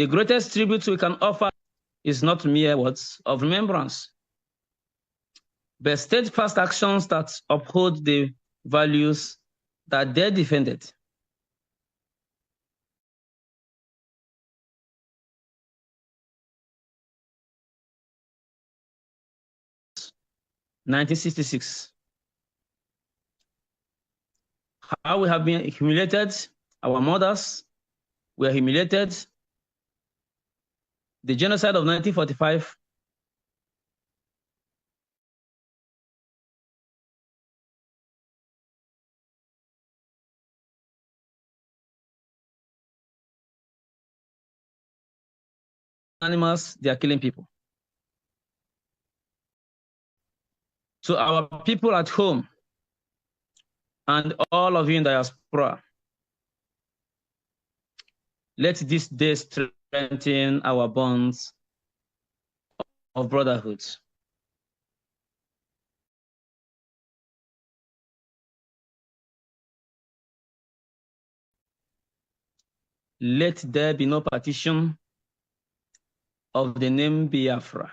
The greatest tribute we can offer is not mere words of remembrance, but steadfast actions that uphold the values that they defended. (1966). How we have been humiliated, our mothers were humiliated. The genocide of 1945 animals, they are killing people. To our people at home and all of you in diaspora, let this day strengthen our bonds of brotherhood. Let there be no partition of the name Biafra.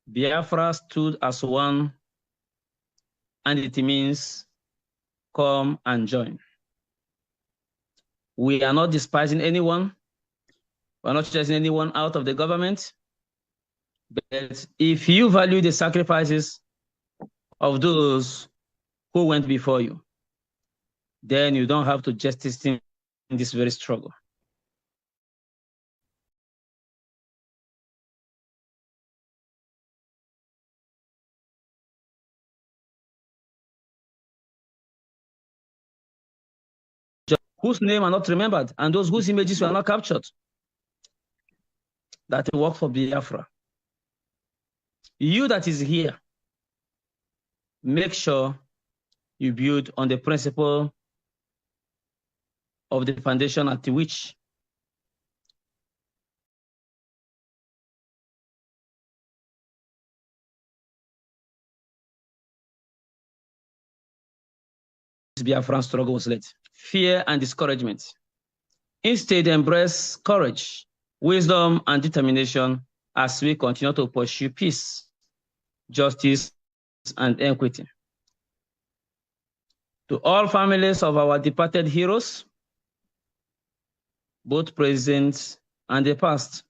Biafra stood as one, and it means come and join. We are not despising anyone. We're not chasing anyone out of the government. But if you value the sacrifices of those who went before you, then you don't have to justice in this very struggle. Whose name are not remembered, and those whose images were not captured, that work for Biafra. You that is here, make sure you build on the principle of the foundation at which this Biafran struggle was led. Fear and discouragement. Instead, embrace courage, wisdom, and determination as we continue to pursue peace, justice, and equity. To all families of our departed heroes, both present and the past,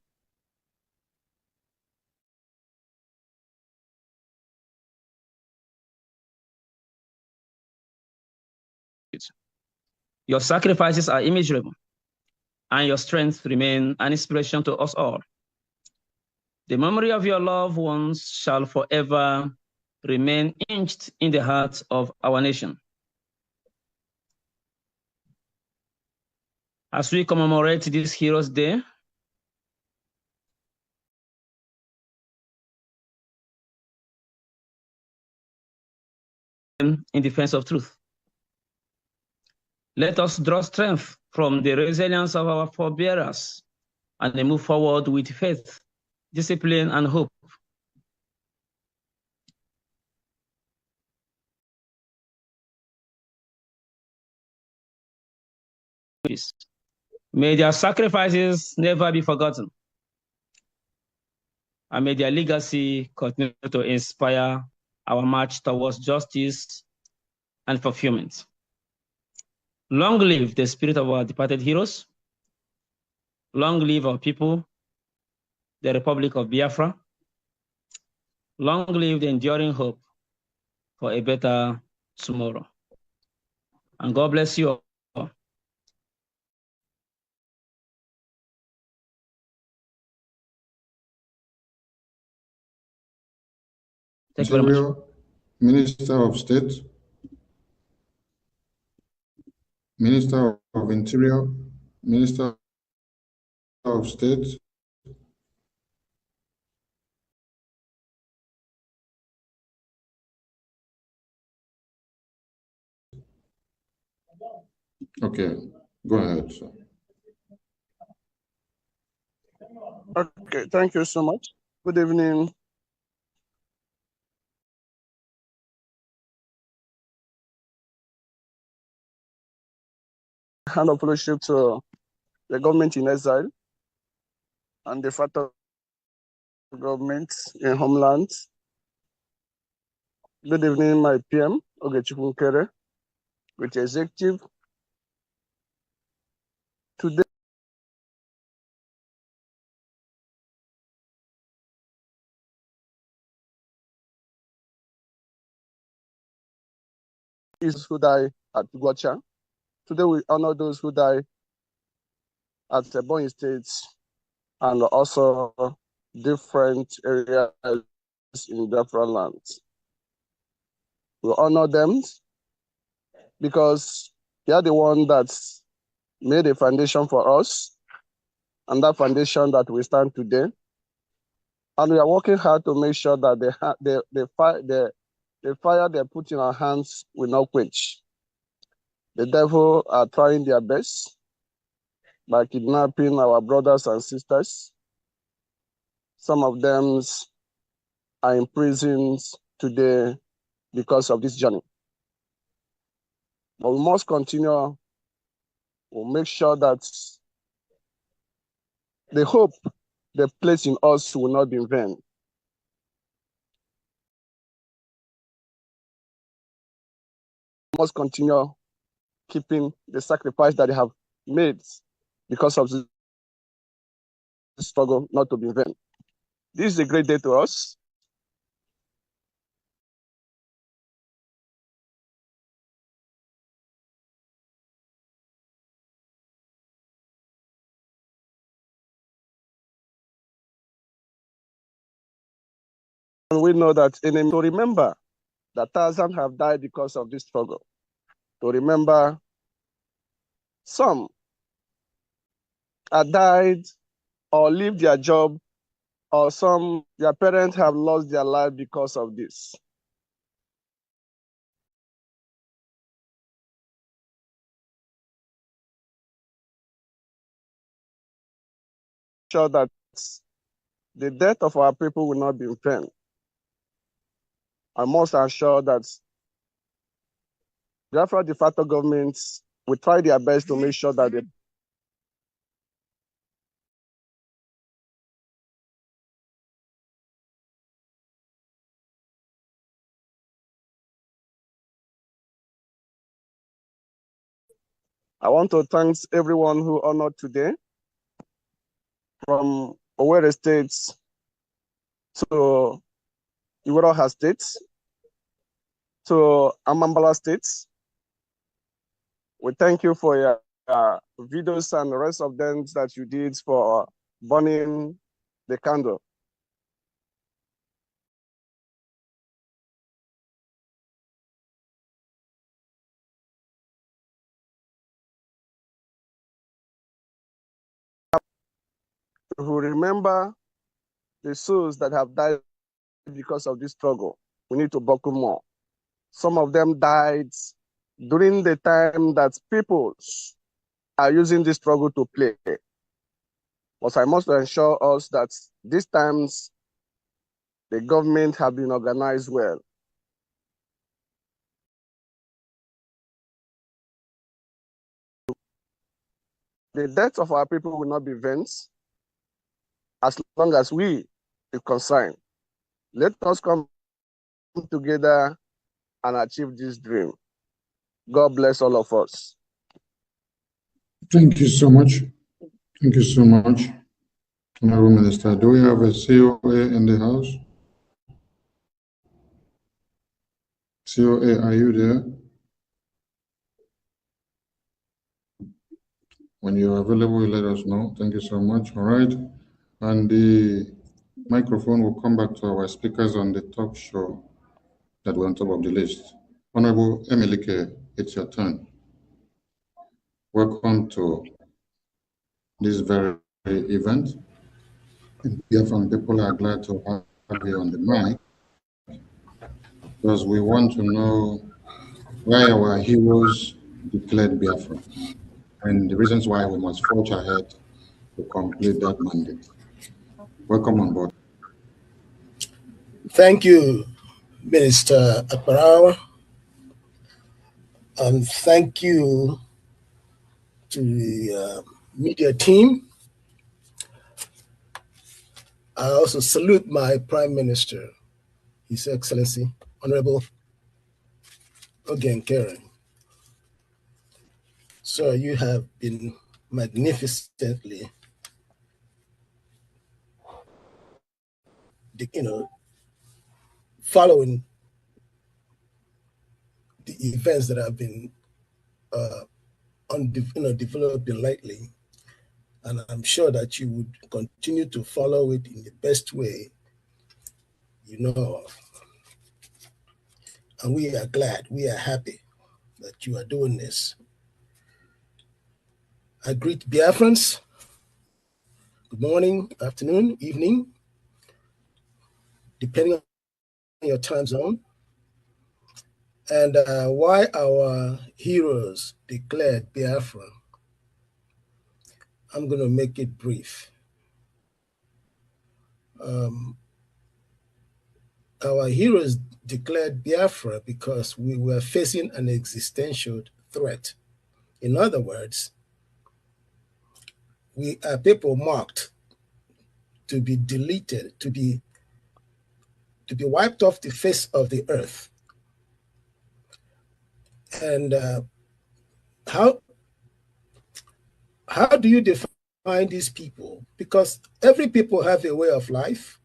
your sacrifices are immeasurable, and your strength remain an inspiration to us all. The memory of your loved ones shall forever remain etched in the hearts of our nation. As we commemorate this Heroes' Day, in defense of truth, let us draw strength from the resilience of our forebearers and move forward with faith, discipline, and hope. May their sacrifices never be forgotten, and may their legacy continue to inspire our march towards justice and fulfillment. Long live the spirit of our departed heroes. Long live our people, the Republic of Biafra. Long live the enduring hope for a better tomorrow. And God bless you all. Thank you very much. Minister of State, Minister of Interior, Minister of State. Okay, go ahead, sir. Okay, thank you so much. Good evening. Hand of fellowship to the government in exile, and the factor government in homeland. Good evening, my PM, Nkere, with executive. Today is who died at Gwacha. Today we honor those who died at the Ebonyi State and also different areas in Biafra land. We honor them because they are the one that made a foundation for us, and that foundation that we stand today. And we are working hard to make sure that the fire they put in our hands will not quench. The devil are trying their best by kidnapping our brothers and sisters. Some of them are in prisons today because of this journey. But we must continue. We'll make sure that the hope they place in us will not be in vain. We must continue keeping the sacrifice that they have made because of the struggle not to be in vain. This is a great day to us. And we know that enemy, to remember that thousands have died because of this struggle. To remember some have died or leave their job, or some, their parents have lost their life because of this. Sure that the death of our people will not be in vain. I must assure that Biafra de facto governments will try their best to make sure that I want to thank everyone who honored today, from Owerri State to Iweraha State to Amambala State. We thank you for your videos and the rest of them that you did for burning the candle. Who remember the souls that have died because of this struggle. We need to buckle more. Some of them died during the time that people are using this struggle to play. But I must assure us that these times the government have been organized well. The death of our people will not be vain as long as we are concerned. Let us come together and achieve this dream. God bless all of us. Thank you so much. Thank you so much, Honorable Minister. Do we have a COA in the house? COA, are you there? When you're available, you let us know. Thank you so much. All right. And the microphone will come back to our speakers on the talk show that we're on top of the list. Honorable Emilike, it's your turn. Welcome to this very event. Biafran people are glad to have you on the mic because we want to know why our heroes declared Biafra and the reasons why we must forge ahead to complete that mandate. Welcome on board. Thank you, Minister Akbarawa, and thank you to the media team. I also salute my Prime Minister, His Excellency, Honorable Nkere. Sir, you have been magnificently, following the events that have been developing lately. And I'm sure that you would continue to follow it in the best way you know of. And we are glad, we are happy that you are doing this. I greet Biafrans. Good morning, afternoon, evening, depending on your time zone. And why our heroes declared Biafra, I'm going to make it brief. Our heroes declared Biafra because we were facing an existential threat. In other words, we are people marked to be deleted, to be wiped off the face of the earth. And how do you define these people? Because every people have a way of life,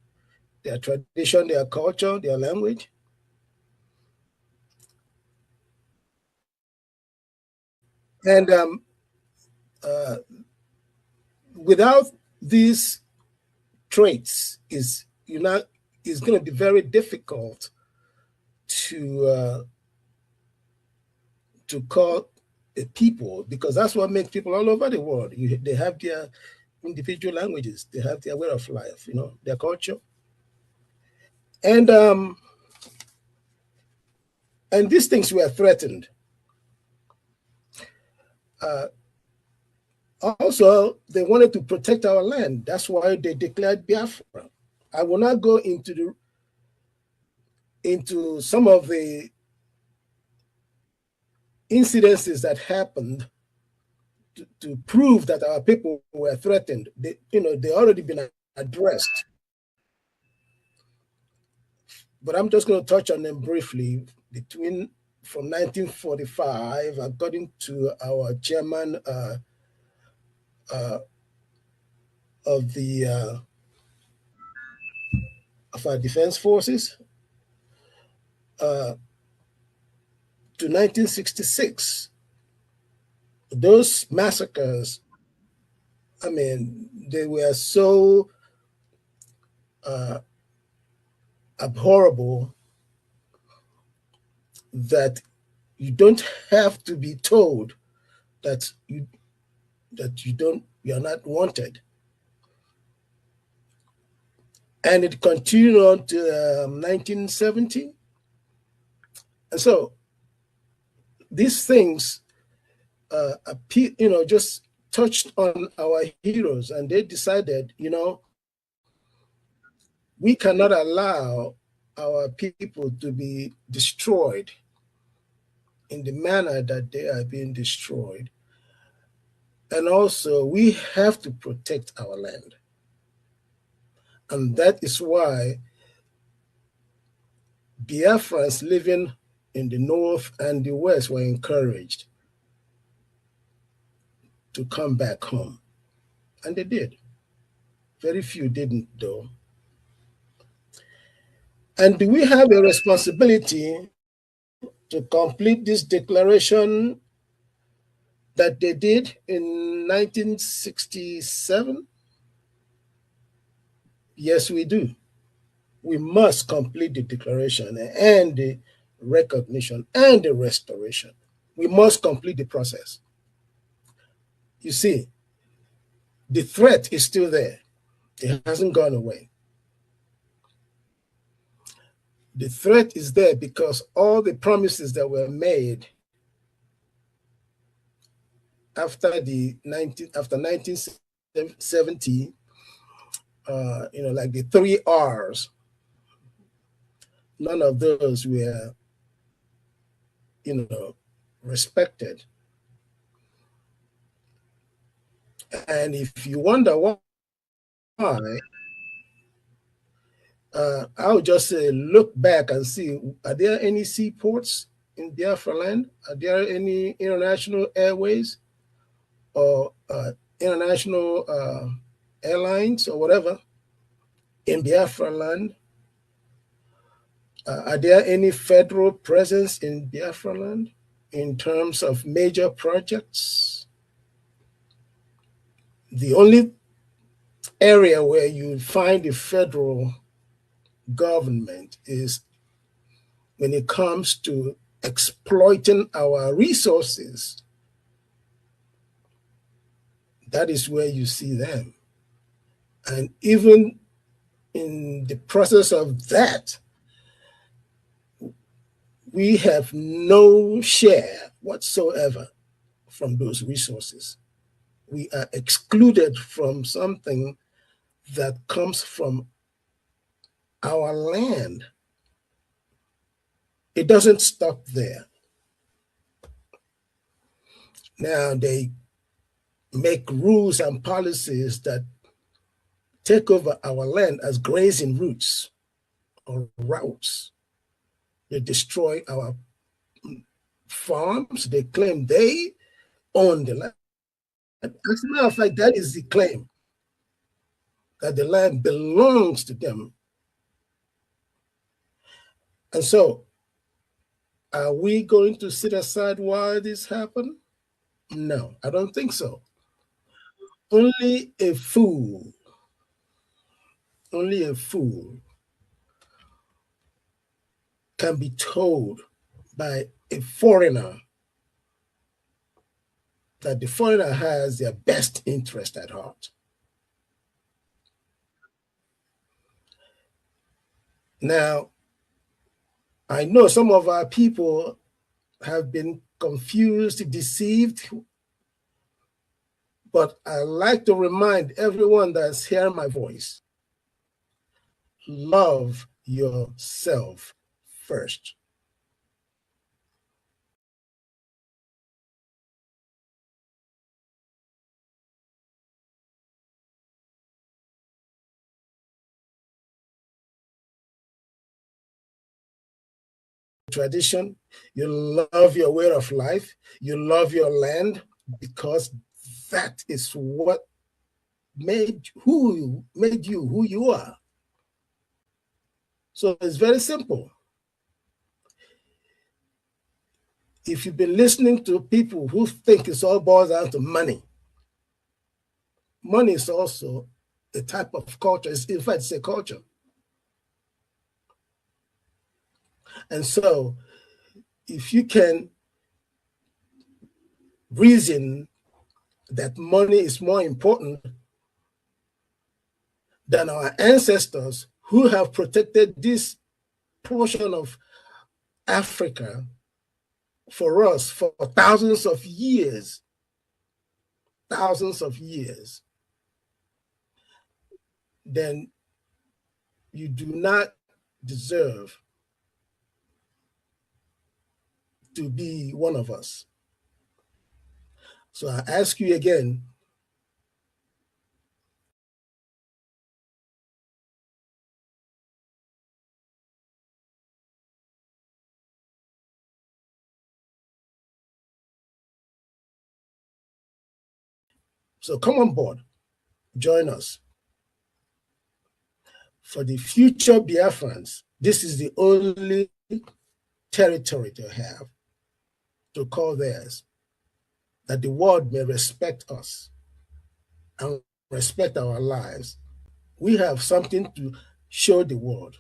their tradition, their culture, their language. And without these traits, it's going to be very difficult to call a people, because that's what makes people all over the world. They have their individual languages, they have their way of life, their culture. And these things were threatened. Also, they wanted to protect our land. That's why they declared Biafra. I will not go into some of the incidences that happened to prove that our people were threatened. They already been addressed. But I'm just going to touch on them briefly. From 1945, according to our chairman of our defense forces, to 1966, those massacres, they were so abhorrible that you don't have to be told that you're not wanted. And it continued on to 1970. And so these things just touched on our heroes, and they decided, we cannot allow our people to be destroyed in the manner that they are being destroyed. And also, we have to protect our land. And that is why Biafrans living in the north and the west were encouraged to come back home. And they did. Very few didn't, though. And do we have a responsibility to complete this declaration that they did in 1967? Yes, we do. We must complete the declaration and the recognition and the restoration. We must complete the process. You see, the threat is still there. It hasn't gone away. The threat is there because all the promises that were made after 1970, like the 3 R's, none of those were, respected. And if you wonder why, I would just say look back and see, are there any seaports in Biafra land? Are there any international airways or international airlines or whatever in Biafra land? Are there any federal presence in Biafra land in terms of major projects? The only area where you find the federal government is when it comes to exploiting our resources. That is where you see them. And even in the process of that, we have no share whatsoever from those resources. We are excluded from something that comes from our land. It doesn't stop there. Now they make rules and policies that take over our land as grazing routes or routes. They destroy our farms. They claim they own the land. As a matter of fact, that is the claim, that the land belongs to them. And so, are we going to sit aside while this happens? No, I don't think so. Only a fool can be told by a foreigner that the foreigner has their best interest at heart. Now, I know some of our people have been confused, deceived, but I like to remind everyone that's hearing my voice, love yourself first. Tradition, you love your way of life, you love your land, because that is what made you who you are. So it's very simple. If you've been listening to people who think it's all boils down to money, money is also a type of culture. In fact, it's a culture. And so if you can reason that money is more important than our ancestors who have protected this portion of Africa for us for thousands of years, then you do not deserve to be one of us. So I ask you again, so come on board, join us. For the future Biafrans, this is the only territory to have, to call theirs, that the world may respect us and respect our lives. We have something to show the world.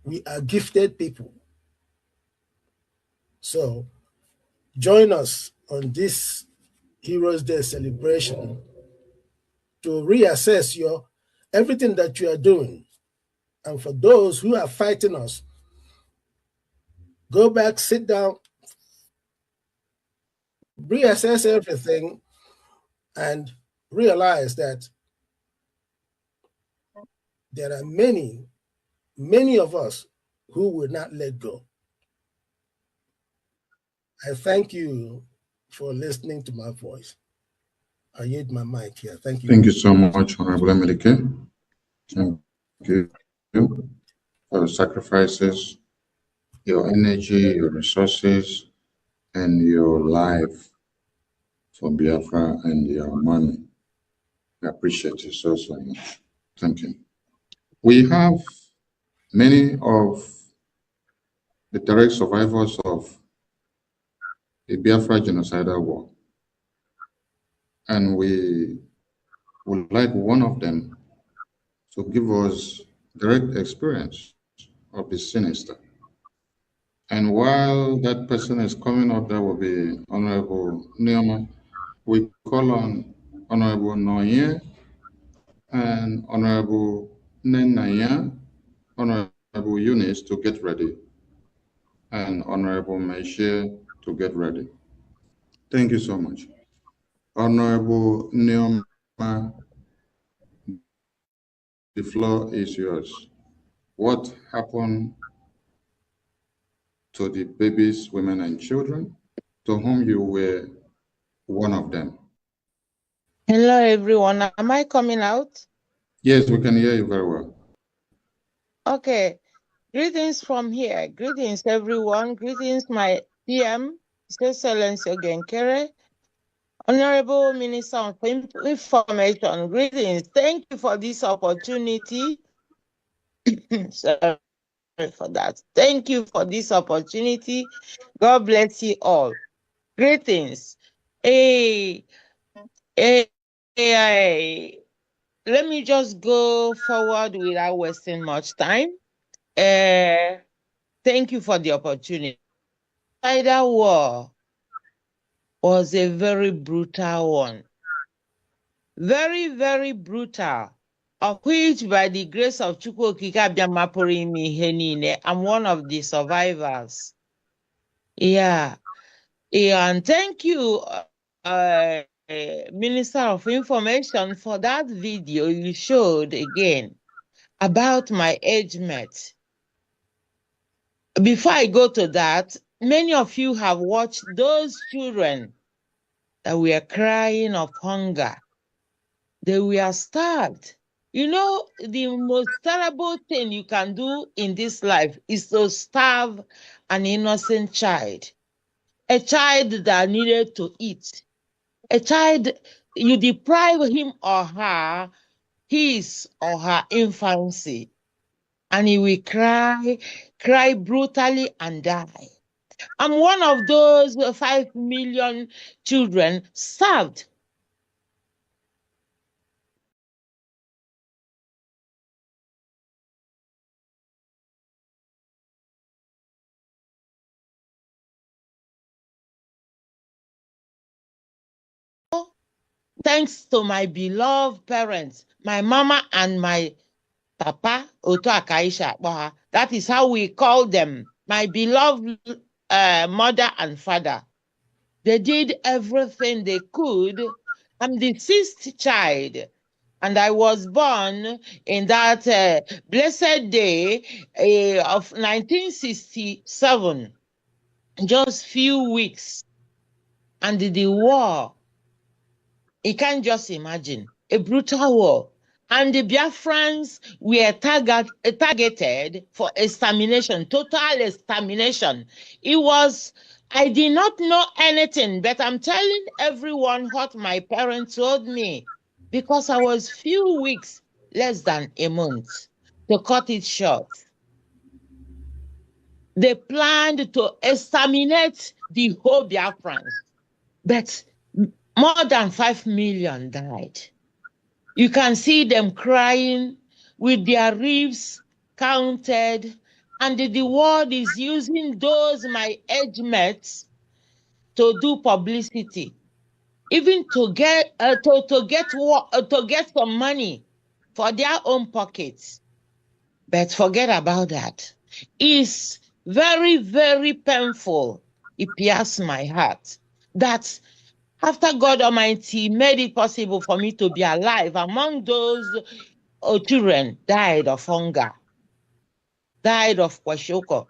We are gifted people. So join us on this Heroes Day celebration to reassess everything that you are doing. And for those who are fighting us, go back, sit down, reassess everything, and realize that there are many of us who will not let go. I thank you for listening to my voice. I yield my mic here. Thank you. Thank you so much, Honorable Emelike. Thank you for your sacrifices, your energy, your resources, and your life for Biafra and your money. I appreciate you so much. Thank you. We have many of the direct survivors of the Biafra genocidal war, and we would like one of them to give us direct experience of the sinister. And while that person is coming up, that will be Honorable Neoma. We call on Honorable Noye and Honorable Nenaya, Honorable Eunice to get ready, and Honorable Maishe to get ready. Thank you so much. Honorable Neoma, the floor is yours. What happened to the babies, women, and children to whom you were one of them? Hello, everyone. Am I coming out? Yes, we can hear you very well. Okay. Greetings from here. Greetings, everyone. Greetings, my PM, His Excellency Nkere, Honorable Minister of Information. Greetings. Thank you for this opportunity. Sorry for that. Thank you for this opportunity. God bless you all. Greetings. Hey, hey, hey. Let me just go forward without wasting much time. Thank you for the opportunity. That war was a very brutal one. Very, very brutal. Of which, by the grace of Chukwu Okike Abiama pụrụ ime ihe niile, I'm one of the survivors. Yeah. And thank you, Minister of Information, for that video you showed again about my age mate. Before I go to that, many of you have watched those children that were crying of hunger. They were starved. You know, the most terrible thing you can do in this life is to starve an innocent child, a child that needed to eat, a child, you deprive him or her, his or her infancy, and he will cry brutally and die. I'm one of those 5 million children starved. Thanks to my beloved parents, my mama and my papa, Oto Akaisha, that is how we call them, my beloved mother and father. They did everything they could. I'm the 6th child, and I was born in that blessed day of 1967, just few weeks, and the war. You can't just imagine a brutal war. And the Biafrans were targeted for extermination, total extermination. I did not know anything, but I'm telling everyone what my parents told me, because I was few weeks, less than a month, to cut it short. They planned to exterminate the whole Biafrans, but more than 5 million died. You can see them crying with their ribs counted, and the world is using those my age mates to do publicity, even to get some money for their own pockets. But forget about that. It's very, very painful. It pierces my heart that after God Almighty made it possible for me to be alive, among those children died of hunger, died of kwashoko.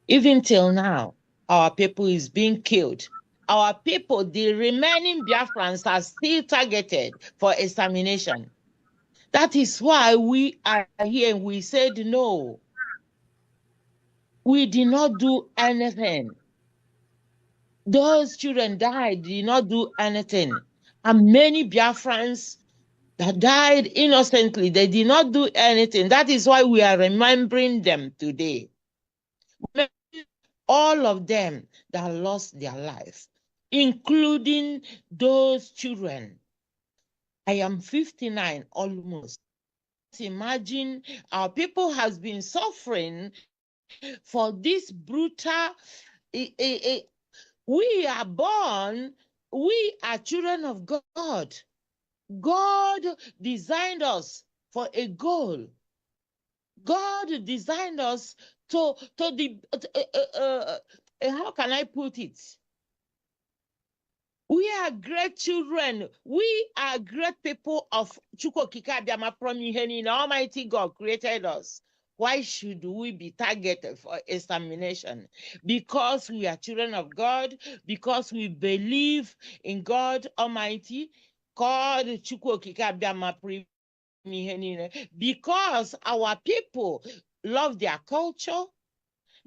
Even till now, our people is being killed. our people, the remaining Biafrans, are still targeted for extermination. That is why we are here and we said no. We did not do anything. Those children died, did not do anything. And many Biafrans that died innocently, they did not do anything. That is why we are remembering them today. All of them that lost their life, including those children. I am 59 almost. Imagine our people has been suffering for this brutal. We are born, we are children of God. God designed us for a goal. God designed us to the, how can I put it? We are great children. We are great people of Chukwokika. Almighty God created us. Why should we be targeted for extermination? Because we are children of God, because we believe in God Almighty, God Chukwokika, because our people love their culture,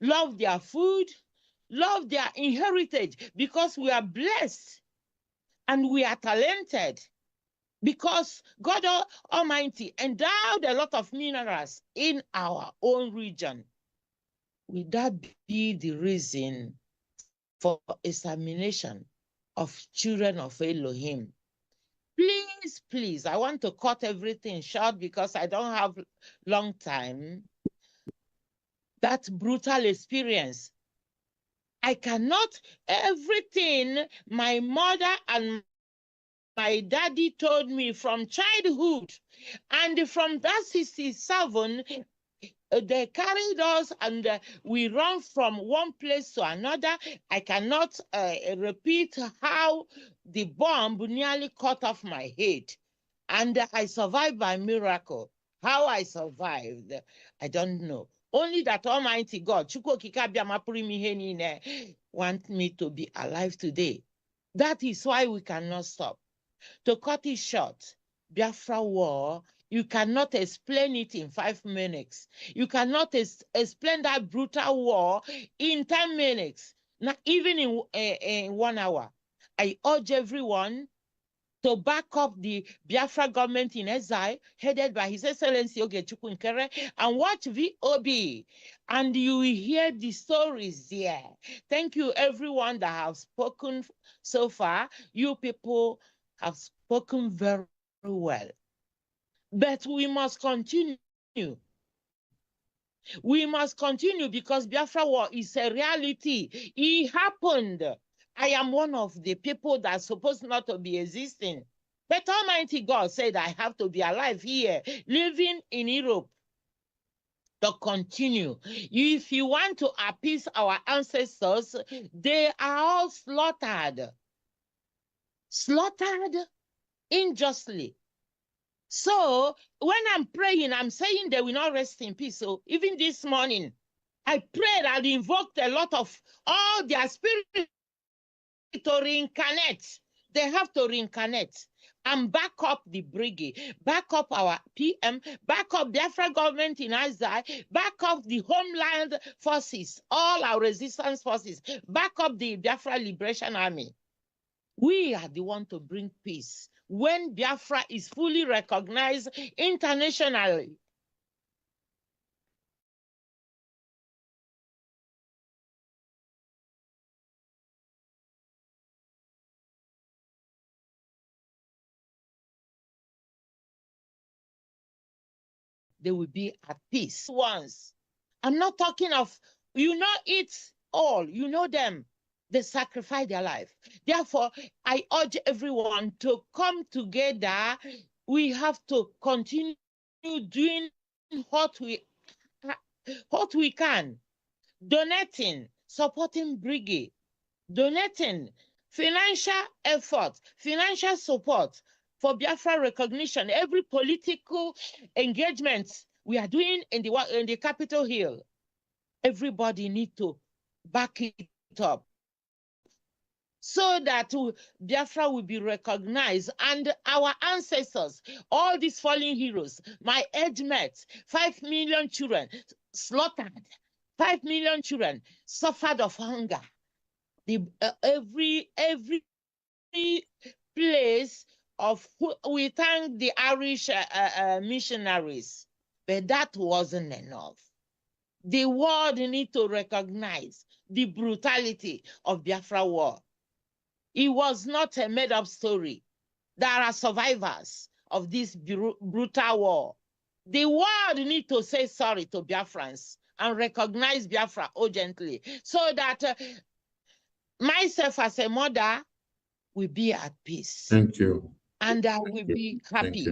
love their food, love their heritage, because we are blessed and we are talented, because God Almighty endowed a lot of minerals in our own region. Would that be the reason for extermination of children of Elohim? Please, please, I want to cut everything short because I don't have long time. That brutal experience. I cannot, everything my mother and my daddy told me from childhood, and from that 67, they carried us and we run from one place to another. I cannot repeat how the bomb nearly cut off my head. And I survived by miracle. How I survived, I don't know. Only that Almighty God, want me to be alive today. That is why we cannot stop. To cut it short, Biafra war, you cannot explain it in 5 minutes. You cannot explain that brutal war in 10 minutes, not even in 1 hour. I urge everyone to back up the Biafra government in exile, headed by His Excellency Nkere, and watch VOB, and you will hear the stories there. Thank you, everyone that have spoken so far. You people have spoken very well. But we must continue. We must continue because Biafra war is a reality. It happened. I am one of the people that's supposed not to be existing. But Almighty God said I have to be alive here, living in Europe, to continue. If you want to appease our ancestors, they are all slaughtered. Slaughtered unjustly. So when I'm praying, I'm saying they will not rest in peace. So even this morning, I prayed and invoked a lot of all their spirit to reincarnate. They have to reincarnate and back up the Brgie, back up our PM, back up the Biafra government in Isaiah, back up the homeland forces, all our resistance forces, back up the Biafra Liberation Army. We are the one to bring peace when Biafra is fully recognized internationally. They will be at peace once. I'm not talking of, you know it all, you know them. They sacrifice their life. Therefore, I urge everyone to come together. We have to continue doing what we can. Donating, supporting Brgie, donating, financial effort, financial support for Biafra recognition, every political engagement we are doing in the Capitol Hill. Everybody need to back it up. so that Biafra will be recognized, and our ancestors, all these fallen heroes, my age mates, 5 million children slaughtered, 5 million children suffered of hunger. Every place of, we thank the Irish missionaries, but that wasn't enough. The world need to recognize the brutality of Biafra war. It was not a made-up story. There are survivors of this brutal war. The world need to say sorry to Biafrans and recognize Biafra urgently, so that myself as a mother will be at peace. Thank you. And I will be happy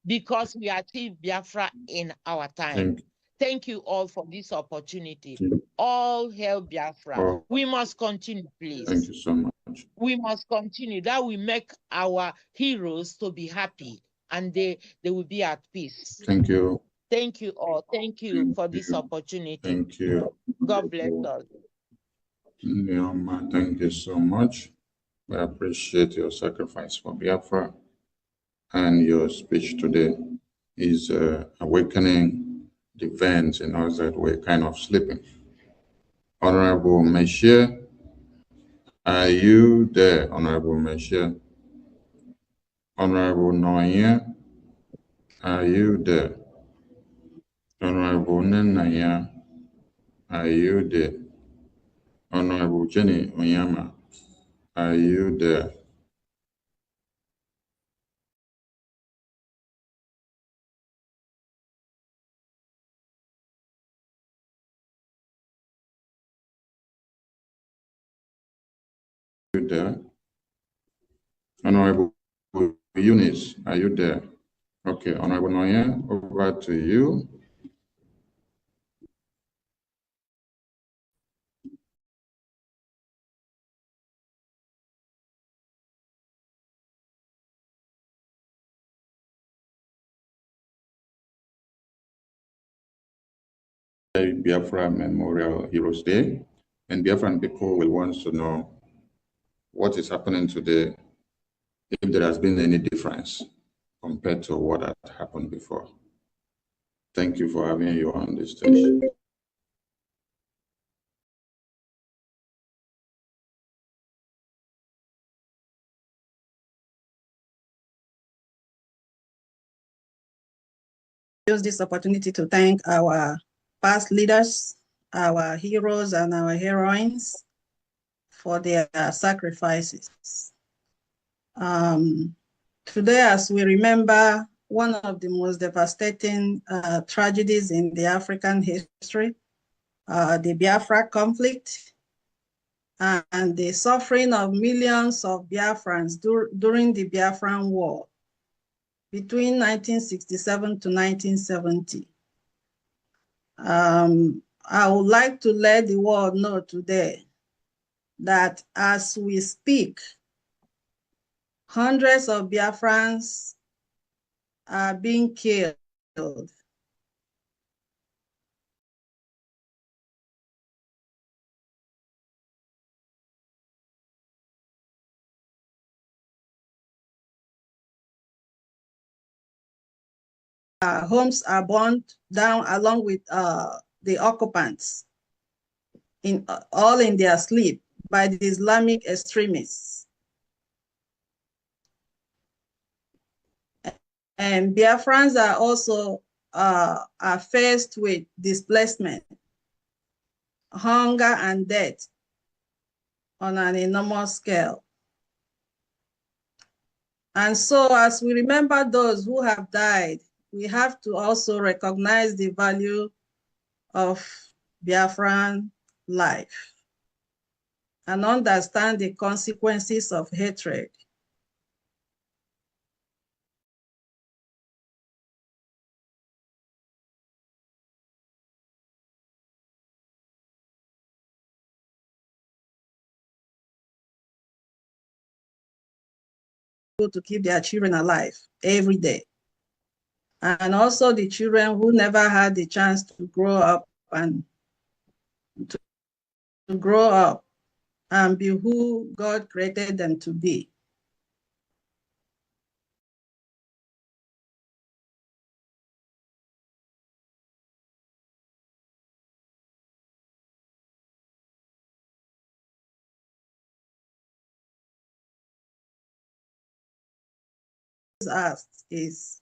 because we achieved Biafra in our time. Thank you all for this opportunity. All hail Biafra. We must continue, please. Thank you so much. We must continue. That will make our heroes to be happy, and they will be at peace. Thank you. Thank you all. Thank you for this opportunity. Thank you. God bless us. Neoma, thank you so much. I appreciate your sacrifice for Biafra, and your speech today is awakening the veins in us that we're kind of sleeping. Honorable Messiah, are you there, Honorable Messiah? Honorable Noya, are you there? Honorable Nenaya, are you there? Honorable Jenny Onyama, are you there? You there? Honorable Eunice, are you there? Okay, Honorable Noya, over to you. Biafra Memorial Heroes Day, and Biafran people will want to know what is happening today, if there has been any difference compared to what had happened before. Thank you for having you on this stage. Use this opportunity to thank our past leaders, our heroes and our heroines for their sacrifices. Today, as we remember one of the most devastating tragedies in the African history, the Biafra conflict, and the suffering of millions of Biafrans during the Biafran War between 1967 to 1970. I would like to let the world know today that as we speak, hundreds of Biafrans are being killed. Homes are burned down along with the occupants, all in their sleep by the Islamic extremists. And Biafrans are also are faced with displacement, hunger, and death on an enormous scale. And so as we remember those who have died, we have to also recognize the value of Biafran life and understand the consequences of hatred. To keep their children alive every day. And also the children who never had the chance to grow up and to grow up and be who God created them to be. Asked is,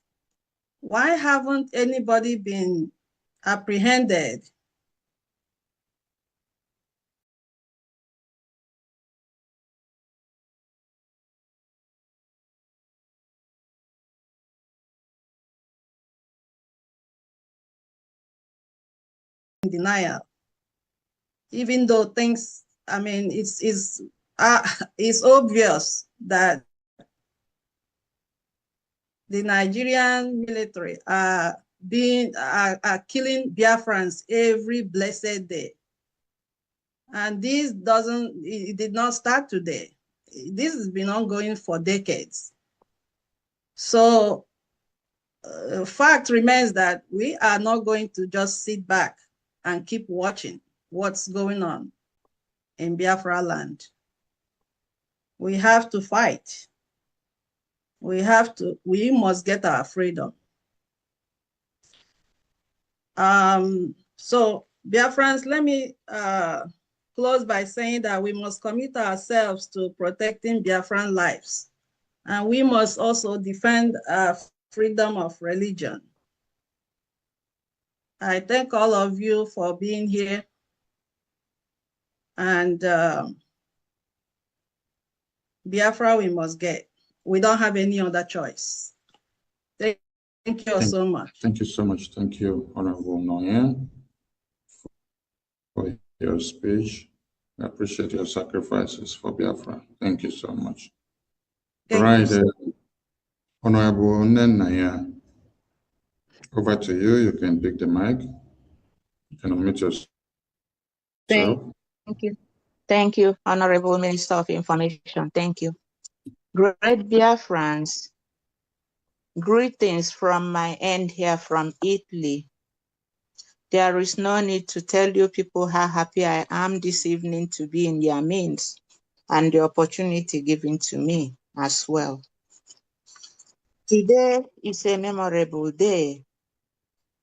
why haven't anybody been apprehended? Denial, even though things, I mean, it's obvious that the Nigerian military are killing Biafrans every blessed day. And it did not start today. This has been ongoing for decades. So fact remains that we are not going to just sit back and keep watching what's going on in Biafra land. We have to fight. We must get our freedom. So Biafrans, let me close by saying that we must commit ourselves to protecting Biafran lives. And we must also defend freedom of religion. I thank all of you for being here. And Biafra we must get. We don't have any other choice. Thank you so much. Thank you so much. Thank you, Honorable Noyen, for your speech. I appreciate your sacrifices for Biafra. Thank you so much. Honorable Nenaya, over to you. You can pick the mic. You can unmute yourself. Thank you. Thank you, Honorable Minister of Information. Thank you. Great Biafrans, greetings from my end here from Italy. There is no need to tell you people how happy I am this evening to be in your midst and the opportunity given to me as well. Today is a memorable day,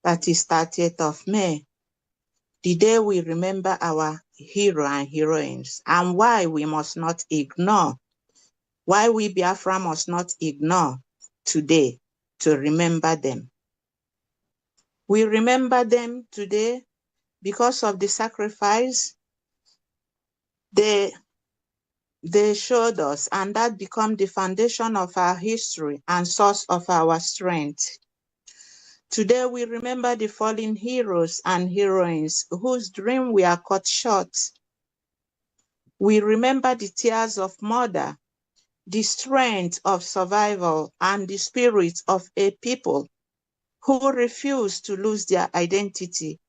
that is 30th of May, the day we remember our hero and heroines, and why we must not ignore, why we Biafra must not ignore today to remember them. We remember them today because of the sacrifice they showed us, and that become the foundation of our history and source of our strength. Today we remember the fallen heroes and heroines whose dreams were cut short. We remember the tears of murder, the strength of survival, and the spirit of a people who refuse to lose their identity,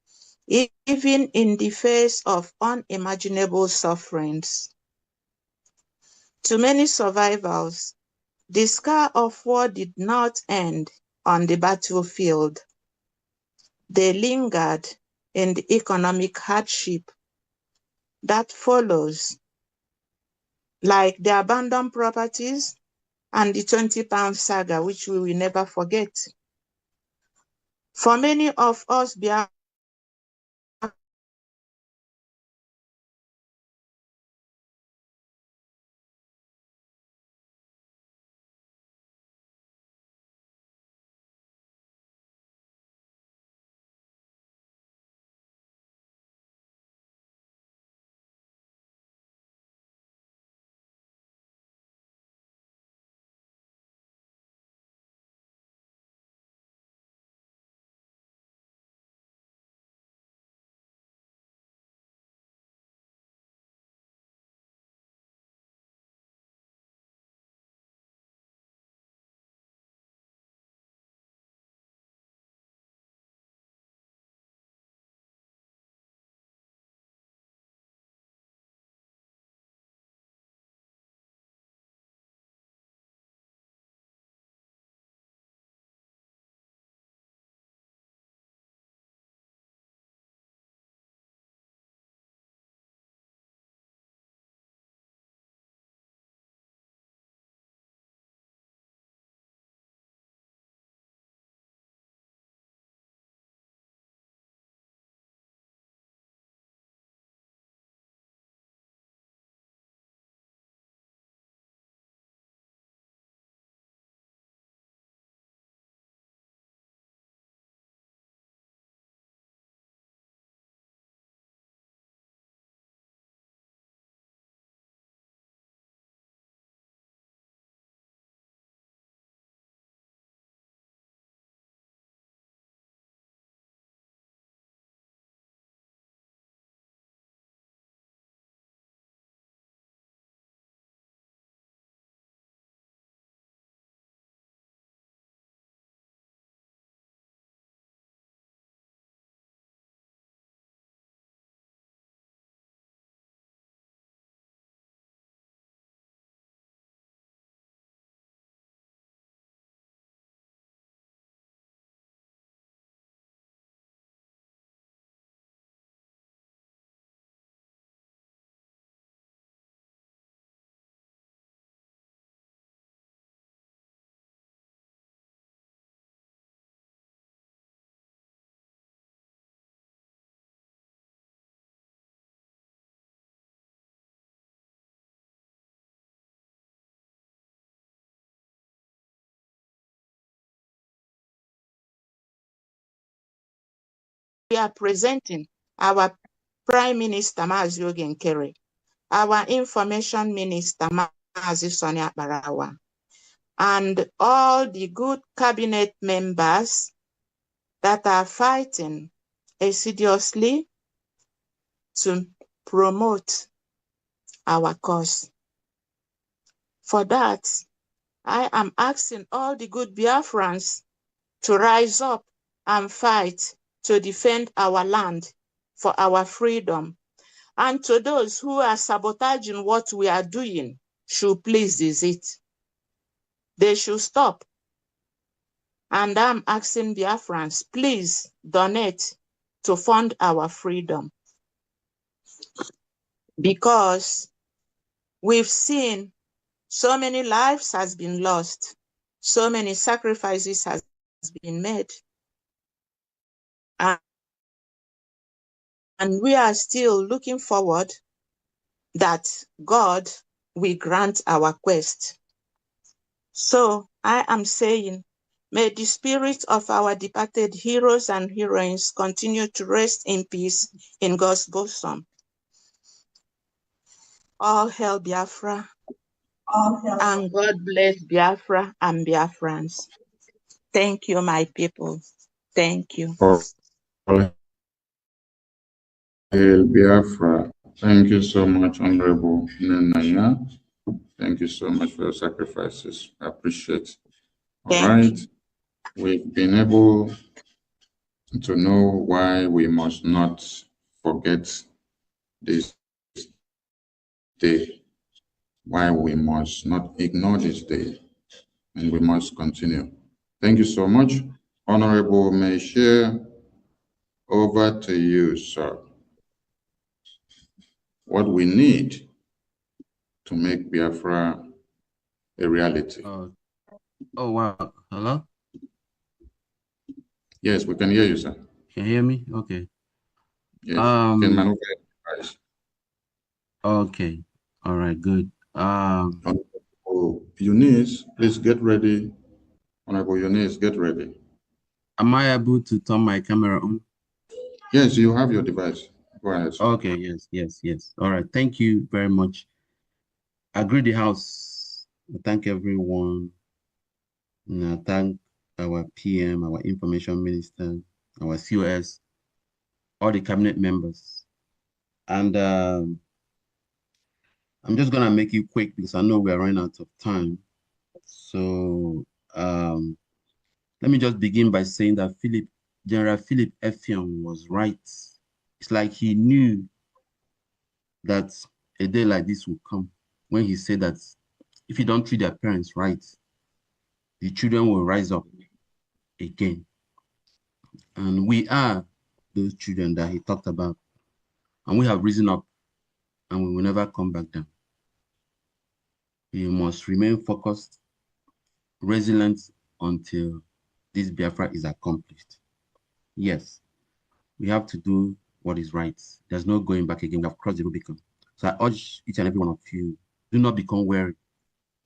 even in the face of unimaginable sufferings. To many survivors, the scar of war did not end on the battlefield. They lingered in the economic hardship that follows, like the abandoned properties and the 20-pound saga, which we will never forget. For many of us, are presenting our Prime Minister, Mazi Nkere, our Information Minister, Mazi Sonia Barawa, and all the good cabinet members that are fighting assiduously to promote our cause. For that, I am asking all the good Biafrans to rise up and fight to defend our land for our freedom. And to those who are sabotaging what we are doing, should please desist. They should stop. And I'm asking Biafrans, please donate to fund our freedom. Because we've seen so many lives has been lost, so many sacrifices has been made. And we are still looking forward that God will grant our quest. So I am saying, may the spirits of our departed heroes and heroines continue to rest in peace in God's bosom. All hail Biafra, and God bless Biafra and Biafrans. Thank you, my people. Thank you. All hail Biafra. Thank you so much, Honorable Nenaya. Thank you so much for your sacrifices. I appreciate it. All right. We've been able to know why we must not forget this day, why we must not ignore this day, and we must continue. Thank you so much. Honorable Meisher, over to you, sir. What we need to make Biafra a reality. Oh, wow. Hello? Yes, we can hear you, sir. Can you hear me? Okay. Yes, you can maneuver your device. Okay. All right, good. Honorable Eunice, please get ready. Honorable Eunice, get ready. Am I able to turn my camera on? Yes, you have your device. Go ahead, sir. Okay, yes. All right, thank you very much. I greet the house. I thank everyone. And I thank our PM, our Information Minister, our COS, all the cabinet members. And I'm just going to make it quick because I know we are running out of time. So let me just begin by saying that General Philip Effiong was right. It's like he knew that a day like this would come when he said that if you don't treat their parents right, the children will rise up again. And we are those children that he talked about. And we have risen up and we will never come back down. You must remain focused, resilient until this Biafra is accomplished. Yes, we have to do what is right. There's no going back again. We have crossed the Rubicon. So I urge each and every one of you, do not become weary.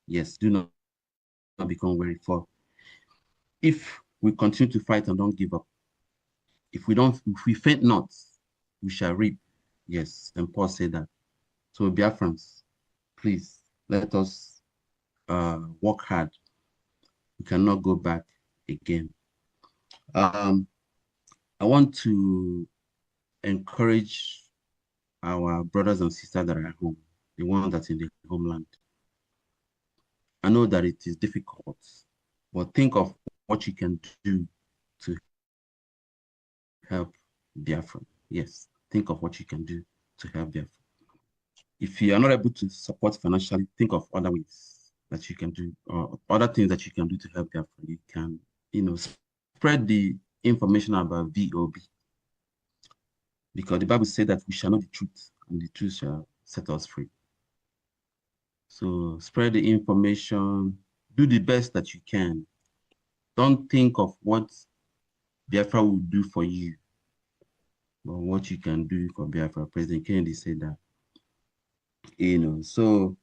Yes, do not become weary. For if we continue to fight and don't give up, if we faint not, we shall reap. Yes, and Paul said that. So Biafrans, please let us work hard. We cannot go back again. I want to encourage our brothers and sisters that are at home, the ones that's in the homeland. I know that it is difficult, but think of what you can do to help Biafra. Yes, think of what you can do to help Biafra. If you are not able to support financially, think of other ways that you can do, or other things that you can do to help Biafra. You can, spread the information about VOB. Because the Bible said that we shall know the truth, and the truth shall set us free. So spread the information, do the best that you can. Don't think of what Biafra will do for you, but what you can do for Biafra. President Kennedy said that. So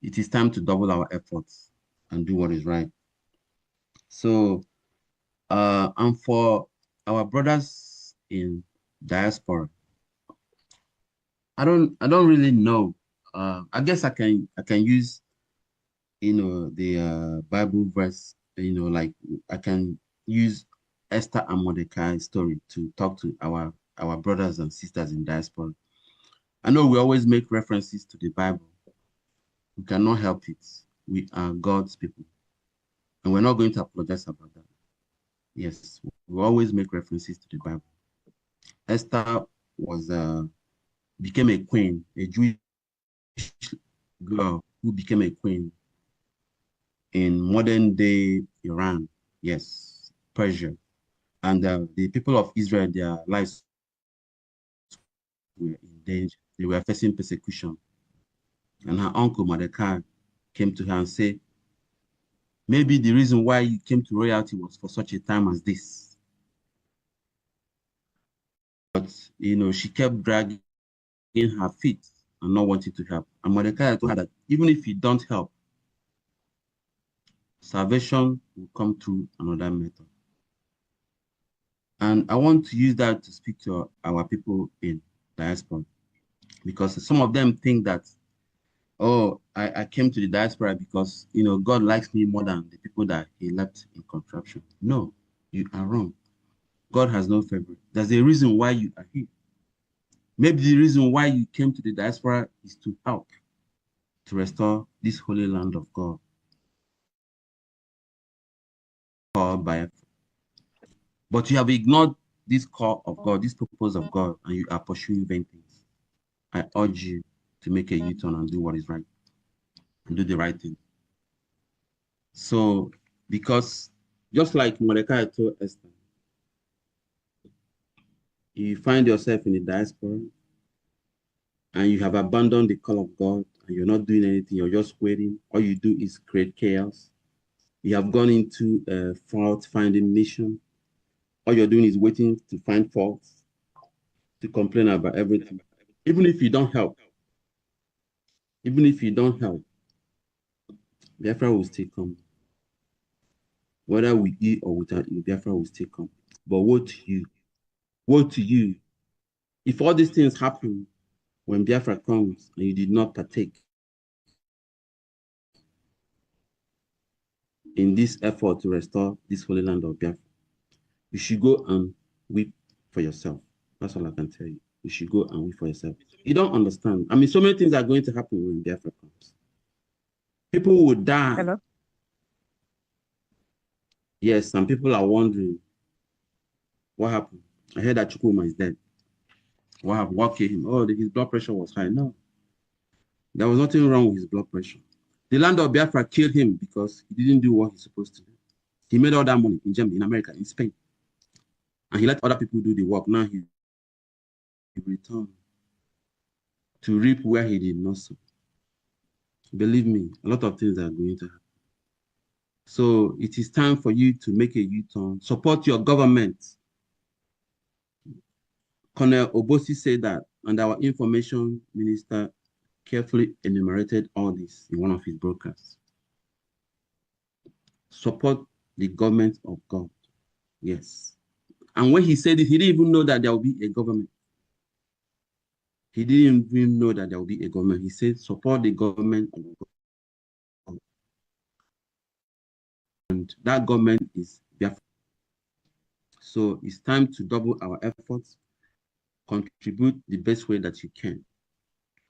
it is time to double our efforts and do what is right. So, and for our brothers in diaspora. I don't really know. I guess I can use, the Bible verse, like I can use Esther and Mordecai's story to talk to our brothers and sisters in diaspora. I know we always make references to the Bible. We cannot help it. We are God's people. And we're not going to apologize about that. Yes, we always make references to the Bible. Esther became a queen, a Jewish girl who became a queen in modern day Iran. Yes, Persia. And the people of Israel, their lives were in danger. They were facing persecution. And her uncle Mordecai came to her and said, maybe the reason why you came to royalty was for such a time as this. But, she kept dragging her feet and not wanting to help. And Mordecai told her that even if you don't help, salvation will come through another method. And I want to use that to speak to our people in diaspora, because some of them think that, oh, I came to the diaspora because, God likes me more than the people that he left in contraption. No, you are wrong. God has no favor. There's a reason why you are here. Maybe the reason why you came to the diaspora is to help to restore this holy land of God called Biafra. But you have ignored this call of God, this purpose of God, and you are pursuing vain things. I urge you to make a U-turn and do what is right and do the right thing. So, because just like Mordecai told Esther, you find yourself in the diaspora and you have abandoned the call of God and you're not doing anything, you're just waiting. All you do is create chaos. You have gone into a fault-finding mission. All you're doing is waiting to find faults, to complain about everything. Even if you don't help, Biafra will still come. Whether with you or without you, Biafra will still come. But woe to you. Woe to you. If all these things happen when Biafra comes and you did not partake in this effort to restore this holy land of Biafra, you should go and weep for yourself. That's all I can tell you. You should go and weep for yourself. You don't understand. I mean, so many things are going to happen when Biafra comes. People will die. Hello? Yes, some people are wondering, what happened? I heard that Chukwuma is dead. What happened? What killed him? Oh, his blood pressure was high. No. There was nothing wrong with his blood pressure. The land of Biafra killed him because he didn't do what he's supposed to do. He made all that money in Germany, in America, in Spain. And he let other people do the work. Now he returned to reap where he did not sow. Believe me, a lot of things are going to happen. So it is time for you to make a U-turn. Support your government. Colonel Obosi said that, and our information minister carefully enumerated all this in one of his broadcasts. Support the government of God. Yes. And when he said it, he didn't even know that there will be a government. He didn't even know that there will be a government. He said, support the government of God. And that government is Biafra. So it's time to double our efforts, contribute the best way that you can.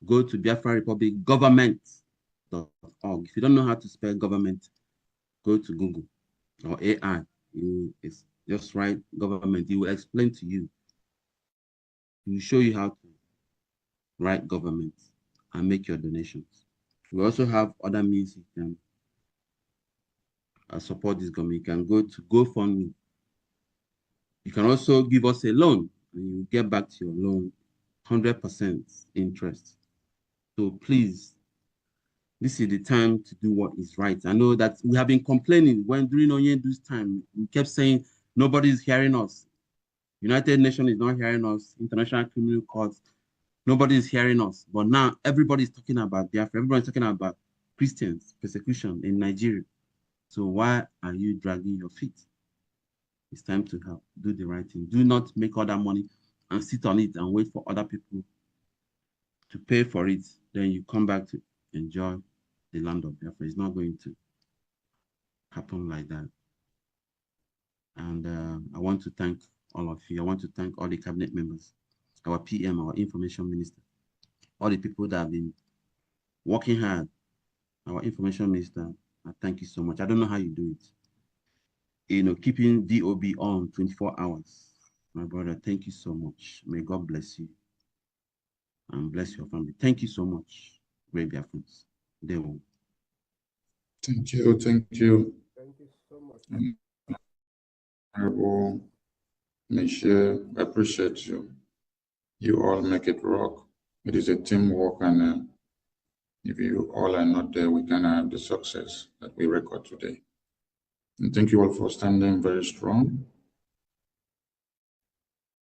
Go to Biafra Republic government.org. If you don't know how to spell government, go to Google or AI. It's just write government. It will explain to you. It will show you how to write government and make your donations. We also have other means you can support this government. You can go to GoFundMe. You can also give us a loan and you get back to your loan 100% interest. So please, this is the time to do what is right. I know that we have been complaining when during Onyendu's time, we kept saying nobody is hearing us. United Nations is not hearing us. International Criminal Court, nobody is hearing us. But now everybody is talking about Biafra. Everybody is talking about Christians, persecution in Nigeria. So why are you dragging your feet? It's time to help. Do the right thing. Do not make all that money and sit on it and wait for other people to pay for it, then you come back to enjoy the land of Biafra. It's not going to happen like that. And I want to thank all of you. I want to thank all the cabinet members, our PM, our information minister, all the people that have been working hard, our information minister. Thank you so much. I don't know how you do it. You know, keeping DOB on 24 hours. My brother, thank you so much. May God bless you and bless your family. Thank you so much, great Biafrans. They will. Thank you. Thank you. Thank you so much. Honorable Michelle, I appreciate you. You all make it rock. It is a teamwork, and if you all are not there, we can have the success that we record today. And thank you all for standing very strong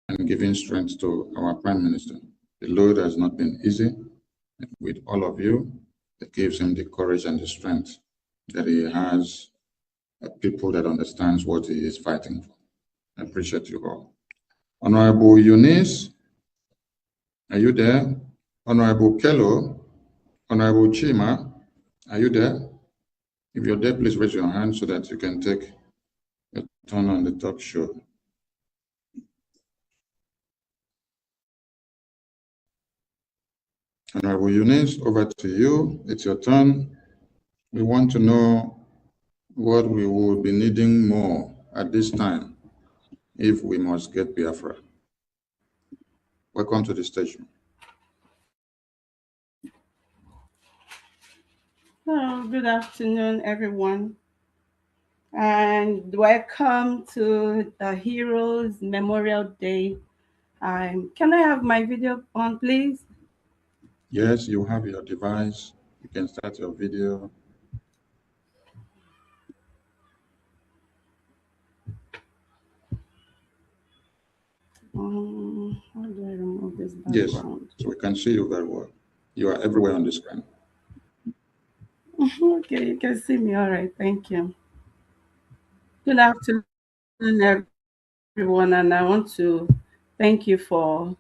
and giving strength to our Prime Minister. The load has not been easy. And with all of you, it gives him the courage and the strength that he has, people that understands what he is fighting for. I appreciate you all. Honorable Eunice, are you there? Honorable Kello, Honorable Chima, are you there? If you're there, please raise your hand so that you can take a turn on the talk show. Honorable Eunice, over to you. It's your turn. We want to know what we will be needing more at this time if we must get Biafra. Welcome to the station. Hello, good afternoon, everyone, and welcome to the Heroes Memorial Day. Can I have my video on, please? Yes, you have your device. You can start your video. How do I remove this background? Yes, so we can see you very well. You are everywhere on the screen. Okay, you can see me. All right, thank you. Good afternoon, everyone, and I want to thank you for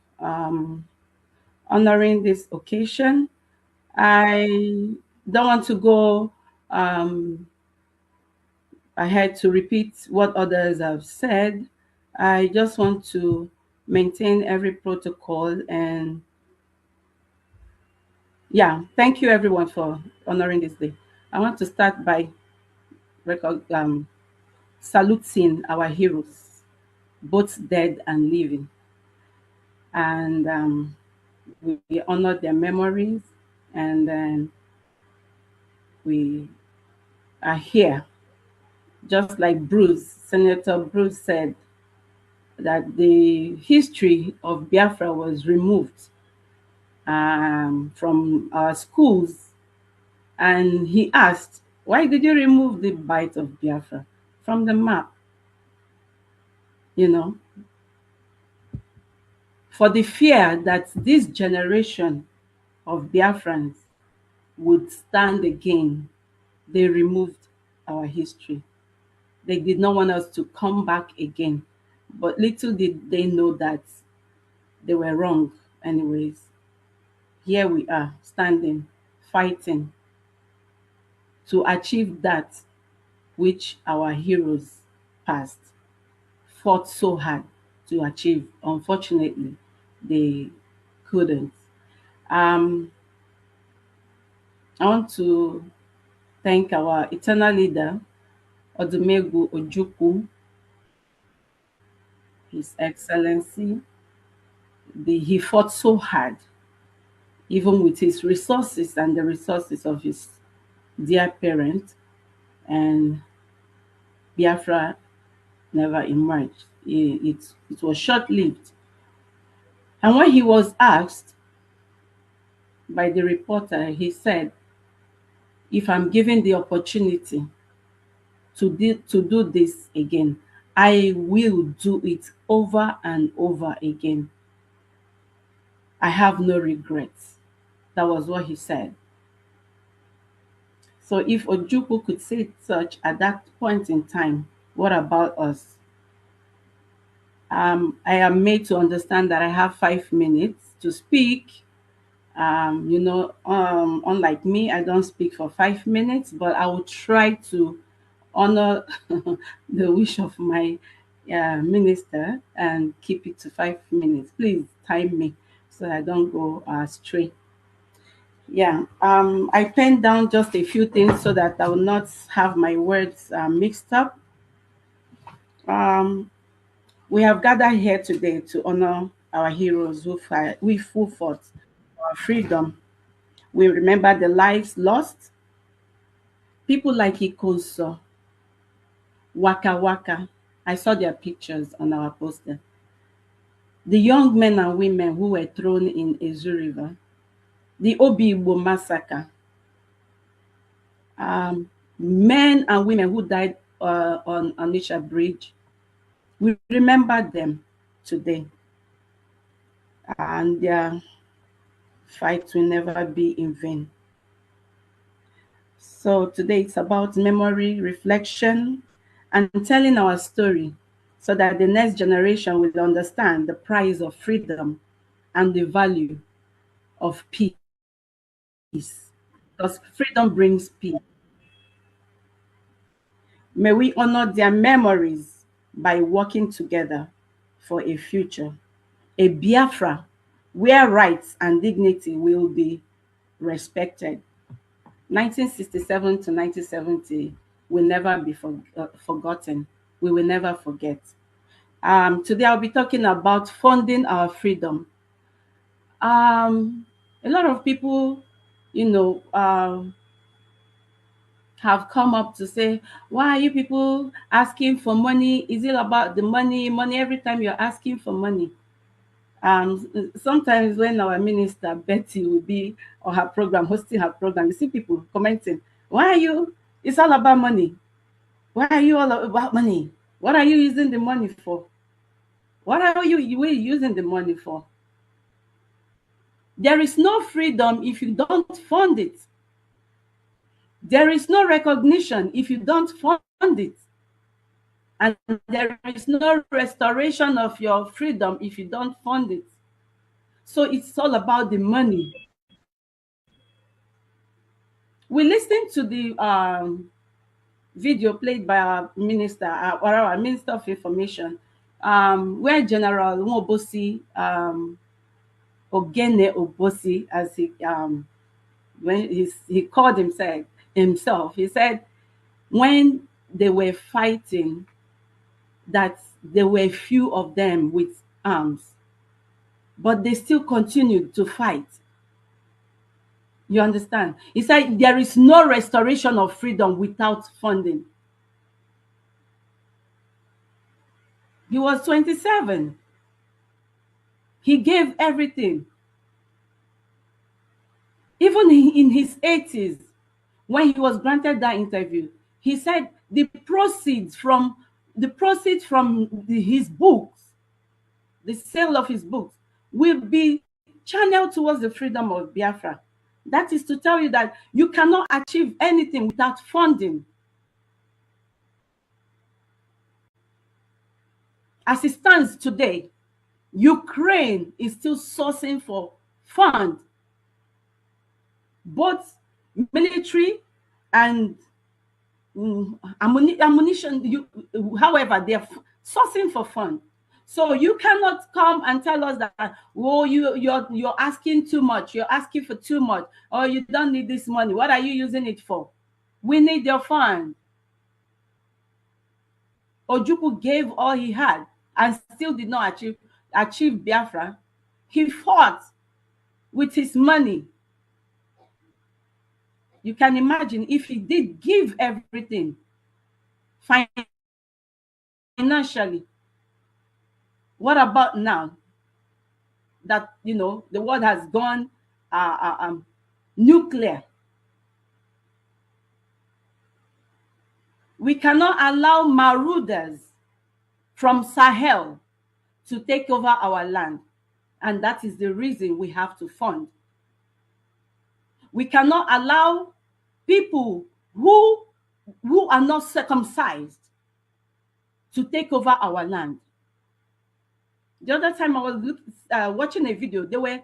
honoring this occasion. I don't want to go ahead to repeat what others have said. I just want to maintain every protocol, and yeah, thank you everyone for honoring this day. I want to start by saluting our heroes, both dead and living, and we honor their memories, and then we are here, just like Senator Bruce said, that the history of Biafra was removed from our schools. And he asked, why did you remove the bite of Biafra from the map? You know, for the fear that this generation of Biafrans would stand again, they removed our history. They did not want us to come back again. But little did they know that they were wrong anyways. Here we are, standing, fighting to achieve that which our heroes past fought so hard to achieve. Unfortunately, they couldn't. I want to thank our eternal leader, Odumegwu Ojukwu, His Excellency. He fought so hard, even with his resources and the resources of his dear parent, and Biafra never emerged. It was short-lived. And when he was asked by the reporter, he said, if I'm given the opportunity to do this again, I will do it over and over again. I have no regrets. That was what he said. So if Ojukwu could say such at that point in time, what about us? I am made to understand that I have 5 minutes to speak. Unlike me, I don't speak for 5 minutes, but I will try to honor the wish of my minister and keep it to 5 minutes. Please time me so I don't go astray. Yeah, I penned down just a few things so that I will not have my words mixed up. We have gathered here today to honor our heroes who fought for our freedom. We remember the lives lost. People like Ikoso, Waka Waka. I saw their pictures on our poster. The young men and women who were thrown in Ezu River. The Obi Igbo massacre. Men and women who died on Onitsha Bridge. We remember them today. And their fight will never be in vain. So today it's about memory, reflection, and telling our story so that the next generation will understand the price of freedom and the value of peace. Because freedom brings peace. May we honor their memories by working together for a future, a Biafra where rights and dignity will be respected. 1967 to 1970 will never be forgotten. We will never forget. Today I'll be talking about funding our freedom. A lot of people, have come up to say, why are you people asking for money? Is it about the money? Money every time you're asking for money. Sometimes when our minister Betty will be on her program, hosting her program, you see people commenting, why are you? It's all about money. Why are you all about money? What are you using the money for? What are you using the money for? There is no freedom if you don't fund it. There is no recognition if you don't fund it. And there is no restoration of your freedom if you don't fund it. So it's all about the money. We listened to the video played by our minister, our Minister of Information, where General Nwobosi, Ogene Obosi, as he called himself, he said, when they were fighting, that there were few of them with arms, but they still continued to fight. You understand? He said there is no restoration of freedom without funding. He was 27. He gave everything. Even in his 80s, when he was granted that interview, he said the proceeds from his books, the sale of his books, will be channeled towards the freedom of Biafra. That is to tell you that you cannot achieve anything without funding. As it stands today, Ukraine is still sourcing for funds, both military and ammunition. However, they're sourcing for funds. So you cannot come and tell us that, oh, you're asking too much, you're asking for too much, or you don't need this money. What are you using it for? We need your fund. Ojukwu gave all he had and still did not achieve Biafra. He fought with his money. You can imagine if he did give everything financially. What about now that the world has gone nuclear? We cannot allow marauders from Sahel to take over our land, and that is the reason we have to fund. We cannot allow people who are not circumcised to take over our land. The other time I was watching a video, they were,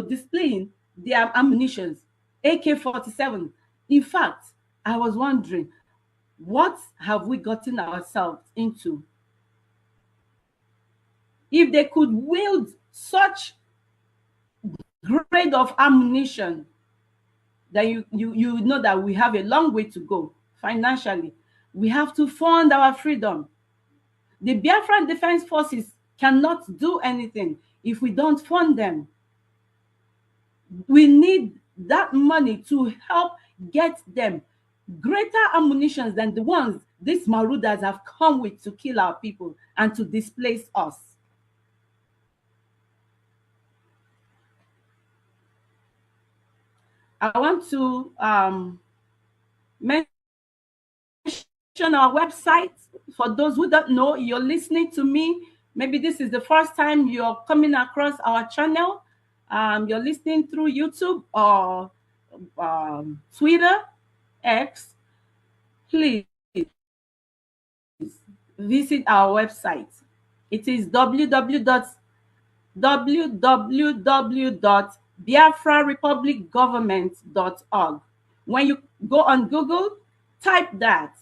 displaying their ammunitions, AK-47. In fact, I was wondering, what have we gotten ourselves into? If they could wield such grade of ammunition, then you know that we have a long way to go financially. We have to fund our freedom. The Biafran Defense Forces cannot do anything if we don't fund them. We need that money to help get them greater ammunitions than the ones these marauders have come with to kill our people and to displace us. I want to mention our website. For those who don't know, you're listening to me. Maybe this is the first time you're coming across our channel. You're listening through YouTube or Twitter, X. Please visit our website. It is www.biafrarepublicgovernment.org. When you go on Google, type that,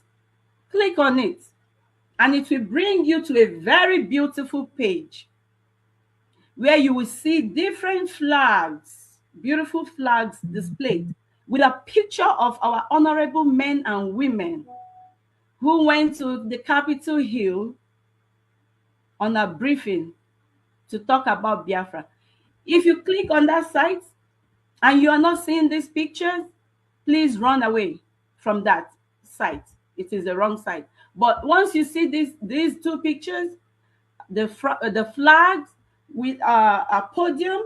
click on it, and it will bring you to a very beautiful page where you will see different flags, beautiful flags displayed with a picture of our honorable men and women who went to the Capitol Hill on a briefing to talk about Biafra. If you click on that site and you are not seeing these pictures, please run away from that site. It is the wrong site. But once you see these two pictures, the flags with a podium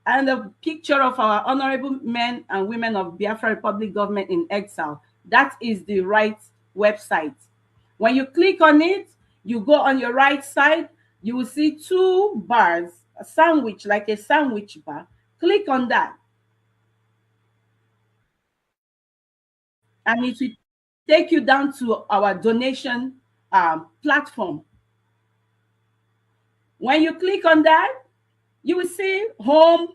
and a picture of our honorable men and women of Biafra Republic Government in exile, that is the right website. When you click on it, you go on your right side, you will see two bars, a sandwich, like a sandwich bar. Click on that. And it will take you down to our donation platform. When you click on that, you will see home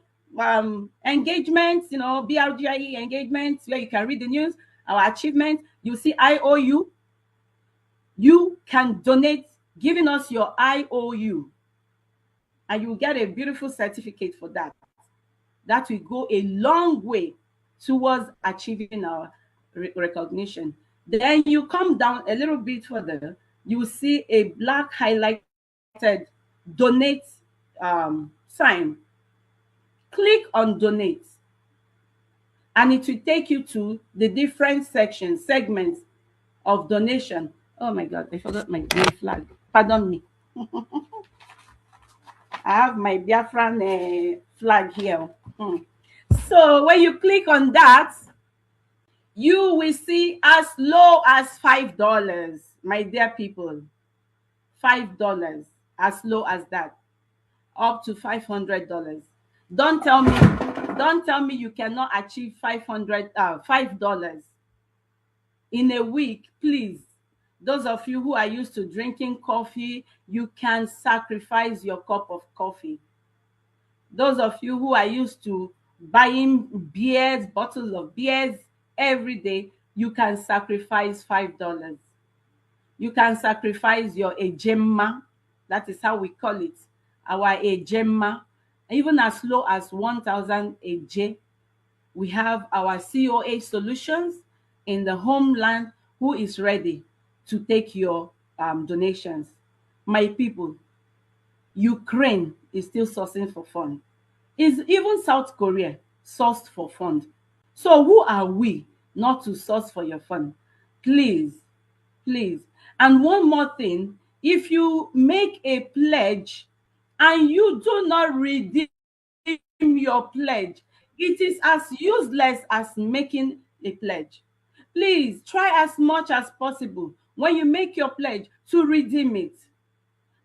engagements, BRGIE engagements, where you can read the news, our achievements. You see IOU. You can donate, giving us your IOU, and you will get a beautiful certificate for that. That will go a long way towards achieving our recognition. Then you come down a little bit further, you will see a black highlighted donate sign. Click on donate, and it will take you to the different segments of donation. Oh my God, I forgot my flag. Pardon me. I have my Biafran flag here. So when you click on that, you will see as low as $5, my dear people. $5, as low as that, up to $500. Don't tell me you cannot achieve $5 in a week, please. Those of you who are used to drinking coffee, you can sacrifice your cup of coffee. Those of you who are used to buying beers, bottles of beers every day, you can sacrifice $5. You can sacrifice your ejemma. That is how we call it, our ejemma. Even as low as 1,000 AJ. We have our COA solutions in the homeland who is ready to take your donations. My people, Ukraine is still sourcing for fund. Even South Korea sourced for fund. So who are we not to source for your fund? Please, please. And one more thing, if you make a pledge and you do not redeem your pledge, it is as useless as making a pledge. Please try as much as possible when you make your pledge to redeem it.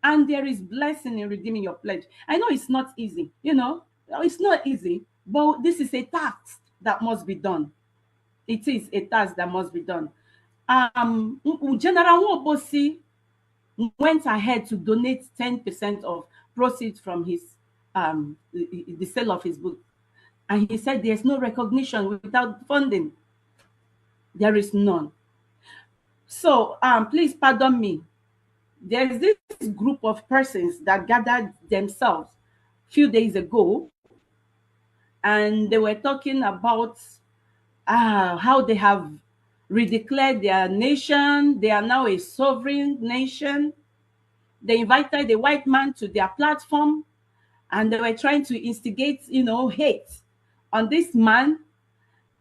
And there is blessing in redeeming your pledge. I know it's not easy, it's not easy, but this is a task that must be done. It is a task that must be done. General Wobosi went ahead to donate 10% of proceeds from his the sale of his book. And he said there's no recognition without funding. There is none. So please pardon me. There's this group of persons that gathered themselves a few days ago, and they were talking about how they have redeclared their nation. They are now a sovereign nation. They invited a white man to their platform, and they were trying to instigate, hate on this man.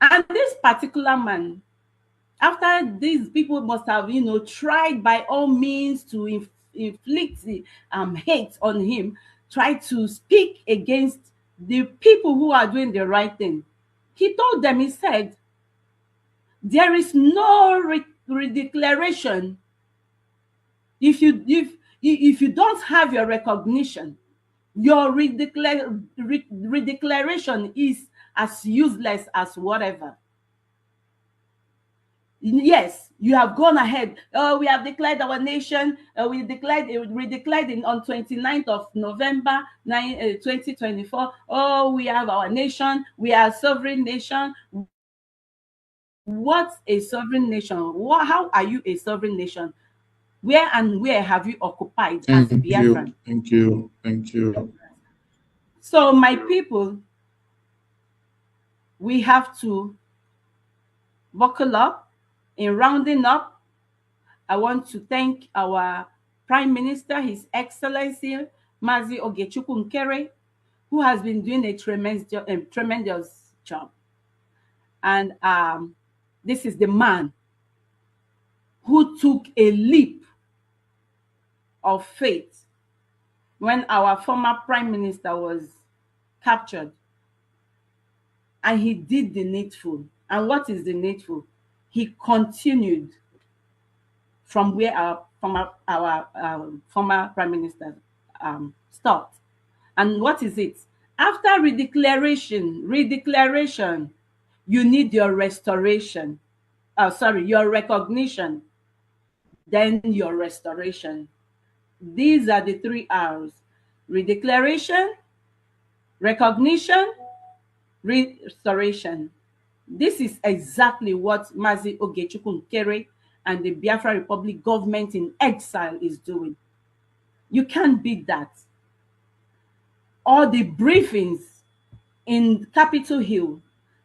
And this particular man, after these people must have, tried by all means to inflict hate on him, tried to speak against the people who are doing the right thing. He told them, he said, there is no redeclaration if you don't have your recognition. Your redeclaration is as useless as whatever. Yes, you have gone ahead. We have declared our nation. We redeclared on 29th of November 2024. Oh, we have our nation. We are a sovereign nation. What's a sovereign nation? How are you a sovereign nation? Where have you occupied as Biafran? Thank you. So, my people, we have to buckle up. In rounding up, I want to thank our Prime Minister, His Excellency, Mazi Ogechukwu Nkere, who has been doing a tremendous job. And this is the man who took a leap of faith when our former Prime Minister was captured. And he did the needful. And what is the needful? He continued from where our former Prime Minister stopped. And what is it? After redeclaration, you need your restoration. Your recognition, then your restoration. These are the 3 R's: redeclaration, recognition, restoration. This is exactly what Mazi Ogechukwu Nkere and the Biafra Republic government in exile is doing. You can't beat that. All the briefings in Capitol Hill,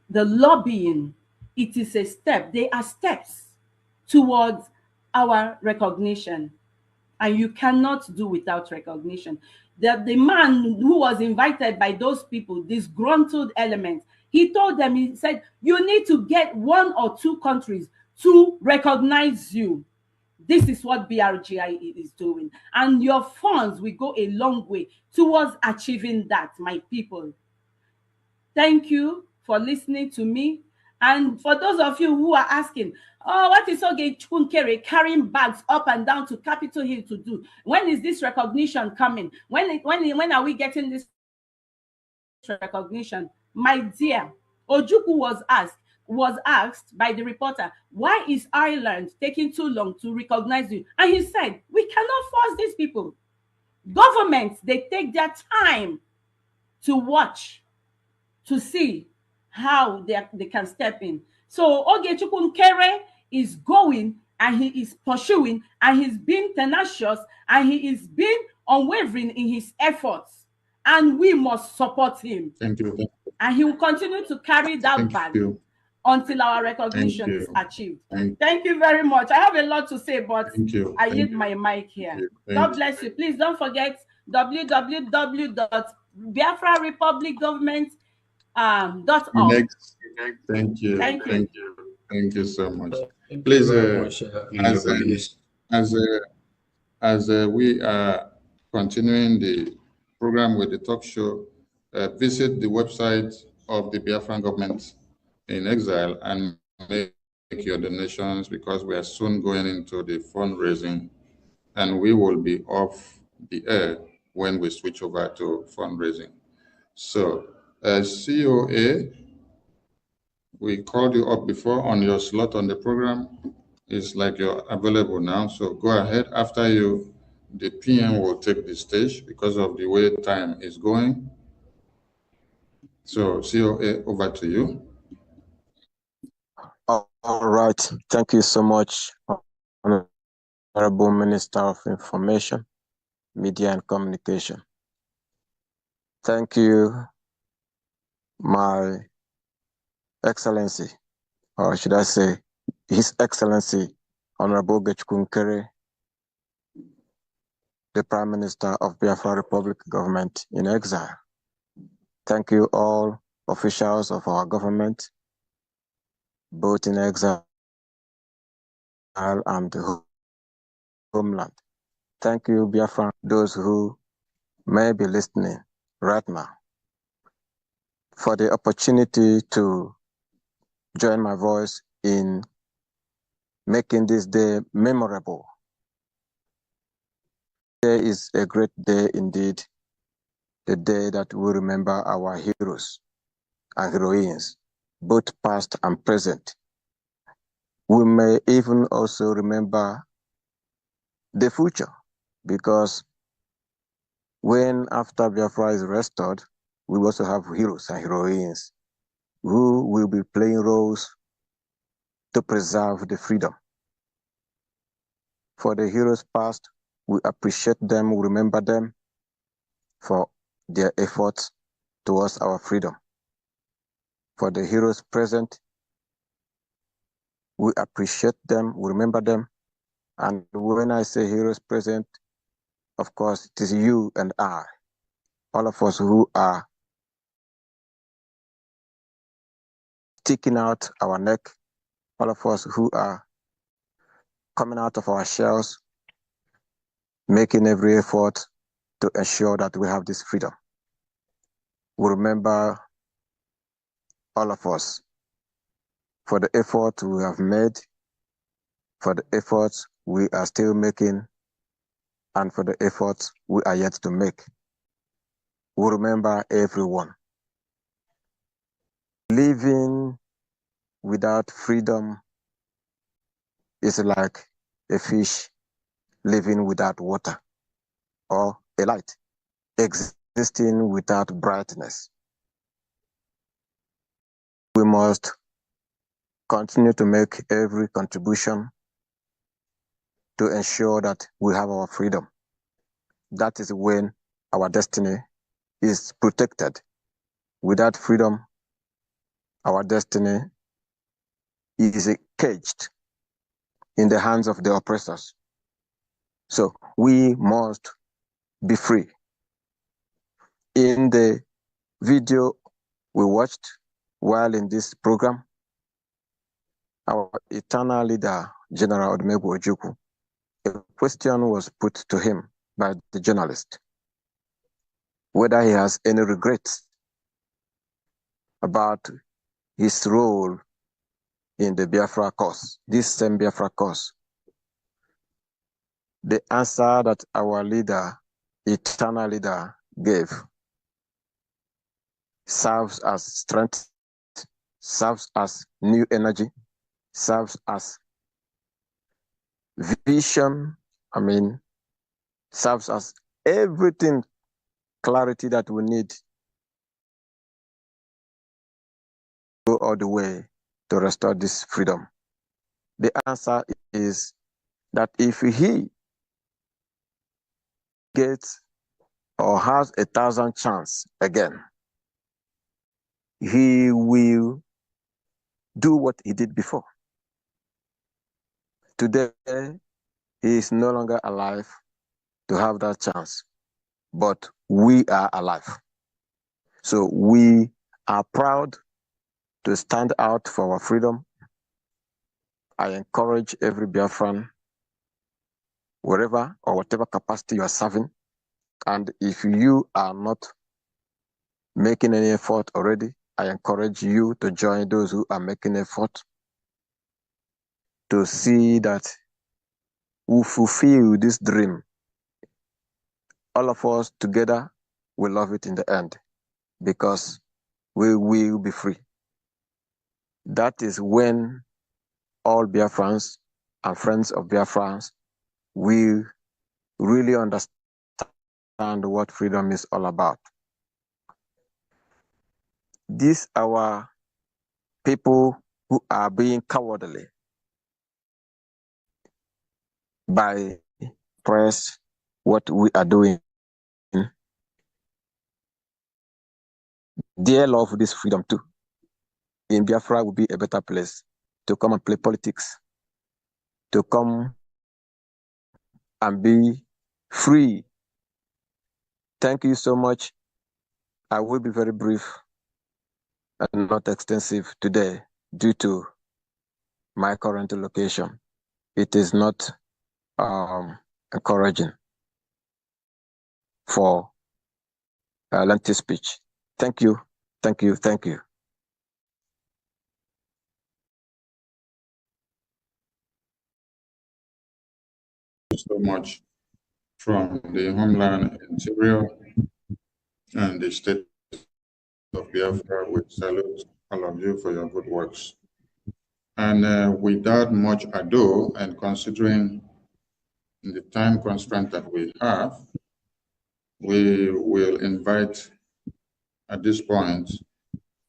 the lobbying, it is a step. They are steps towards our recognition. And you cannot do without recognition. The man who was invited by those people, disgruntled elements, he told them, he said, you need to get 1 or 2 countries to recognize you. This is what BRGI is doing. And your funds will go a long way towards achieving that, my people. Thank you for listening to me. And for those of you who are asking, oh, what is Ogechukwu Nkere carrying bags up and down to Capitol Hill to do? When is this recognition coming? When are we getting this recognition? My dear, Ojukwu was asked by the reporter, why is Ireland taking too long to recognize you? And he said, we cannot force these people. Governments, they take their time to watch, to see how they can step in. So Ogechukwu Nkere is going, and he is pursuing, and he's being tenacious, and he is being unwavering in his efforts. And we must support him. Thank you. And he will continue to carry that bag until our recognition is achieved. Thank you very much. I have a lot to say, but I yield my mic here. God bless you. Please don't forget www.biafrarepublicgovernment.org. Thank you. Thank you so much. Please, as we are continuing the program with the talk show, visit the website of the Biafran government in exile and make your donations, because we are soon going into the fundraising, and we will be off the air when we switch over to fundraising. So, COA, we called you up before on your slot on the program. It's like you're available now, so go ahead. After you the PM will take the stage because of the way time is going. So, COA, over to you. All right. Thank you so much, Honorable Minister of Information, Media and Communication. Thank you, My Excellency, or should I say, His Excellency, Honorable Nkere, the Prime Minister of Biafra Republic Government in Exile. Thank you all officials of our government, both in exile and the homeland. Thank you, Biafra, those who may be listening right now, for the opportunity to join my voice in making this day memorable. Today is a great day indeed, the day that we remember our heroes and heroines, both past and present. We may even also remember the future, because when after Biafra is restored, we also have heroes and heroines who will be playing roles to preserve the freedom. For the heroes past, we appreciate them, we remember them for their efforts towards our freedom. For the heroes present, we appreciate them, we remember them. And when I say heroes present, of course, it is you and I, all of us who are sticking out our neck, all of us who are coming out of our shells, making every effort to ensure that we have this freedom. We remember all of us for the effort we have made, for the efforts we are still making, and for the efforts we are yet to make. We remember everyone. Living without freedom is like a fish living without water, or a light existing without brightness. We must continue to make every contribution to ensure that we have our freedom. That is when our destiny is protected. Without freedom, our destiny is caged in the hands of the oppressors. So we must be free. In the video we watched while in this program, our eternal leader, General Odumegwu Ojukwu, a question was put to him by the journalist, whether he has any regrets about his role in the Biafra cause, this same Biafra cause. The answer that our leader, eternal leader, gave serves as strength, serves as new energy, serves as vision, serves as everything, clarity that we need to go all the way to restore this freedom. The answer is that if he gets or has 1,000 chance again, he will do what he did before. Today, he is no longer alive to have that chance, but we are alive. So we are proud to stand out for our freedom. I encourage every Biafran, wherever or whatever capacity you are serving, and if you are not making any effort already, I encourage you to join those who are making effort to see that we fulfill this dream. All of us together will love it in the end, because we will be free. That is when all Biafrans and friends of Biafrans will really understand what freedom is all about. These our people who are being cowardly by press what we are doing. They love this freedom too. In Biafra will be a better place to come and play politics, to come and be free. Thank you so much. I will be very brief and not extensive today due to my current location. It is not encouraging for lengthy speech. Thank you, thank you, thank you. So much from the Homeland Interior and the State of Biafra. We salute all of you for your good works. And without much ado, and considering the time constraint that we have, we will invite at this point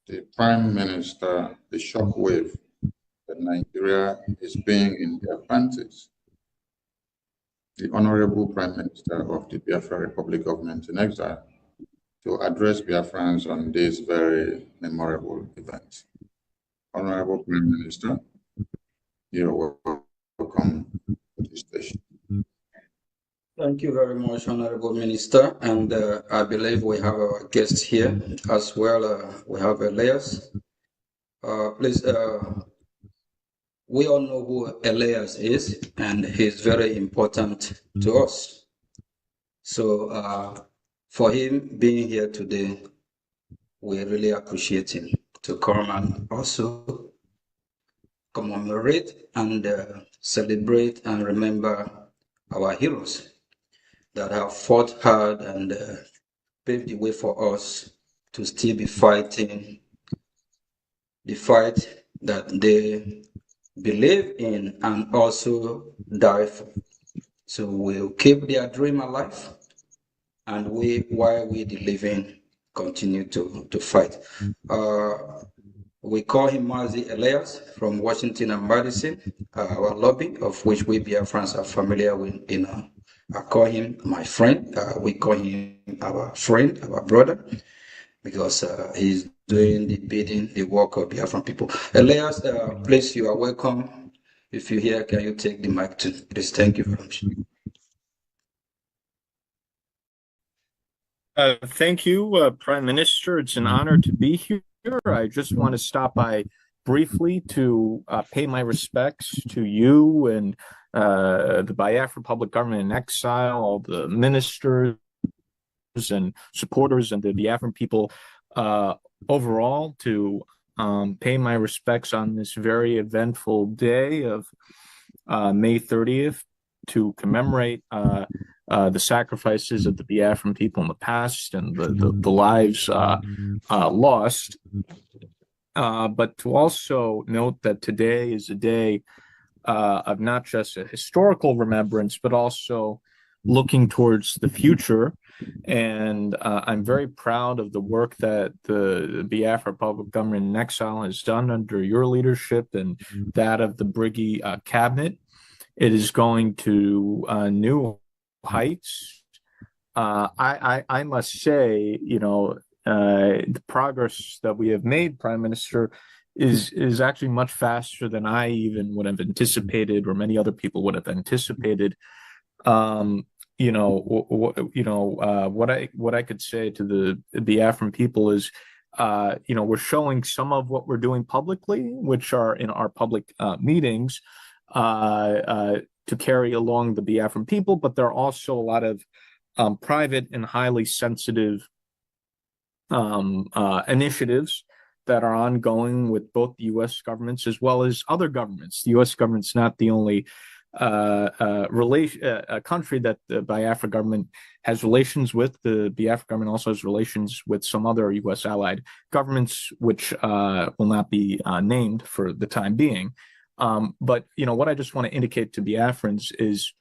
the Prime Minister, the shockwave that Nigeria is being in their panties, the Honorable Prime Minister of the Biafra Republic Government in Exile, to address Biafrans on this very memorable event. Honorable Prime Minister, you're welcome to the station. Thank you very much, Honorable Minister. And I believe we have our guests here as well. We have Elias. Please, we all know who Elias is, and he's very important to us. So for him being here today, we really appreciate him to come and also commemorate and celebrate and remember our heroes that have fought hard and paved the way for us to still be fighting the fight that they believe in and also die for. So we'll keep their dream alive, and while we the living continue to fight. We call him Mazi Elias from Washington and Madison, our lobby, of which we Biafrans are familiar with. I call him my friend. We call him our friend, our brother, because he's doing the bidding, the work of Biafran people. Elias, please, you are welcome. If you're here, can you take the mic too? Please, thank you very much. Thank you, Prime Minister. It's an honor to be here. I just want to stop by briefly to pay my respects to you and the Biafra Public Government in Exile, all the ministers and supporters and the Biafran people overall, to pay my respects on this very eventful day of May 30th to commemorate the sacrifices of the Biafran people in the past and the lives lost. But to also note that today is a day of not just a historical remembrance, but also looking towards the future. And I'm very proud of the work that the Biafra Public Government in Exile has done under your leadership and that of the Brgie cabinet. It is going to new heights. I must say, the progress that we have made, Prime Minister, is actually much faster than I even would have anticipated, or many other people would have anticipated. What I could say to the Biafran people is, we're showing some of what we're doing publicly, which are in our public meetings, to carry along the Biafran people, but there are also a lot of private and highly sensitive initiatives that are ongoing with both the U.S. governments as well as other governments. The U.S. government's not the only country that the Biafra government has relations with. The Biafra government also has relations with some other U.S. allied governments, which will not be named for the time being. But what I just want to indicate to Biafrans is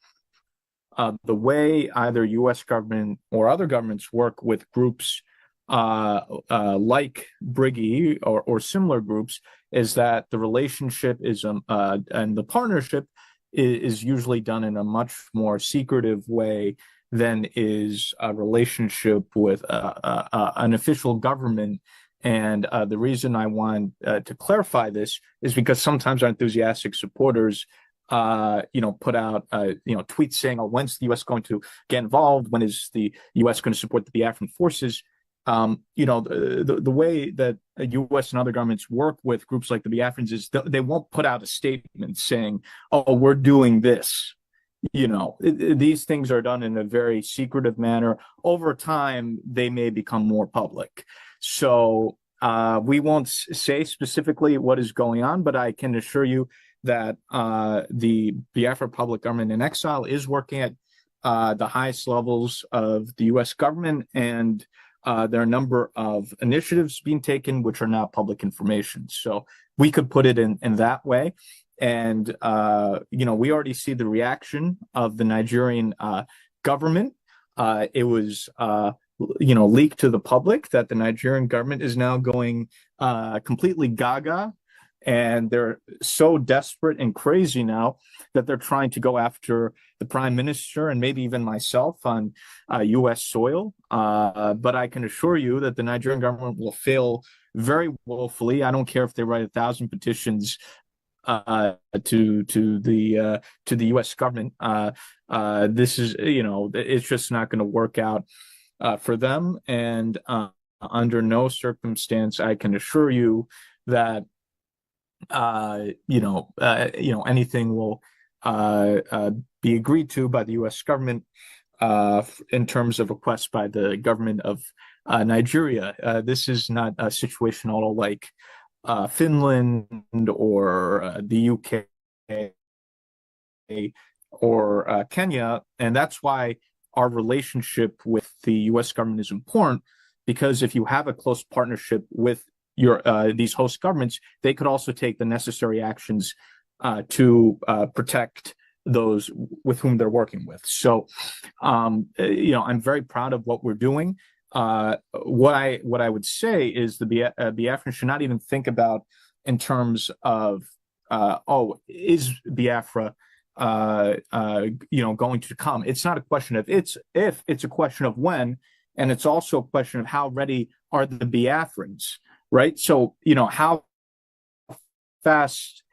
the way either U.S. government or other governments work with groups like Brgie or similar groups is that the relationship is and the partnership is usually done in a much more secretive way than is a relationship with an official government. And the reason I want to clarify this is because sometimes our enthusiastic supporters put out, tweets saying, oh, when's the U.S. going to get involved? When is the U.S. going to support the Biafran forces? The way that U.S. and other governments work with groups like the Biafrans is they won't put out a statement saying, oh, we're doing this. These things are done in a very secretive manner. Over time, they may become more public. So we won't say specifically what is going on, but I can assure you that the Biafra public government in exile is working at the highest levels of the U.S. government, and there are a number of initiatives being taken which are now public information. So we could put it in that way. And, we already see the reaction of the Nigerian government. It was, leaked to the public that the Nigerian government is now going completely gaga. And they're so desperate and crazy now that they're trying to go after the prime minister and maybe even myself on U.S. soil. But I can assure you that the Nigerian government will fail very woefully. I don't care if they write 1,000 petitions to the U.S. government. This is, it's just not going to work out for them. And under no circumstance, I can assure you that anything will be agreed to by the U.S. government in terms of requests by the government of Nigeria. This is not a situation at all like Finland or the UK or Kenya, and that's why our relationship with the U.S. government is important, because if you have a close partnership with these host governments, they could also take the necessary actions to protect those with whom they're working with. So, I'm very proud of what we're doing. What I would say is the Biafrans should not even think about in terms of, is Biafra going to come? It's not a question of if, it's a question of when, and it's also a question of how ready are the Biafrans. Right. So, how fast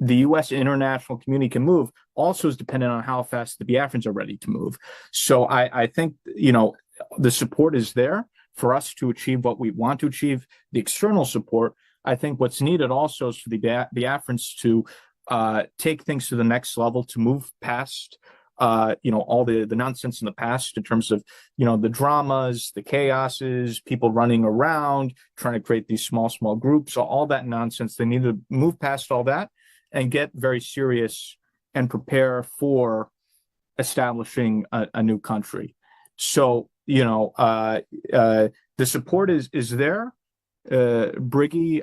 the U.S. international community can move also is dependent on how fast the Biafrans are ready to move. So I think, the support is there for us to achieve what we want to achieve, the external support. I think what's needed also is for the Biafrans to take things to the next level, to move past all the nonsense in the past in terms of, the dramas, the chaoses, people running around, trying to create these small groups, all that nonsense. They need to move past all that and get very serious and prepare for establishing a new country. So, the support is there. Brgie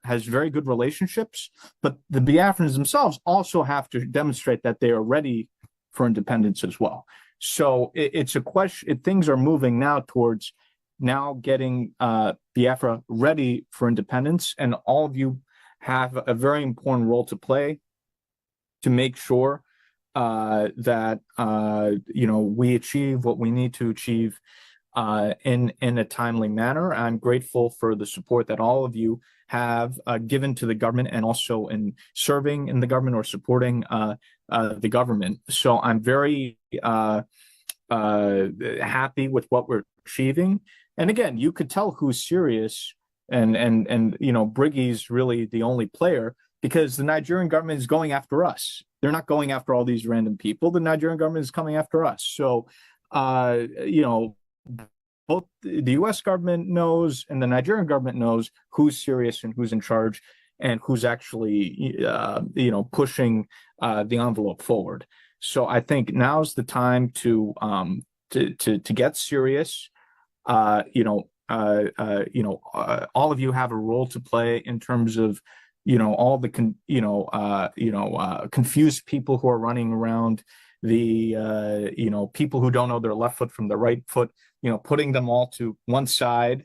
has very good relationships, but the Biafrans themselves also have to demonstrate that they are ready for independence as well. So it's a question. Things are moving now towards getting Biafra ready for independence, and all of you have a very important role to play to make sure that we achieve what we need to achieve in a timely manner. I'm grateful for the support that all of you have given to the government, and also in serving in the government or supporting the government. So I'm very happy with what we're achieving. And again, you could tell who's serious, and Brigie's really the only player, because the Nigerian government is going after us. They're not going after all these random people. The Nigerian government is coming after us. So, both the U.S. government knows and the Nigerian government knows who's serious and who's in charge and who's actually, pushing the envelope forward. So I think now's the time to get serious. All of you have a role to play in terms of, all the confused people who are running around the people who don't know their left foot from their right foot, putting them all to one side,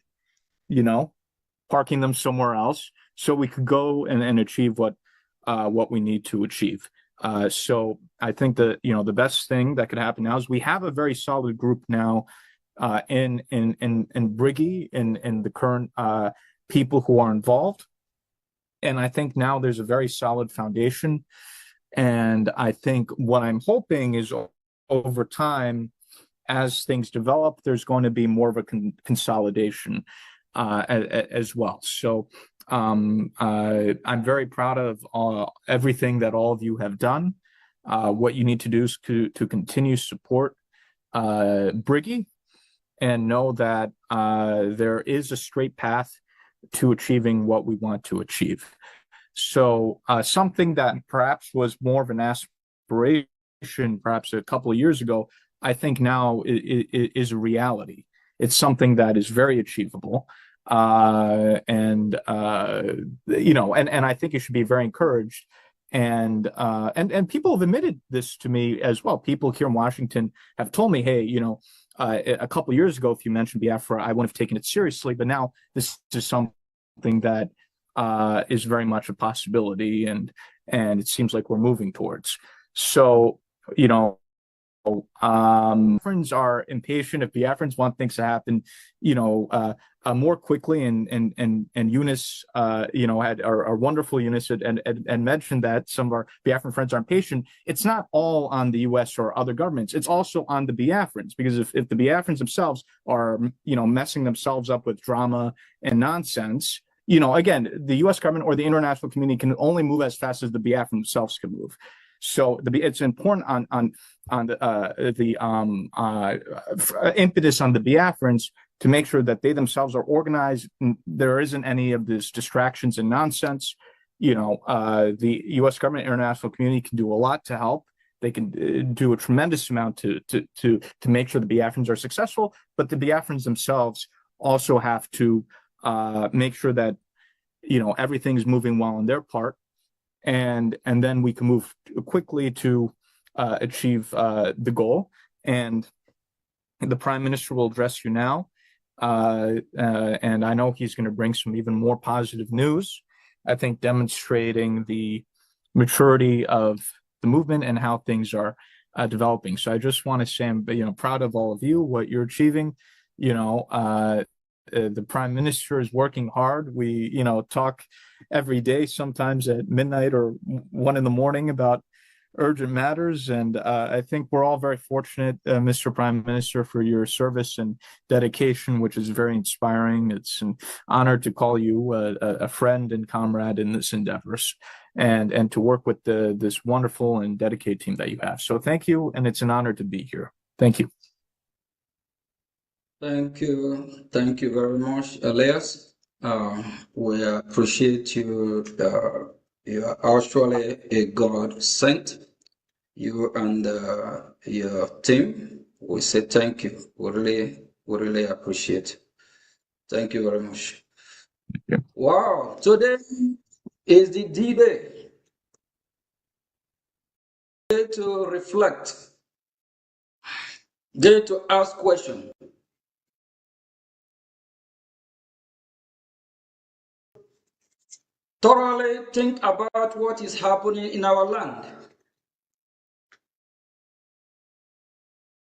parking them somewhere else so we could go and achieve what we need to achieve. So I think that the best thing that could happen now is we have a very solid group now in Brgie, in the current people who are involved. And I think now there's a very solid foundation. And I think what I'm hoping is over time, as things develop, there's going to be more of a consolidation as well. So I'm very proud of everything that all of you have done. What you need to do is to continue support Brgie, and know that there is a straight path to achieving what we want to achieve. So something that perhaps was more of an aspiration perhaps a couple of years ago, I think now is a reality. It's something that is very achievable. And I think it should be very encouraged. And people have admitted this to me as well. People here in Washington have told me, hey, a couple of years ago, if you mentioned Biafra, I wouldn't have taken it seriously. But now this is something that is very much a possibility, and it seems like we're moving towards. So, Biafrans are impatient. If Biafrans want things to happen, more quickly, and Eunice, had our wonderful Eunice and mentioned that some of our Biafran friends are impatient. It's not all on the U.S. or other governments. It's also on the Biafrans, because if the Biafrans themselves are, messing themselves up with drama and nonsense, again, the U.S. government or the international community can only move as fast as the Biafrans themselves can move. So it's important on the impetus on the Biafrans to make sure that they themselves are organized. There isn't any of this distractions and nonsense. The U.S. government, international community can do a lot to help. They can do a tremendous amount to make sure the Biafrans are successful. But the Biafrans themselves also have to make sure that everything's moving well on their part. And then we can move quickly to achieve the goal. And the Prime Minister will address you now. And I know he's going to bring some even more positive news, I think, demonstrating the maturity of the movement and how things are developing. So I just want to say I'm proud of all of you, what you're achieving. The Prime Minister is working hard. We, talk every day, sometimes at midnight or 1 a.m. about urgent matters. And I think we're all very fortunate, Mr. Prime Minister, for your service and dedication, which is very inspiring. It's an honor to call you a friend and comrade in this endeavors, and to work with this wonderful and dedicated team that you have. So thank you, and it's an honor to be here. Thank you. Thank you very much, Elias. We appreciate you. You are actually a God sent. You and your team. We say thank you. We really appreciate. Thank you very much. Yeah. Wow! Today is the D-Day. Day to reflect. Day to ask questions. Thoroughly think about what is happening in our land.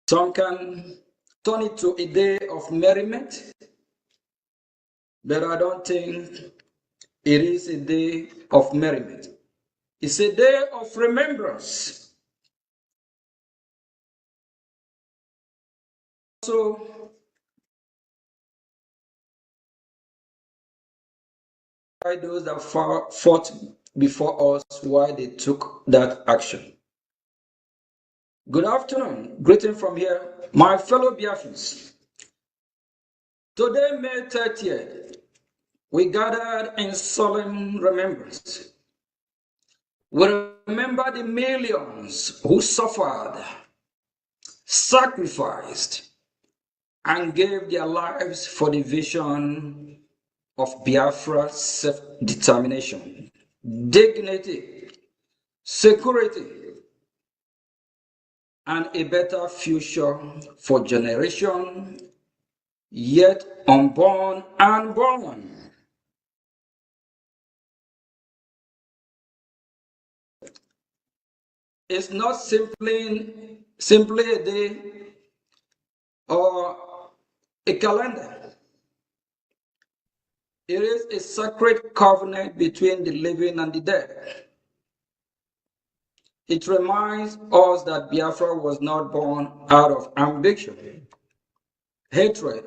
Some can turn it to a day of merriment, but I don't think it is a day of merriment. It's a day of remembrance. So, those that fought before us, why they took that action. Good afternoon. Greeting from here, my fellow Biafrans. Today, May 30th, we gathered in solemn remembrance. We remember the millions who suffered, sacrificed, and gave their lives for the vision of Biafra self-determination, dignity, security, and a better future for generations yet unborn and born. It's not simply a day or a calendar. It is a sacred covenant between the living and the dead. It reminds us that Biafra was not born out of ambition, hatred,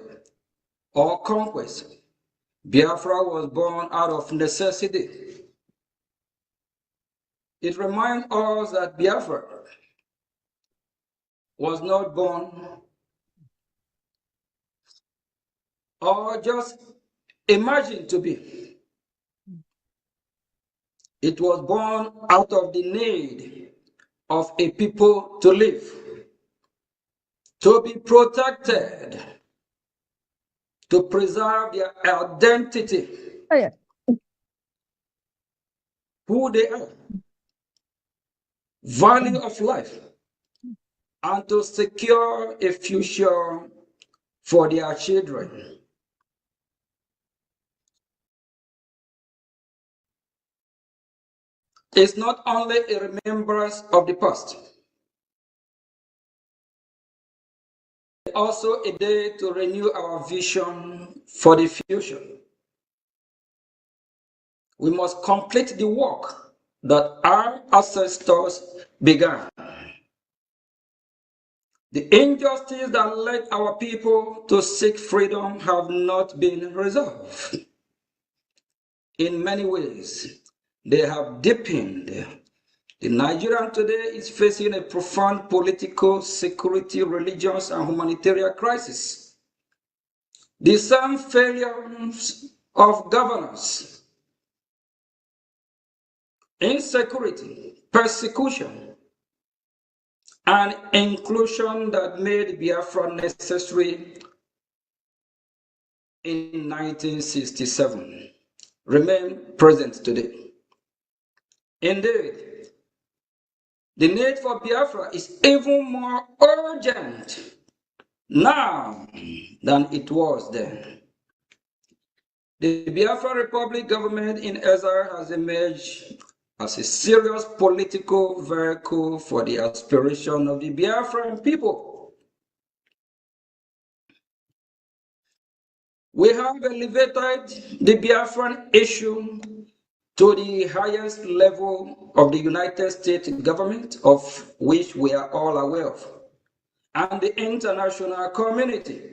or conquest. Biafra was born out of necessity. It reminds us that Biafra was not born or just imagined to be. It was born out of the need of a people to live, to be protected, to preserve their identity, who they are, value of life, and to secure a future for their children. It's not only a remembrance of the past, it's also a day to renew our vision for the future. We must complete the work that our ancestors began. The injustices that led our people to seek freedom have not been resolved. In many ways, they have deepened. The Nigerian today is facing a profound political, security, religious, and humanitarian crisis. The same failures of governance, insecurity, persecution, and inclusion that made Biafra necessary in 1967 remain present today. Indeed, the need for Biafra is even more urgent now than it was then. The Biafra Republic government in exile has emerged as a serious political vehicle for the aspiration of the Biafran people. We have elevated the Biafran issue to the highest level of the United States government, of which we are all aware of, and the international community.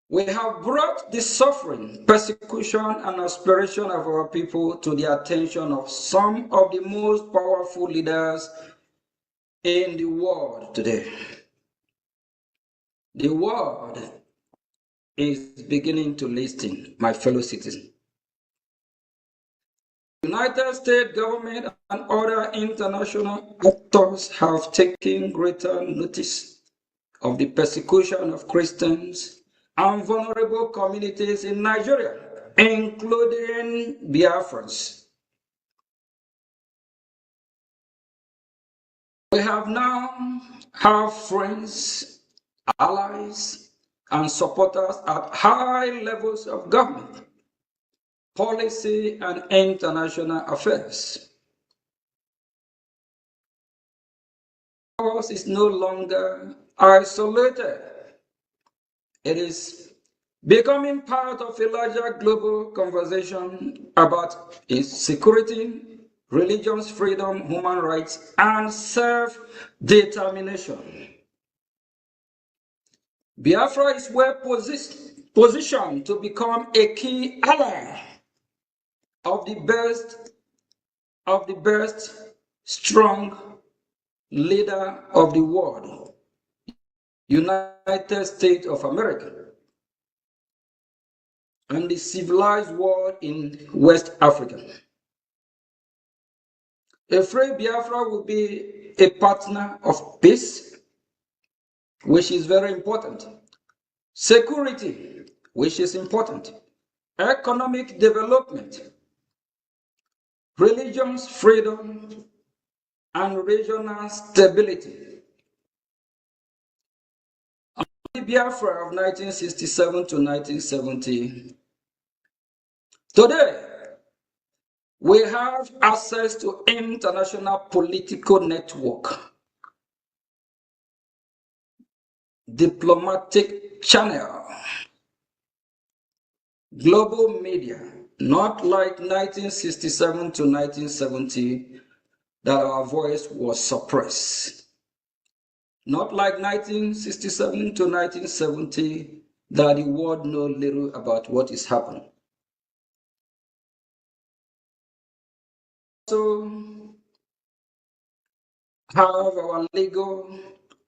We have brought the suffering, persecution, and aspiration of our people to the attention of some of the most powerful leaders in the world today. The world is beginning to listen, my fellow citizens. The United States government and other international actors have taken greater notice of the persecution of Christians and vulnerable communities in Nigeria, including Biafrans. We have now friends, allies, and supporters at high levels of government, policy, and international affairs. Ours is no longer isolated. It is becoming part of a larger global conversation about its security, religious freedom, human rights, and self-determination. Biafra is well positioned to become a key ally of the best strong leader of the world, United States of America, and the civilized world in West Africa. A free Biafra will be a partner of peace, which is very important, security, which is important, economic development, religious freedom, and regional stability. The Biafra of 1967 to 1970. Today, we have access to international political network, diplomatic channel, global media, not like 1967 to 1970 that our voice was suppressed. Not like 1967 to 1970 that the world knows little about what is happening. So have our legal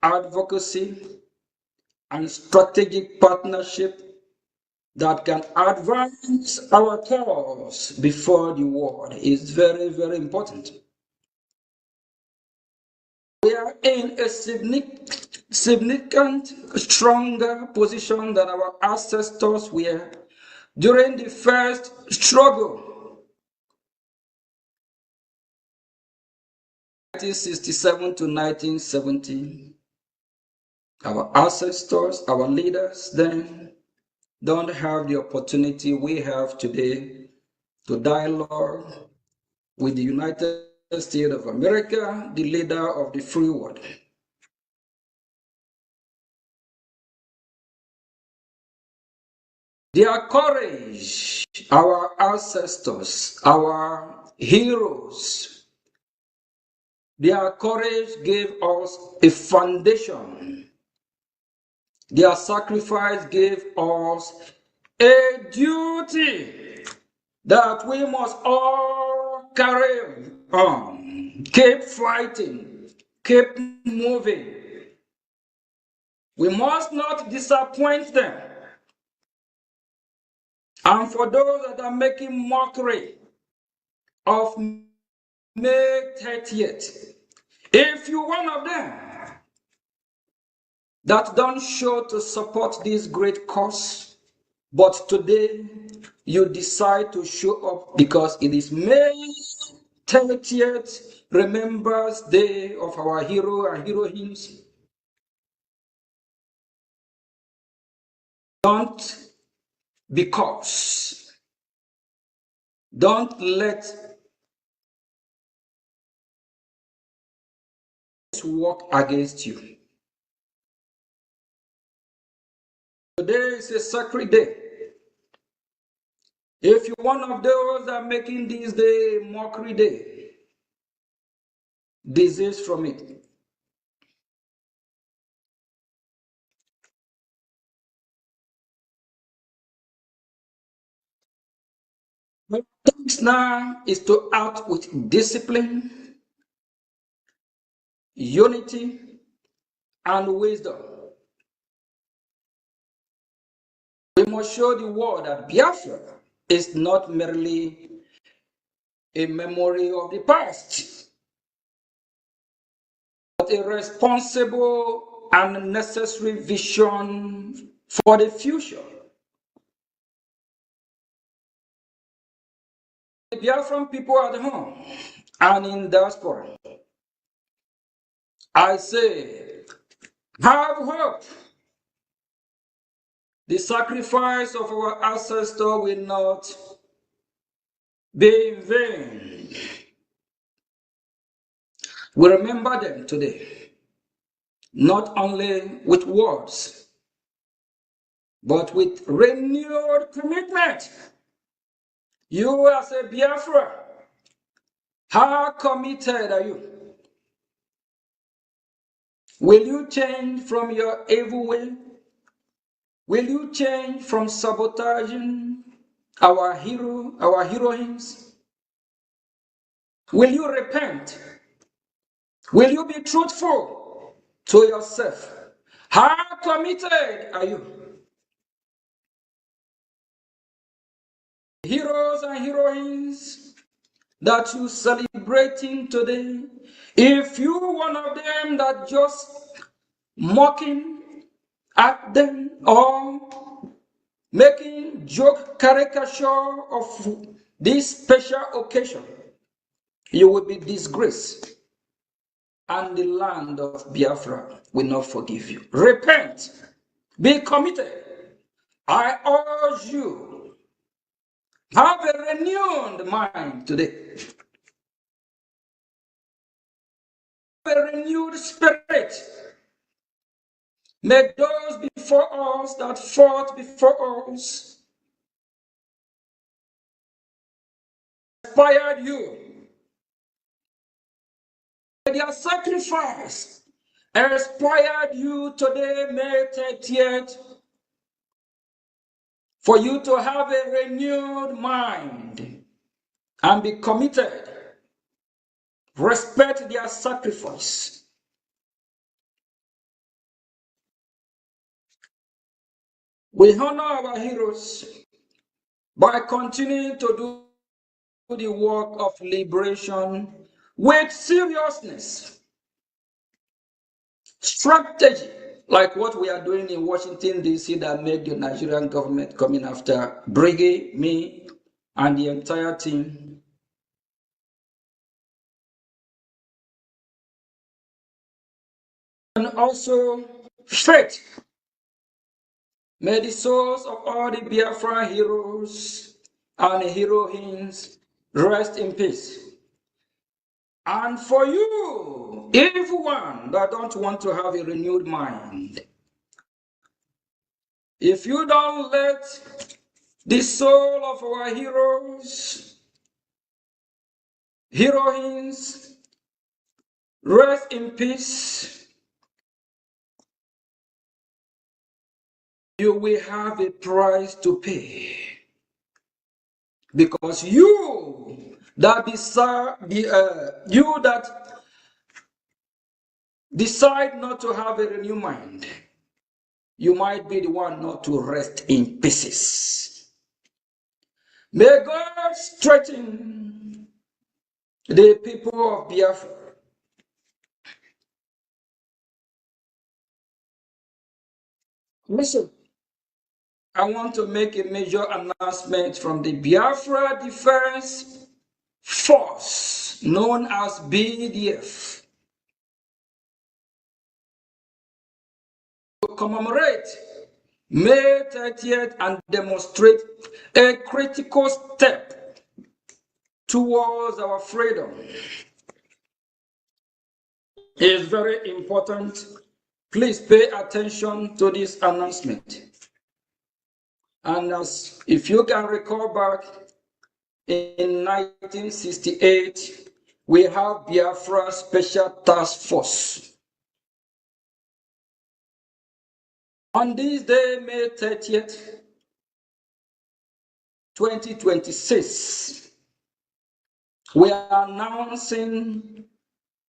advocacy and strategic partnership that can advance our cause before the world is very, very important. We are in a significant, stronger position than our ancestors were during the first struggle, 1967 to 1970. Our ancestors, our leaders then don't have the opportunity we have today to dialogue with the United States of America, the leader of the free world. Their courage, our ancestors, our heroes, their courage gave us a foundation. Their sacrifice gave us a duty that we must all carry on, keep fighting, keep moving. We must not disappoint them. And for those that are making mockery of May 30th, if you're one of them that don't show to support this great cause, but today you decide to show up because it is May 30th, Remembrance Day of our hero and heroines, don't let this work against you. Today is a sacred day. If you're one of those that are making this day mockery day, desist from it. What takes now is to act with discipline, unity, and wisdom. We must show the world that Biafra is not merely a memory of the past, but a responsible and necessary vision for the future. The Biafran people at home and in diaspora, I say, have hope. The sacrifice of our ancestors will not be in vain. We remember them today, not only with words, but with renewed commitment. You as a Biafra, how committed are you? Will you change from your evil way? Will you change from sabotaging our hero, our heroines? Will you repent? Will you be truthful to yourself? How committed are you? Heroes and heroines that you celebrating today, if you one of them that just mocking at them or making joke caricature of this special occasion, you will be disgraced. and the land of Biafra will not forgive you. Repent. Be committed. I urge you, have a renewed mind today. Have a renewed spirit. May those before us that fought before us inspired you. May their sacrifice inspired you today, May 30th, for you to have a renewed mind and be committed. Respect their sacrifice. We honor our heroes by continuing to do the work of liberation with seriousness, strategy, like what we are doing in Washington, D.C. that made the Nigerian government coming after Brgie, me, and the entire team. And also faith. May the souls of all the Biafra heroes and heroines rest in peace. And for you, everyone that don't want to have a renewed mind, if you don't let the soul of our heroes, heroines, rest in peace, you will have a price to pay. Because you that decide not to have a renewed mind, you might be the one not to rest in pieces. May God strengthen the people of Biafra. Listen, I want to make a major announcement from the Biafra Defense Force, known as BDF, to commemorate May 30th and demonstrate a critical step towards our freedom. It is very important. Please pay attention to this announcement. And if you can recall back, in 1968, we have Biafra Special Task Force. On this day, May 30th, 2026, we are announcing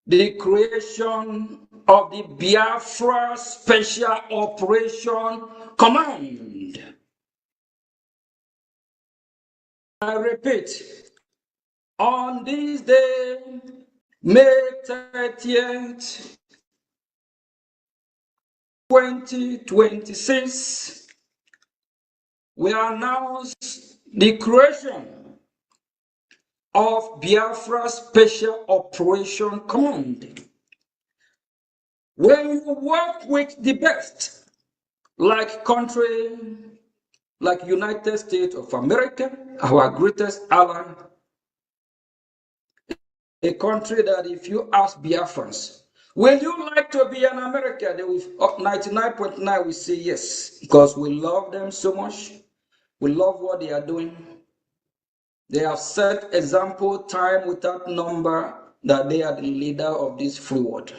the creation of the Biafra Special Operation Command. I repeat, on this day, May 30th, 2026, we announce the creation of Biafra Special Operation Command. When you work with the best, like country, like United States of America, our greatest ally, a country that if you ask Biafrans, will you like to be an American? They will 99.9 will say yes, because we love them so much. We love what they are doing. They have set example time without number that they are the leader of this free world.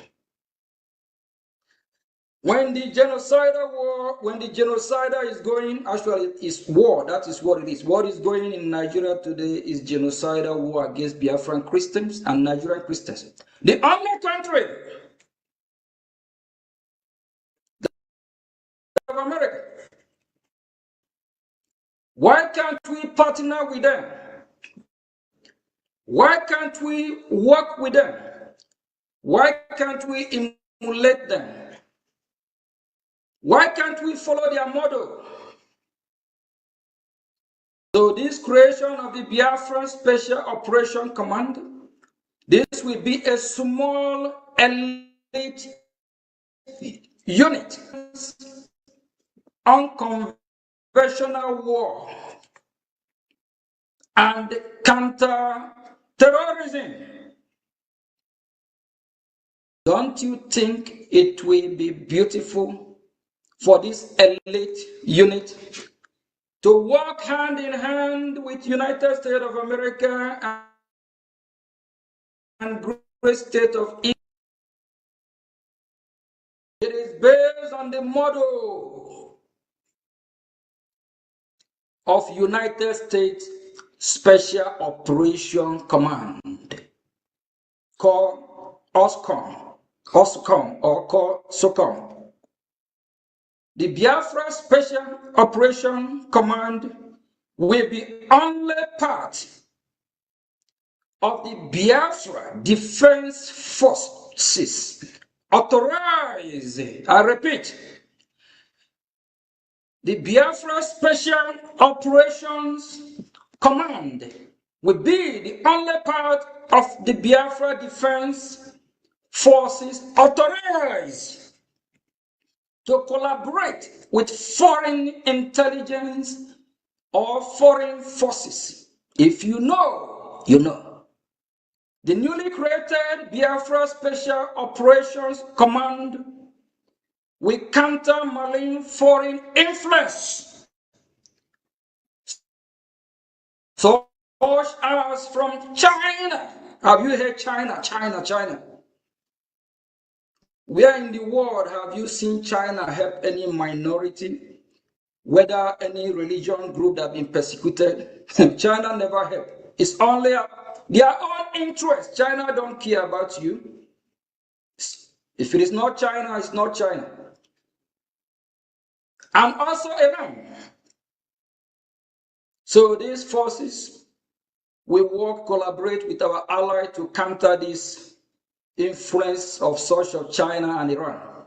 When the genocidal war, when the genocidal is going, actually it's war, that is what it is. What is going in Nigeria today is genocidal war against Biafran Christians and Nigerian Christians. The only country of America. Why can't we partner with them? Why can't we work with them? Why can't we emulate them? Why can't we follow their model? So this creation of the Biafran Special Operation Command, This will be a small elite unit, unconventional war, and counter-terrorism. Don't you think it will be beautiful for this elite unit to work hand in hand with United States of America and great state of Israel? It is based on the model of United States Special Operation Command, called OSCOM or called SOCOM. The Biafra Special Operation Command will be only part of the Biafra Defense Forces authorized, I repeat, the Biafra Special Operations Command will be the only part of the Biafra Defense Forces authorized to collaborate with foreign intelligence or foreign forces. If you know, you know. The newly created Biafra Special Operations Command will counter malign foreign influence, such as from China. Have you heard China? China. Where in the world have you seen China help any minority, whether any religion group that have been persecuted? China never helped. It's only their own interest. China don't care about you. If it is not China, it's not China. And also Iran. So these forces will work, collaborate with our ally to counter this influence of such of China and Iran.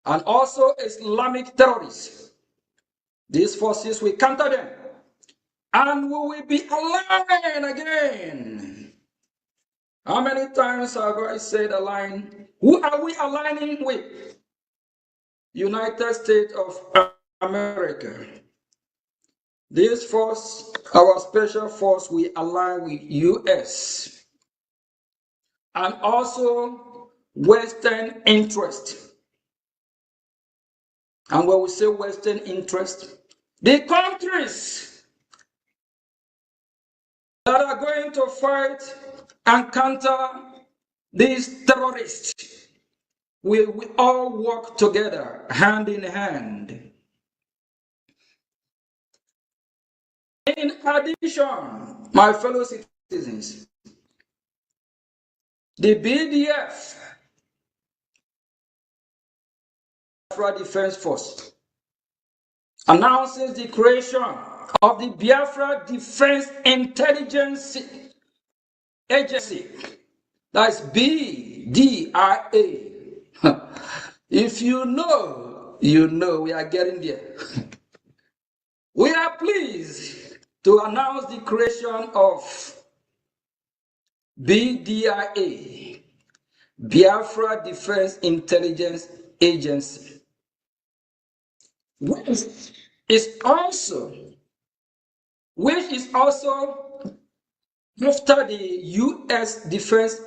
And also Islamic terrorists. These forces will counter them. And we will be aligned again. How many times have I said align? Who are we aligning with? United States of America. This force, our special force, we align with US and also Western interest. And when we say Western interest, the countries that are going to fight and counter these terrorists will we all work together, hand in hand. In addition, my fellow citizens, the BDF, Biafra Defense Force, announces the creation of the Biafra Defense Intelligence Agency. That's BDIA. If you know, you know we are getting there. We are pleased to announce the creation of BDIA, Biafra Defense Intelligence Agency, which is also after the US Defense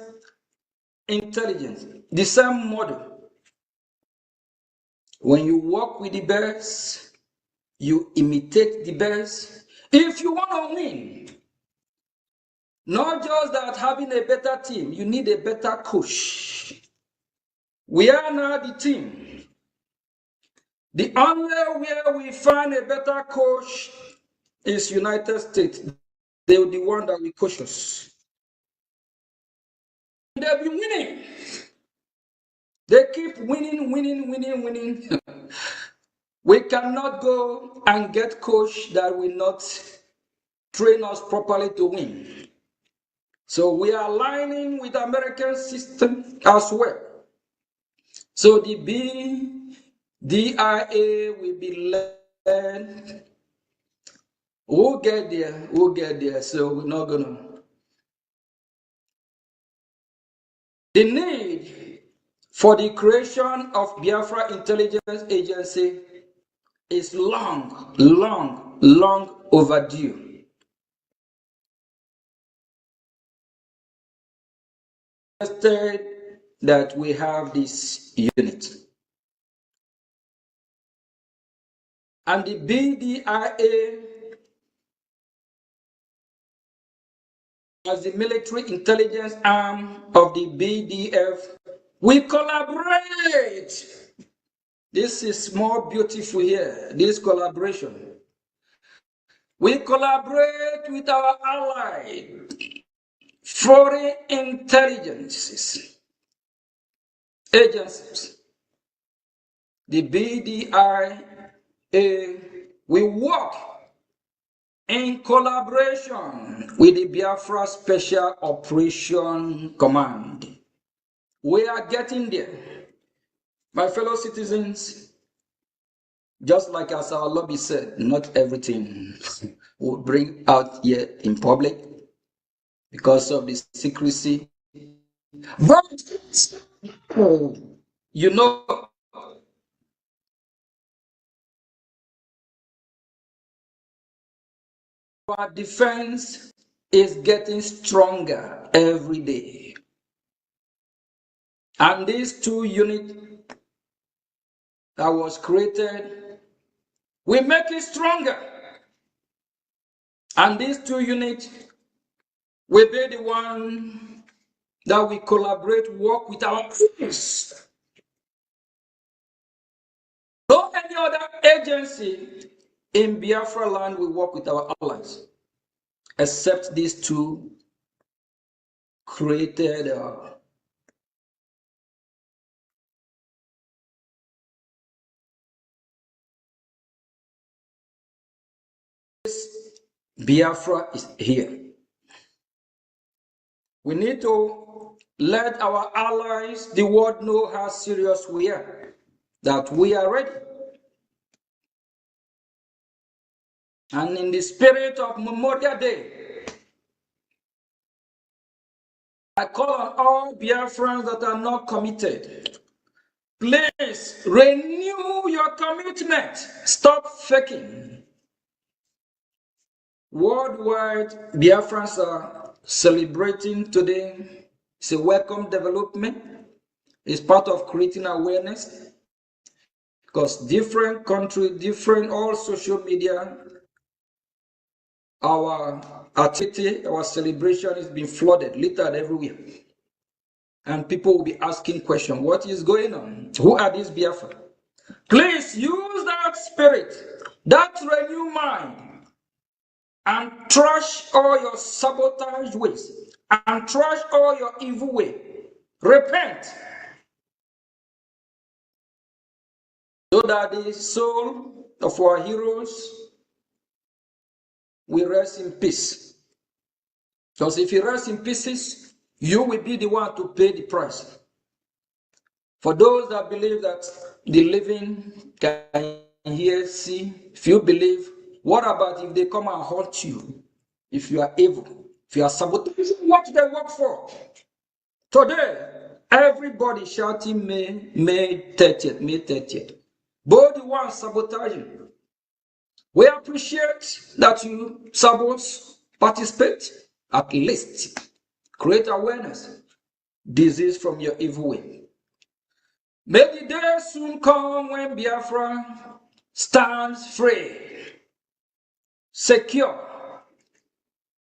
Intelligence, the same model. When you work with the bears, you imitate the bears. If you want to win, not just that having a better team, you need a better coach. We are now the team. The only way we find a better coach is United States. They're the one that will coach us. They'll be winning. They keep winning. We cannot go and get coach that will not train us properly to win. So we are aligning with the American system as well. So the BDIA will be led. We'll get there. So we're not gonna. The need for the creation of Biafra Intelligence Agency is long overdue. That we have this unit. And the BDIA, as the military intelligence arm of the BDF, we collaborate. This is more beautiful here, this collaboration. We collaborate with our allied foreign intelligence agencies. The BDIA, we work in collaboration with the Biafra Special Operation Command. We are getting there. My fellow citizens, just like as our lobby said, not everything will bring out here in public because of the secrecy. But, you know, our defense is getting stronger every day. And these two units that was created, we make it stronger. And these two units will be the one that we collaborate, work with our peers. No any other agency in Biafra land will work with our allies, except these two created Biafra is here. We need to let our allies, the world, know how serious we are, that we are ready. And in the spirit of Memorial Day, I call on all Biafrans that are not committed. Please renew your commitment. Stop faking. Worldwide, Biafrans are celebrating today. It's a welcome development. It's part of creating awareness. Because different countries, different all social media, our activity, our celebration is being flooded, littered everywhere. And people will be asking questions, what is going on? Who are these Biafra? Please use that spirit, that renewed mind, and trash all your sabotage ways, and trash all your evil way. Repent, so that the soul of our heroes will rest in peace. Because if you rest in pieces, you will be the one to pay the price. For those that believe that the living can hear, see, if you believe, what about if they come and haunt you? If you are evil, if you are sabotaging what they work for? Today, everybody shouting May 30th, May 30th. Both the ones sabotaging. We appreciate that you participate, at least create awareness. Disease from your evil way. May the day soon come when Biafra stands free, secure,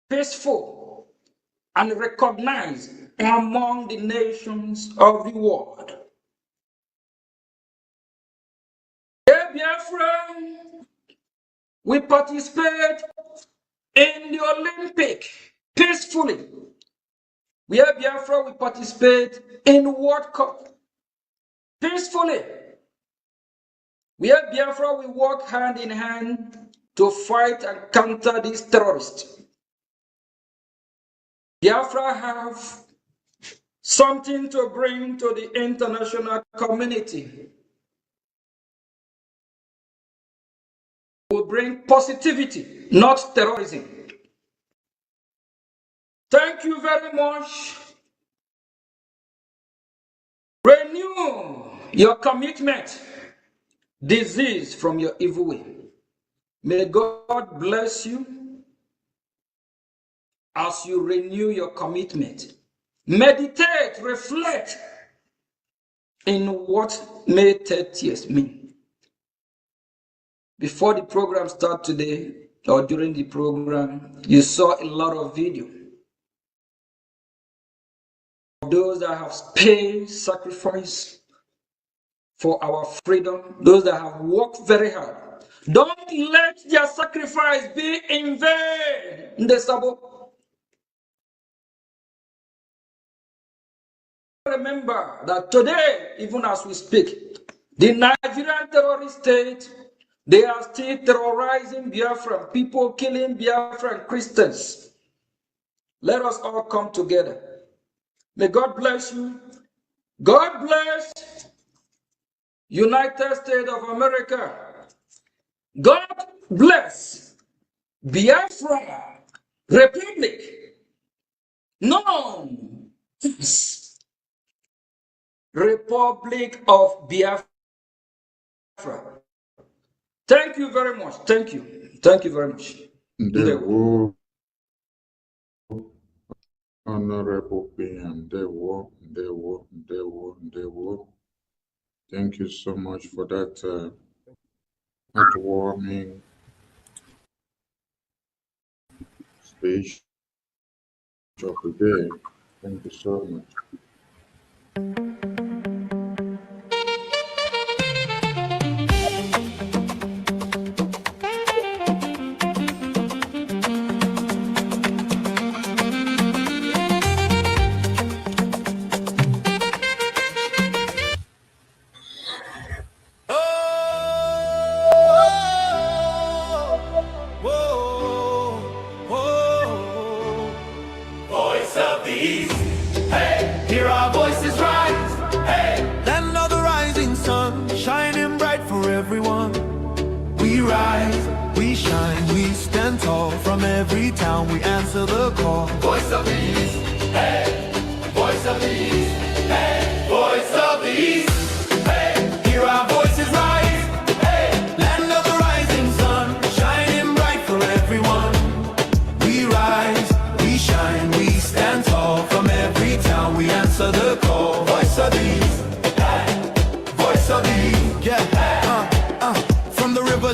peaceful, and recognized among the nations of the world. Hey, Biafra, we participate in the Olympic peacefully. We are Biafra, we participate in the World Cup peacefully. We are Biafra, we work hand in hand to fight and counter these terrorists. Biafra have something to bring to the international community. We bring positivity, not terrorism. Thank you very much. Renew your commitment. Disease from your evil way. May God bless you as you renew your commitment. Meditate, reflect in what May 30th mean. Before the program started today, or during the program, you saw a lot of video of those that have paid sacrifice for our freedom, those that have worked very hard. Don't let their sacrifice be in vain. Remember that today, even as we speak, the Nigerian terrorist state, they are still terrorizing Biafran people, killing Biafran Christians. Let us all come together. May God bless you. God bless United States of America. God bless Biafra Republic, known as Republic of Biafra. Thank you very much. Thank you. Thank you very much. Honorable PM, thank you so much for that heartwarming speech of the day. Thank you so much.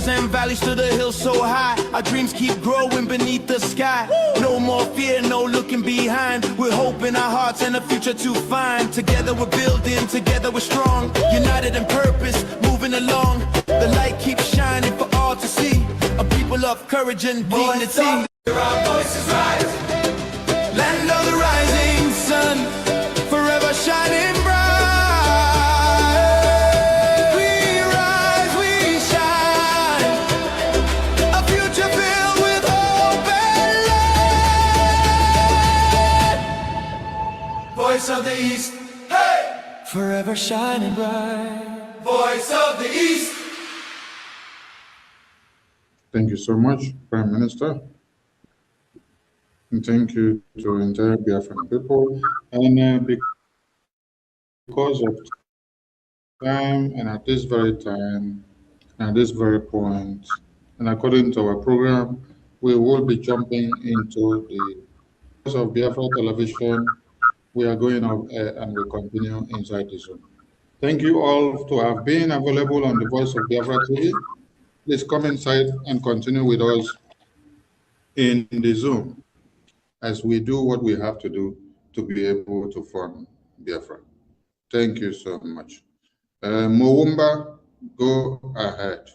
And valleys to the hills so high, our dreams keep growing beneath the sky. No more fear, no looking behind. We're hoping our hearts and a future to find. Together we're building, together we're strong. United in purpose, moving along. The light keeps shining for all to see. A people of courage and dignity. Our voices rise, land of the rising sun, forever shining bright. Voice of the East, hey! Forever shining bright. Voice of the East. Thank you so much, Prime Minister. And thank you to entire Biafran people. And because of time, and at this very time, and at this very point, and according to our program, we will be jumping into the Bcos of Biafra television. We are going off air and we continue inside the Zoom. Thank you all to have been available on the Voice of Biafra TV. Please come inside and continue with us in the Zoom as we do what we have to do to be able to fund Biafra. Thank you so much. Mwumba, go ahead.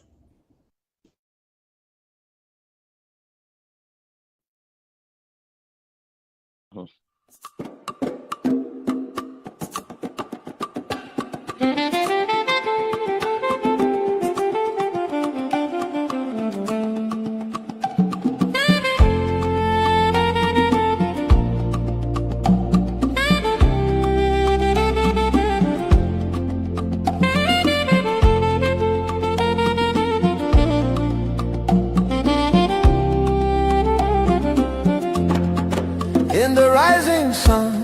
In the rising sun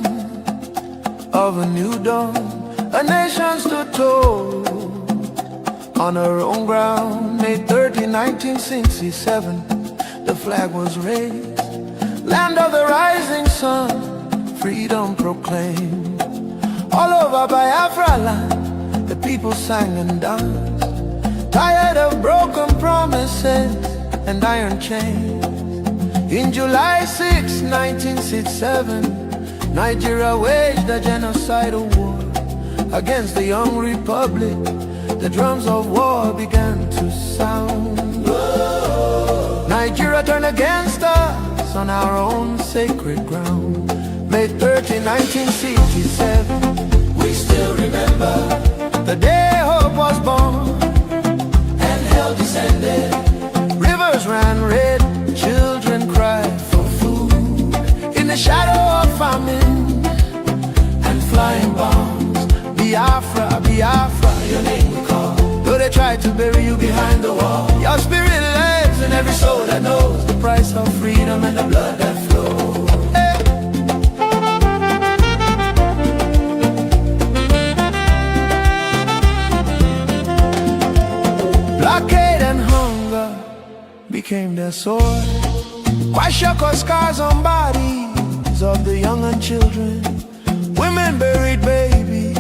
of a new dawn, A nation stood tall on her own ground. May 30, 1967, the flag was raised. Land of the rising sun, freedom proclaimed. All over Biafra land, the people sang and danced. Tired of broken promises and iron chains. In July 6, 1967, Nigeria waged a genocidal war against the young republic. The drums of war began to sound. Nigeria turned against us on our own sacred ground. May 30, 1967, we still remember the day hope was born and hell descended. Rivers ran red, children cried for food in the shadow of famine and flying bombs. Biafra, Biafra, your name we call. Though they tried to bury you behind the wall, your spirit lives in every soul that knows the price of freedom and the blood that flows. Hey. Blockade and hunger became their sword. Kwashiorkor scars on bodies of the young and children. Women buried babies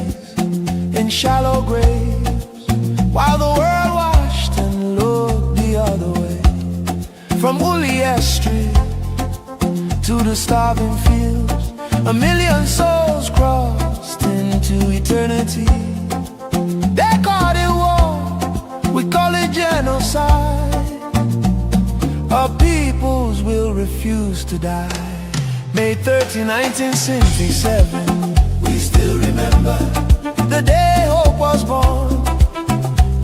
in shallow graves, while the world watched and looked the other way. From Uliya Street to the starving fields, 1 million souls crossed into eternity. They called it war, we call it genocide. Our peoples will refuse to die. May 30, 1967, we still remember the day hope was born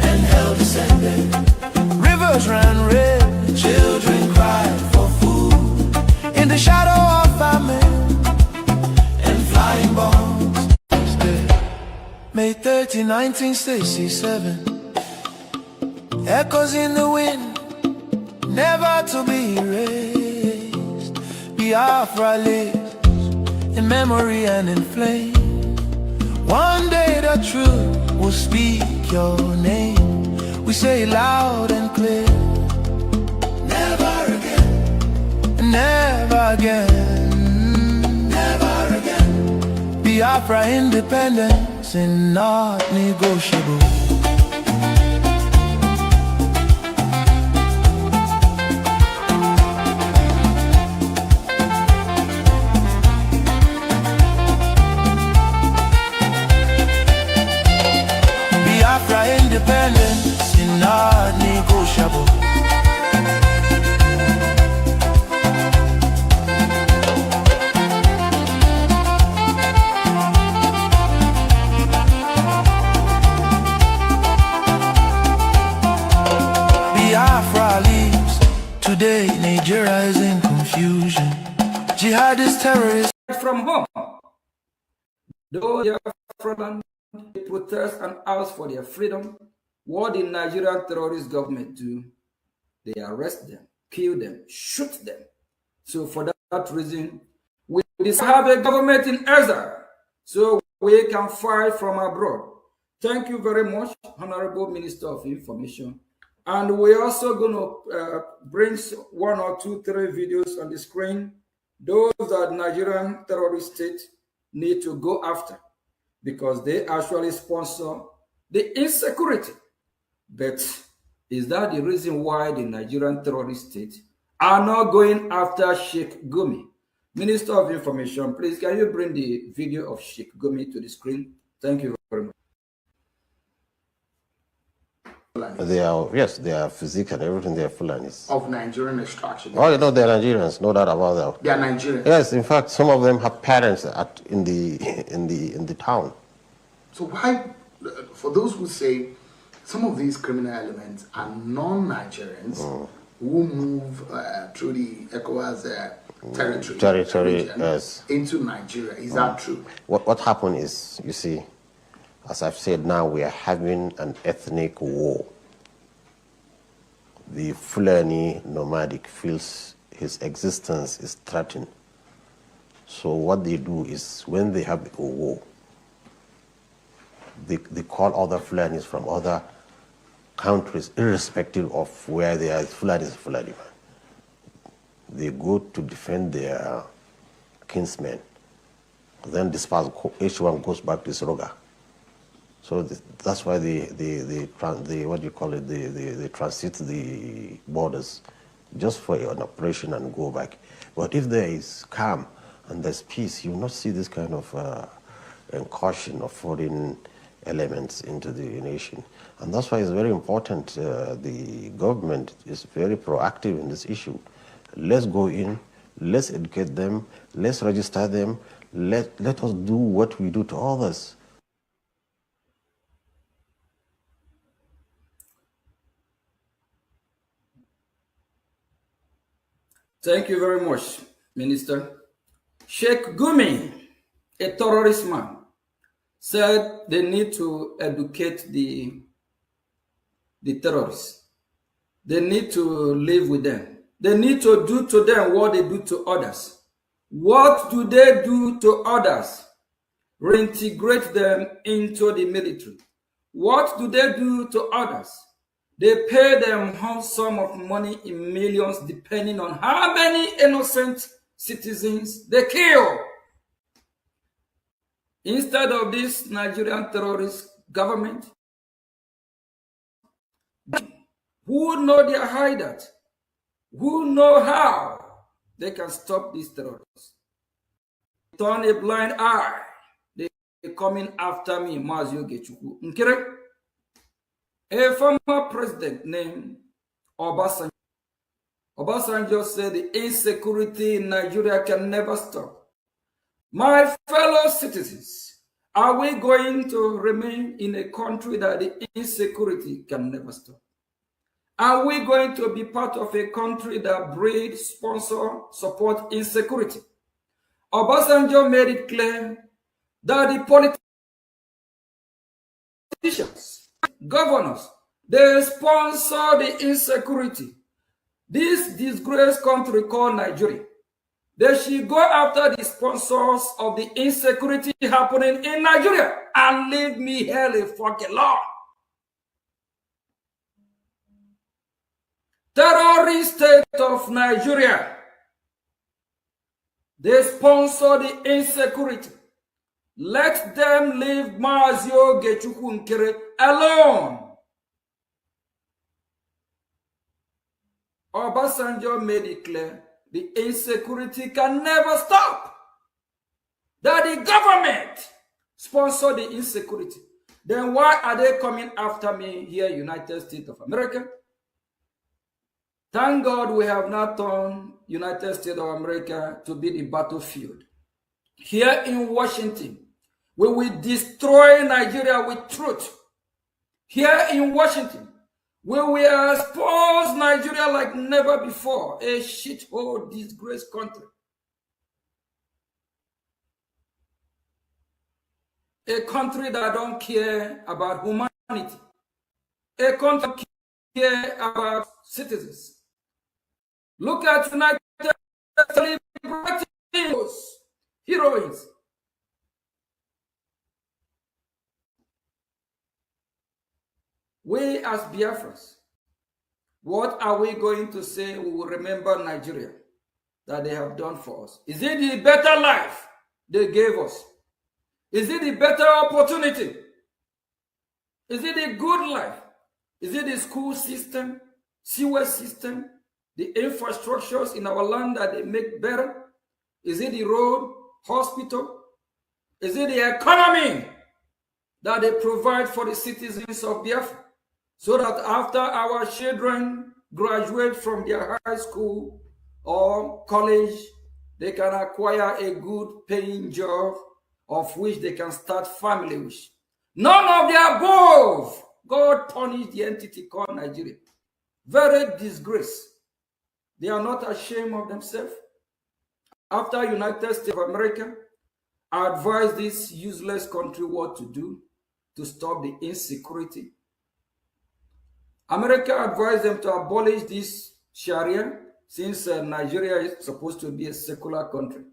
and hell descended. Rivers ran red, children cried for food in the shadow of famine and flying bombs. May 30, 1967, echoes in the wind, never to be erased. Biafra lives in memory and in flame. One day the truth will speak your name. We say it loud and clear. Never again, never again, never again. Biafra independence is not negotiable. Independence is not negotiable. Biafra leaves. Today Nigeria is in confusion. Jihadist terrorists from home. Though Biafra land, they protest and ask for their freedom. What the Nigerian terrorist government do? They arrest them, kill them, shoot them. So for that reason, we have a government in exile, so we can fight from abroad. Thank you very much, Honorable Minister of Information. And we're also going to bring 1 or 2, 3 videos on the screen. Those that Nigerian terrorist state need to go after, because they actually sponsor the insecurity. But is that the reason why the Nigerian terrorist state are not going after Sheikh Gumi? Minister of Information, please, can you bring the video of Sheikh Gumi to the screen? Thank you very much. They are, yes, they are physical and everything. They are Fulanis. Of Nigerian extraction. Oh, you know, they're Nigerians. No doubt about that. They are Nigerians. Yes, in fact, some of them have parents in the town. So why, for those who say some of these criminal elements are non-Nigerians who move through the ECOWAS territory yes, into Nigeria, is that true? What happened is, you see, as I've said now, we are having an ethnic war. The Fulani nomadic feels his existence is threatened. So what they do is, when they have a war, they call other Fulanis from other countries, irrespective of where they are. Fulani is Fulani. They go to defend their kinsmen. Then disperse, each one goes back to his roga. So that's why they transit the borders just for an operation and go back. But if there is calm and there's peace, you will not see this kind of incursion of foreign elements into the nation. And that's why it's very important. The government is very proactive in this issue. Let's go in, let's educate them, let's register them, let us do what we do to others. Thank you very much, Minister. Sheikh Gumi, a terrorist man, said they need to educate the terrorists. They need to live with them. They need to do to them what they do to others. What do they do to others? Reintegrate them into the military. What do they do to others? They pay them a sum of money in millions depending on how many innocent citizens they kill. Instead of this Nigerian terrorist government, who know their hideout, who know how they can stop these terrorists. Turn a blind eye. They're coming after me, Mazio Gechuku. Nkere, a former president named Obasanjo. Obasanjo said the insecurity in Nigeria can never stop. My fellow citizens, are we going to remain in a country that the insecurity can never stop? Are we going to be part of a country that breeds, sponsor, support insecurity? Obasanjo made it clear that the politicians, governors, they sponsor the insecurity. This disgraced country called Nigeria, they should go after the sponsors of the insecurity happening in Nigeria and leave me hell a fucking alone. Terrorist state of Nigeria, they sponsor the insecurity. Let them leave Mazio Gechuku Nkere alone. Obasanjo made it clear the insecurity can never stop. That the government sponsor the insecurity. Then why are they coming after me here, United States of America? Thank God we have not turned United States of America to be the battlefield. Here in Washington, we will destroy Nigeria with truth. Here in Washington, we will expose Nigeria like never before, a shithole, disgraced country. A country that don't care about humanity. A country that care about citizens. Look at United States heroines. We as Biafrans, what are we going to say we will remember Nigeria that they have done for us? Is it the better life they gave us? Is it the better opportunity? Is it the good life? Is it the school system, sewer system, the infrastructures in our land that they make better? Is it the road, hospital? Is it the economy that they provide for the citizens of Biafra? So that after our children graduate from their high school or college, they can acquire a good paying job of which they can start family with. None of the above. God punished the entity called Nigeria. Very disgrace. They are not ashamed of themselves. After United States of America, I advise this useless country what to do to stop the insecurity. America advised them to abolish this Sharia since Nigeria is supposed to be a secular country.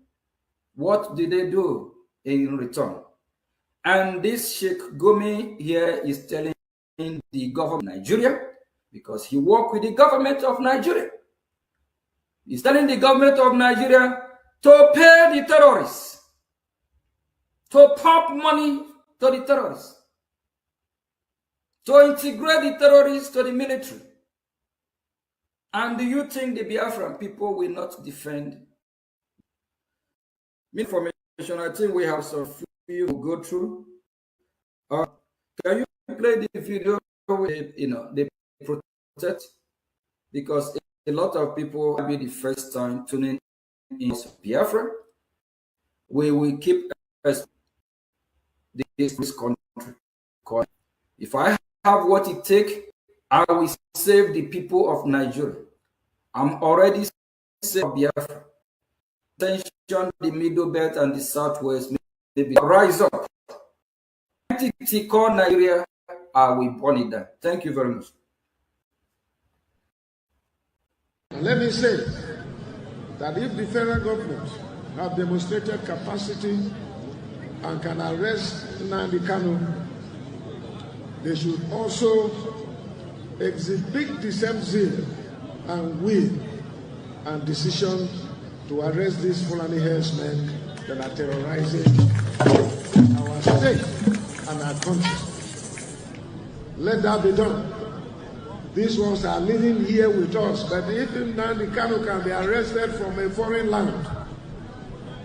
What did they do in return? And this Sheikh Gumi here is telling the government of Nigeria, because he worked with the government of Nigeria. He's telling the government of Nigeria to pay the terrorists, to pump money to the terrorists, to integrate the terrorists to the military. And do you think the Biafran people will not defend? Information, I think we have some few to go through. Can you play the video with, the protest? Because a lot of people will be the first time tuning in Biafra. We will keep this country. If I have what it takes, I will save the people of Nigeria. I'm already saving Biafra. Attention, the Middle Belt and the Southwest, maybe rise up. Call Nigeria, I will burn it down. Thank you very much. Let me say that if the federal government have demonstrated capacity and can arrest Nnamdi Kanu, they should also exhibit the same zeal and will and decision to arrest these Fulani herdsmen that are terrorizing our state and our country. Let that be done. These ones are living here with us, but if Nnamdi Kanu can be arrested from a foreign land,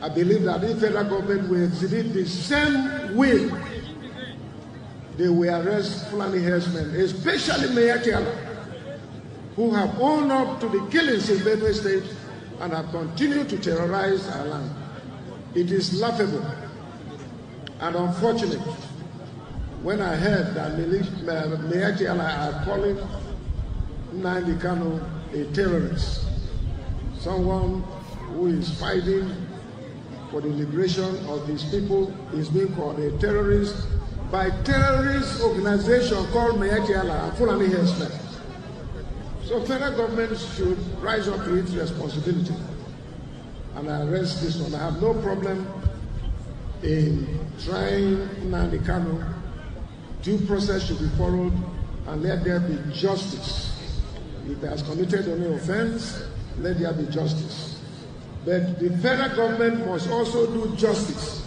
I believe that the federal government will exhibit the same will. They will arrest Fulani herdsmen, especially Meyakiala, who have owned up to the killings in Benue State and have continued to terrorize our land. It is laughable and unfortunate when I heard that Meyakiala are calling Nnamdi Kanu a terrorist, someone who is fighting for the liberation of his people is being called a terrorist by terrorist organization called Meyakiala and Fulani herdsmen. So federal government should rise up to its responsibility and arrest this one. I have no problem in trying Nnamdi Kanu. Due process should be followed and let there be justice. If he has committed any offense, let there be justice. But the federal government must also do justice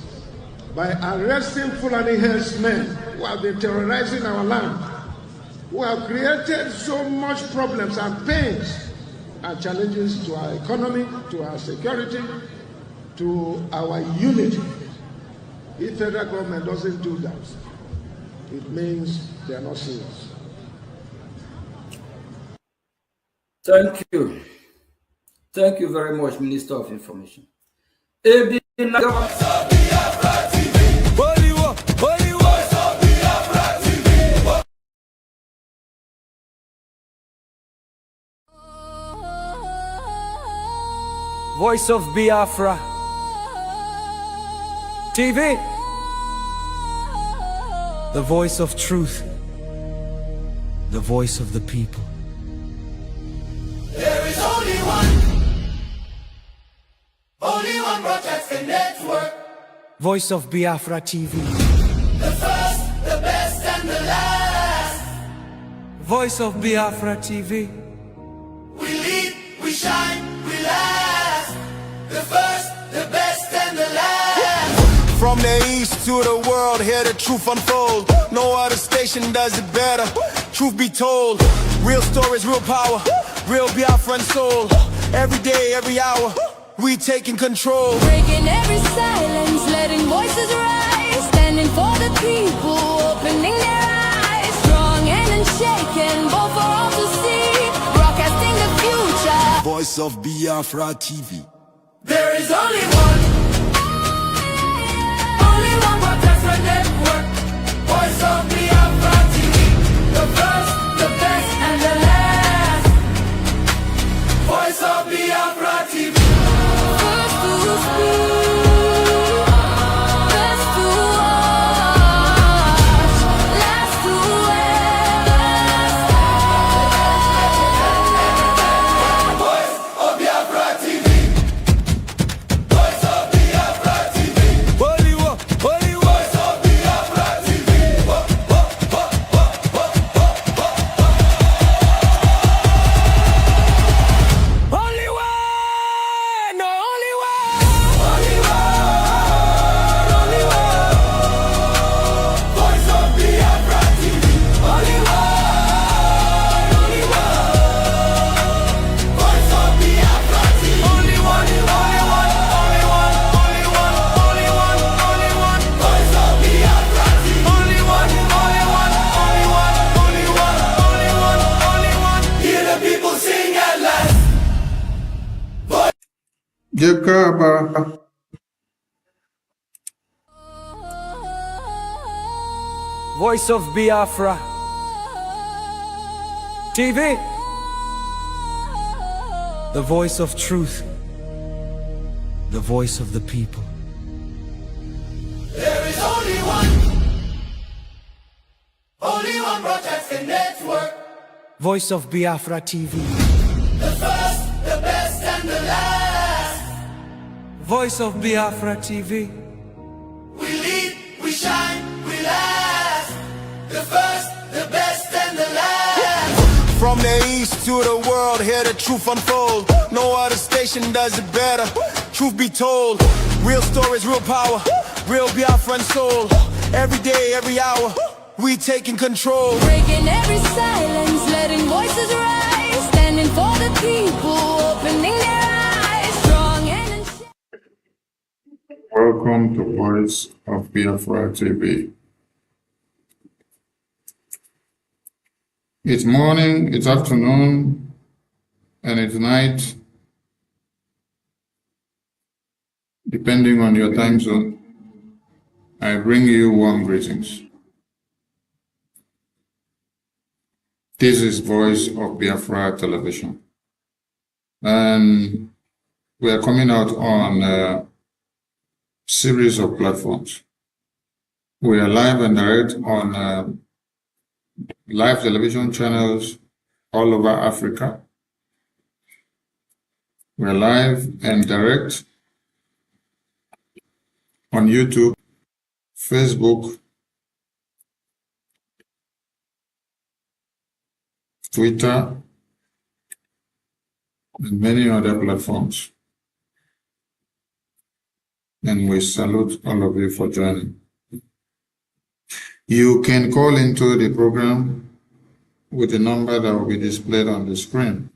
by arresting Fulani herdsmen who have been terrorizing our land, who have created so much problems and pains and challenges to our economy, to our security, to our unity. If federal government doesn't do that, it means they are not serious. Thank you. Thank you very much, Minister of Information. Voice of Biafra TV, the voice of truth, the voice of the people. There is only one broadcasting network. Voice of Biafra TV. The first, the best, and the last. Voice of Biafra TV. We lead, we shine, we last. The first, the best, and the last. From the east to the world, hear the truth unfold. No other station does it better. Truth be told, real stories, real power, real Biafran soul. Every day, every hour, we taking control. Breaking every silence, letting voices rise. Standing for the people, opening their eyes. Strong and unshaken, both for all to see. Broadcasting the future. Voice of Biafra TV. There is only one broadcasting network. Voice of Biafra TV. The first, the best, and the last. Voice of Biafra TV. First to speak, best to watch, last to Voice of Biafra TV. Voice of Jekaba. Voice of Biafra TV, the voice of truth, the voice of the people. There is only one broadcasting network. Voice of Biafra TV. The first, the best, and the last. Voice of Biafra TV. We lead, we shine, we last. The first, the best, and the last. From the east to the world, hear the truth unfold. No other station does it better. Truth be told, real stories, real power, real Biafran soul. Every day, every hour, we taking control. Breaking every silence, letting voices rise. Standing for the people, opening their eyes. Strong and Welcome to Voice of Biafra TV. It's morning, it's afternoon, and it's night, depending on your time zone. I bring you warm greetings. This is Voice of Biafra Television. And we are coming out on a series of platforms. We are live and direct on live television channels all over Africa. We are live and direct on YouTube, Facebook, Twitter, and many other platforms. And we salute all of you for joining. You can call into the program with the number that will be displayed on the screen.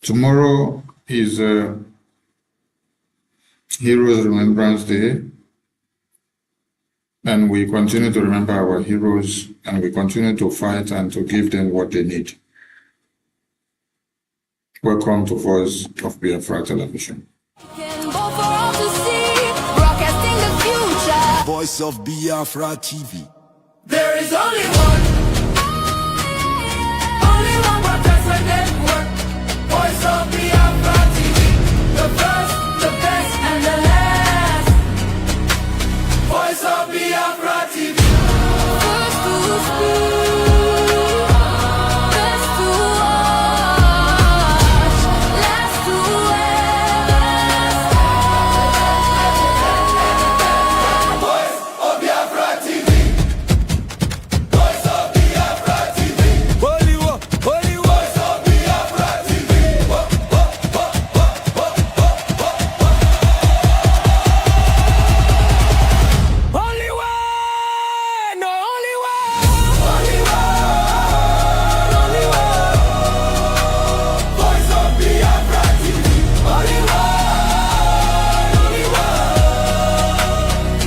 Tomorrow is Heroes Remembrance Day, and we continue to remember our heroes, and we continue to fight and to give them what they need. Welcome to Voice of Biafra Television. Voice of Biafra TV. There is only one broadcasting network. Voice of Biafra TV. The first, the best, and the last. Voice of Biafra TV. First to speak, best to watch, last to ask. Voice of Biafra TV. Voice of Biafra TV. Holy war, holy war. Voice of Biafra TV. Holy war, no holy war. Holy war, holy war. Voice of Biafra TV. Holy war, holy war.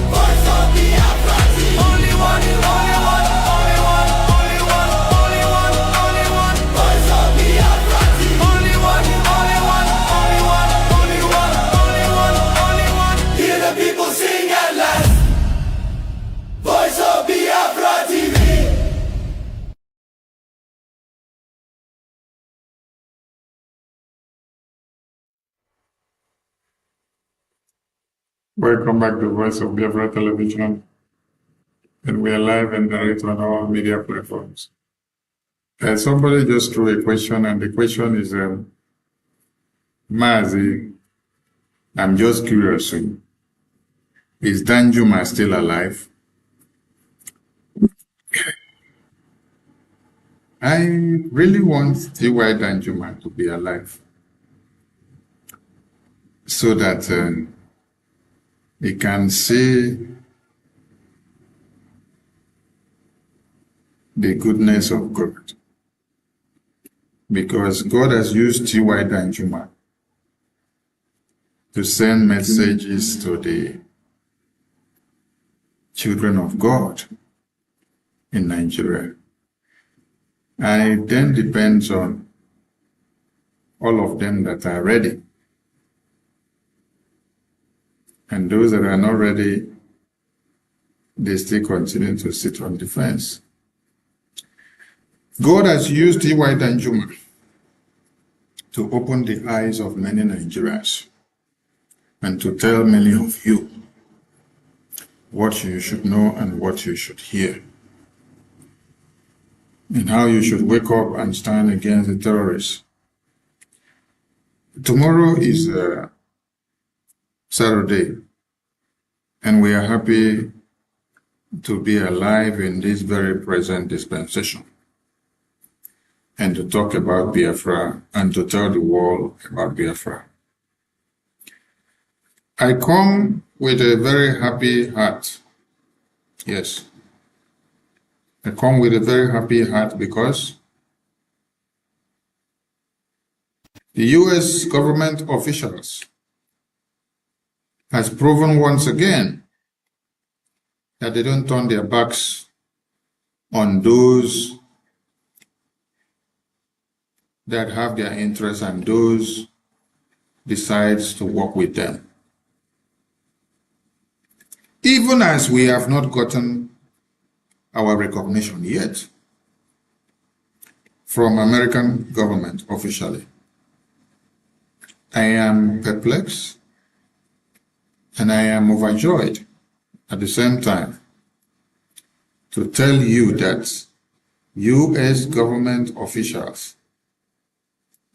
Voice of Biafra TV. Only one, only one, only one, only one, only one, only one. Voice of Biafra TV. Only one, only one, only one, only one, only one, only one. Hear the people sing at last. Voice of Biafra TV. Welcome back to Voice of Biafra Television, and we are live and direct on all media platforms. Somebody just threw a question, and the question is, Mazi, I'm just curious, is Danjuma still alive? I really want T.Y. Danjuma to be alive so that he can see the goodness of God. Because God has used T.Y. Danjuma to send messages to the children of God in Nigeria. And it then depends on all of them that are ready. And those that are not ready, they still continue to sit on the fence. God has used T.Y. Danjuma to open the eyes of many Nigerians and to tell many of you what you should know and what you should hear, and how you should wake up and stand against the terrorists. Tomorrow is Saturday, and we are happy to be alive in this very present dispensation and to talk about Biafra and to tell the world about Biafra. I come with a very happy heart. Yes. I come with a very happy heart because the U.S. government officials has proven once again that they don't turn their backs on those that have their interests and those decides to work with them. Even as we have not gotten our recognition yet from American government officially. I am perplexed and I am overjoyed at the same time to tell you that U.S. government officials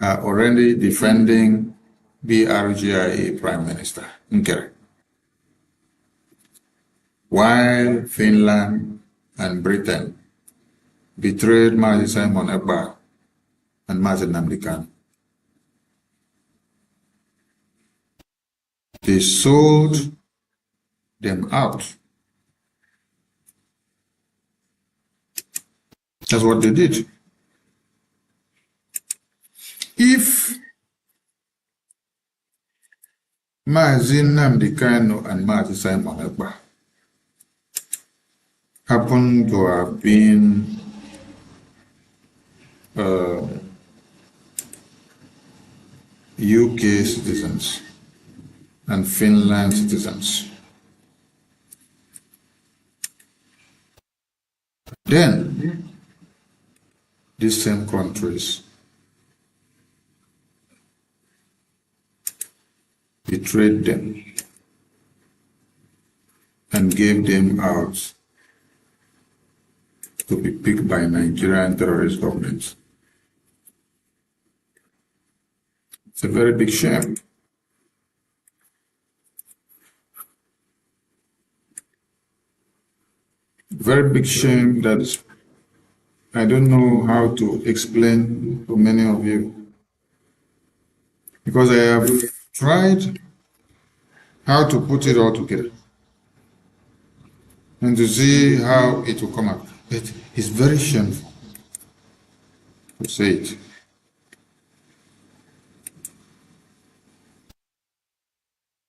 are already defending Brgie Prime Minister Nkere, while Finland and Britain betrayed Mazi Simon Ekpa and Mazi Nnamdi Kanu. They sold them out. That's what they did. If Mazi Nnamdi Kanu and Mazi Simon Ekpa happen to have been UK citizens and Finland citizens, then these same countries betrayed them and gave them out to be picked by Nigerian terrorist governments. It's a very big shame. Very big shame that I don't know how to explain to many of you, because I have tried how to put it all together and to see how it will come out. But it's very shameful to say it.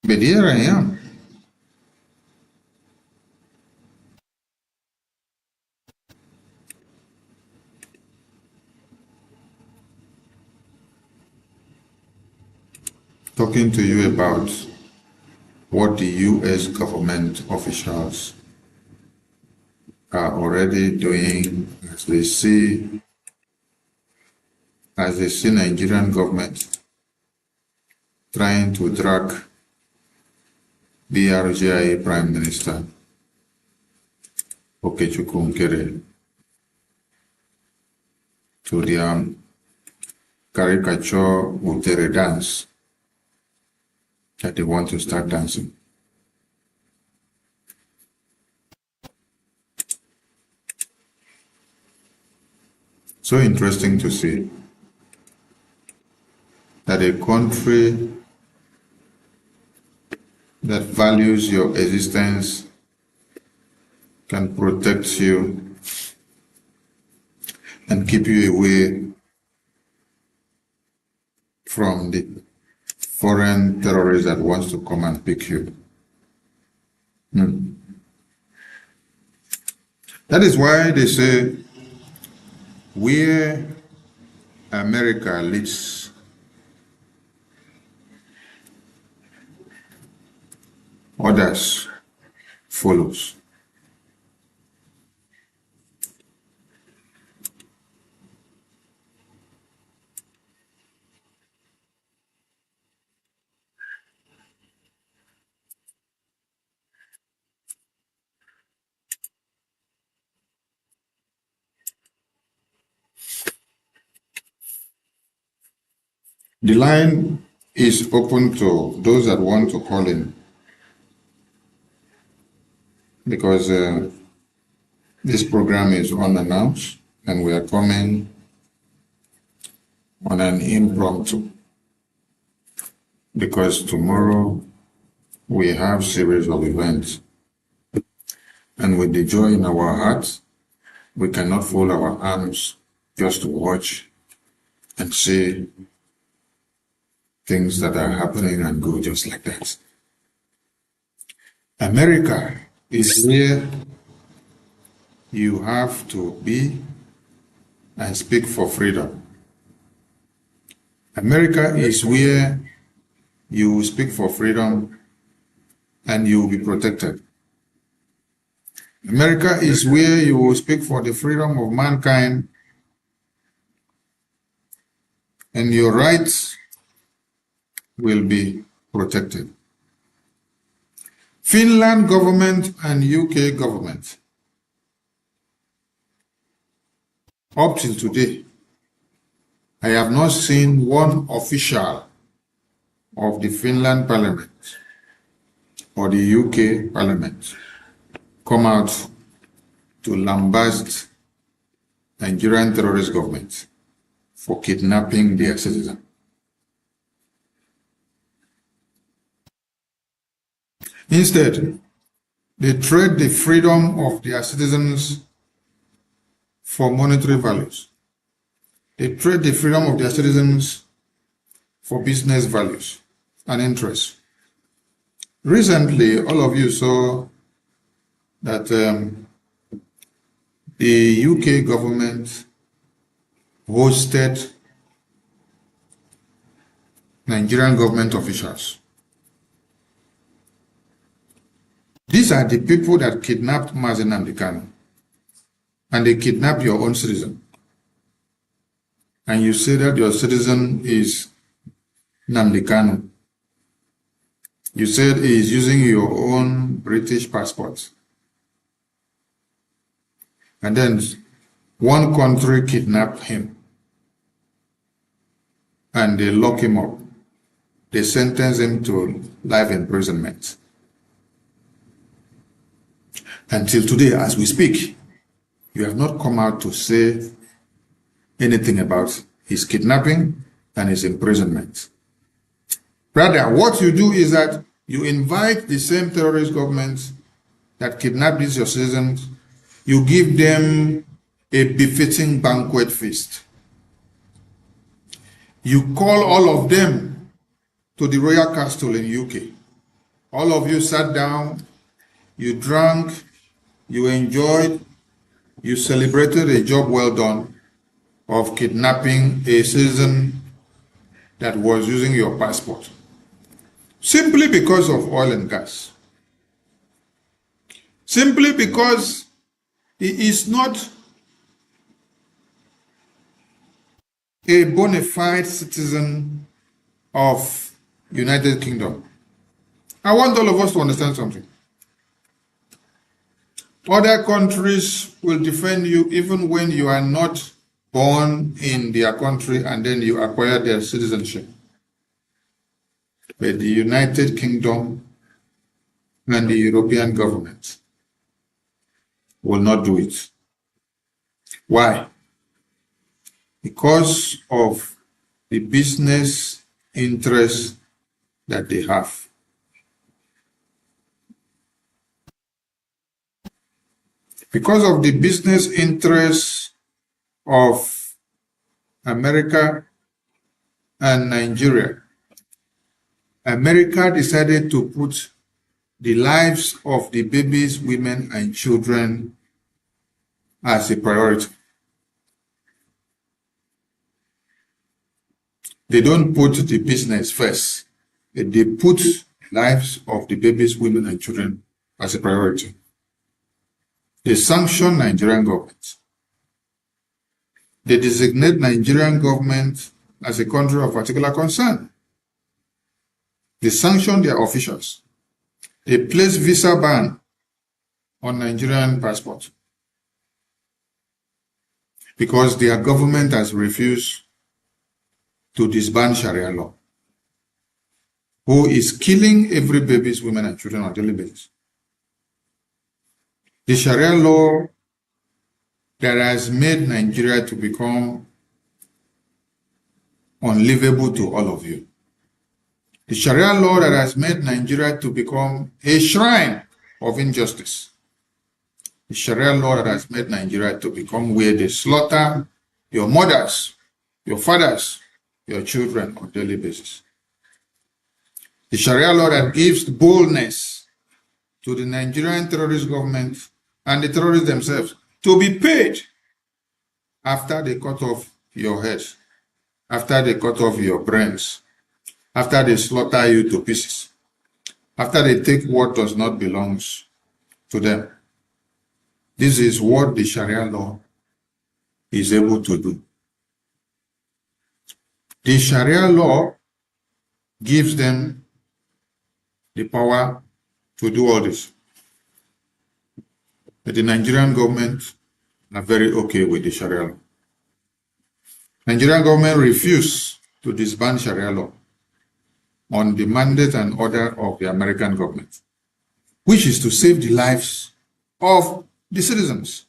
But here I am. Talking to you about what the U.S. government officials are already doing as they see Nigerian government trying to drag Brgie Prime Minister Nkere to their caricature Nkere dance that they want to start dancing. So interesting to see that a country that values your existence can protect you and keep you away from the foreign terrorist that wants to come and pick you. That is why they say where America leads, others follows. The line is open to those that want to call in, because this program is unannounced and we are coming on an impromptu, because tomorrow we have a series of events, and with the joy in our hearts, we cannot fold our arms just to watch and see things that are happening and go just like that. America is where you have to be and speak for freedom. America is where you speak for freedom and you will be protected. America is where you will speak for the freedom of mankind and your rights will be protected. Finland government and UK government, up till today, I have not seen one official of the Finland parliament or the UK parliament come out to lambast Nigerian terrorist government for kidnapping their citizens. Instead, they trade the freedom of their citizens for monetary values. They trade the freedom of their citizens for business values and interests. Recently, all of you saw that the UK government hosted Nigerian government officials. These are the people that kidnapped Mazen Nnamdi, and they kidnap your own citizen. And you say that your citizen is Nnamdi. You said he is using your own British passport. And then one country kidnapped him and they lock him up. They sentence him to life imprisonment. Until today, as we speak, you have not come out to say anything about his kidnapping and his imprisonment. Rather, what you do is that you invite the same terrorist governments that kidnapped these your citizens, you give them a befitting banquet feast. You call all of them to the royal castle in UK. All of you sat down, you drank, you enjoyed, you celebrated a job well done of kidnapping a citizen that was using your passport, simply because of oil and gas. Simply because he is not a bona fide citizen of United Kingdom. I want all of us to understand something. Other countries will defend you even when you are not born in their country and then you acquire their citizenship. But the United Kingdom and the European government will not do it. Why? Because of the business interests that they have. Because of the business interests of America and Nigeria, America decided to put the lives of the babies, women, and children as a priority. They don't put the business first. They put lives of the babies, women, and children as a priority. They sanction Nigerian government. They designate Nigerian government as a country of particular concern. They sanction their officials. They place visa ban on Nigerian passports because their government has refused to disband Sharia law, who is killing every babies, women, and children on a daily basis. The Sharia law that has made Nigeria to become unlivable to all of you. The Sharia law that has made Nigeria to become a shrine of injustice. The Sharia law that has made Nigeria to become where they slaughter your mothers, your fathers, your children on a daily basis. The Sharia law that gives boldness to the Nigerian terrorist government and the terrorists themselves to be paid after they cut off your heads, after they cut off your brains, after they slaughter you to pieces, after they take what does not belong to them. This is what the Sharia law is able to do. The Sharia law gives them the power to do all this. But the Nigerian government are very okay with the Sharia law. Nigerian government refused to disband Sharia law on the mandate and order of the American government, which is to save the lives of the citizens.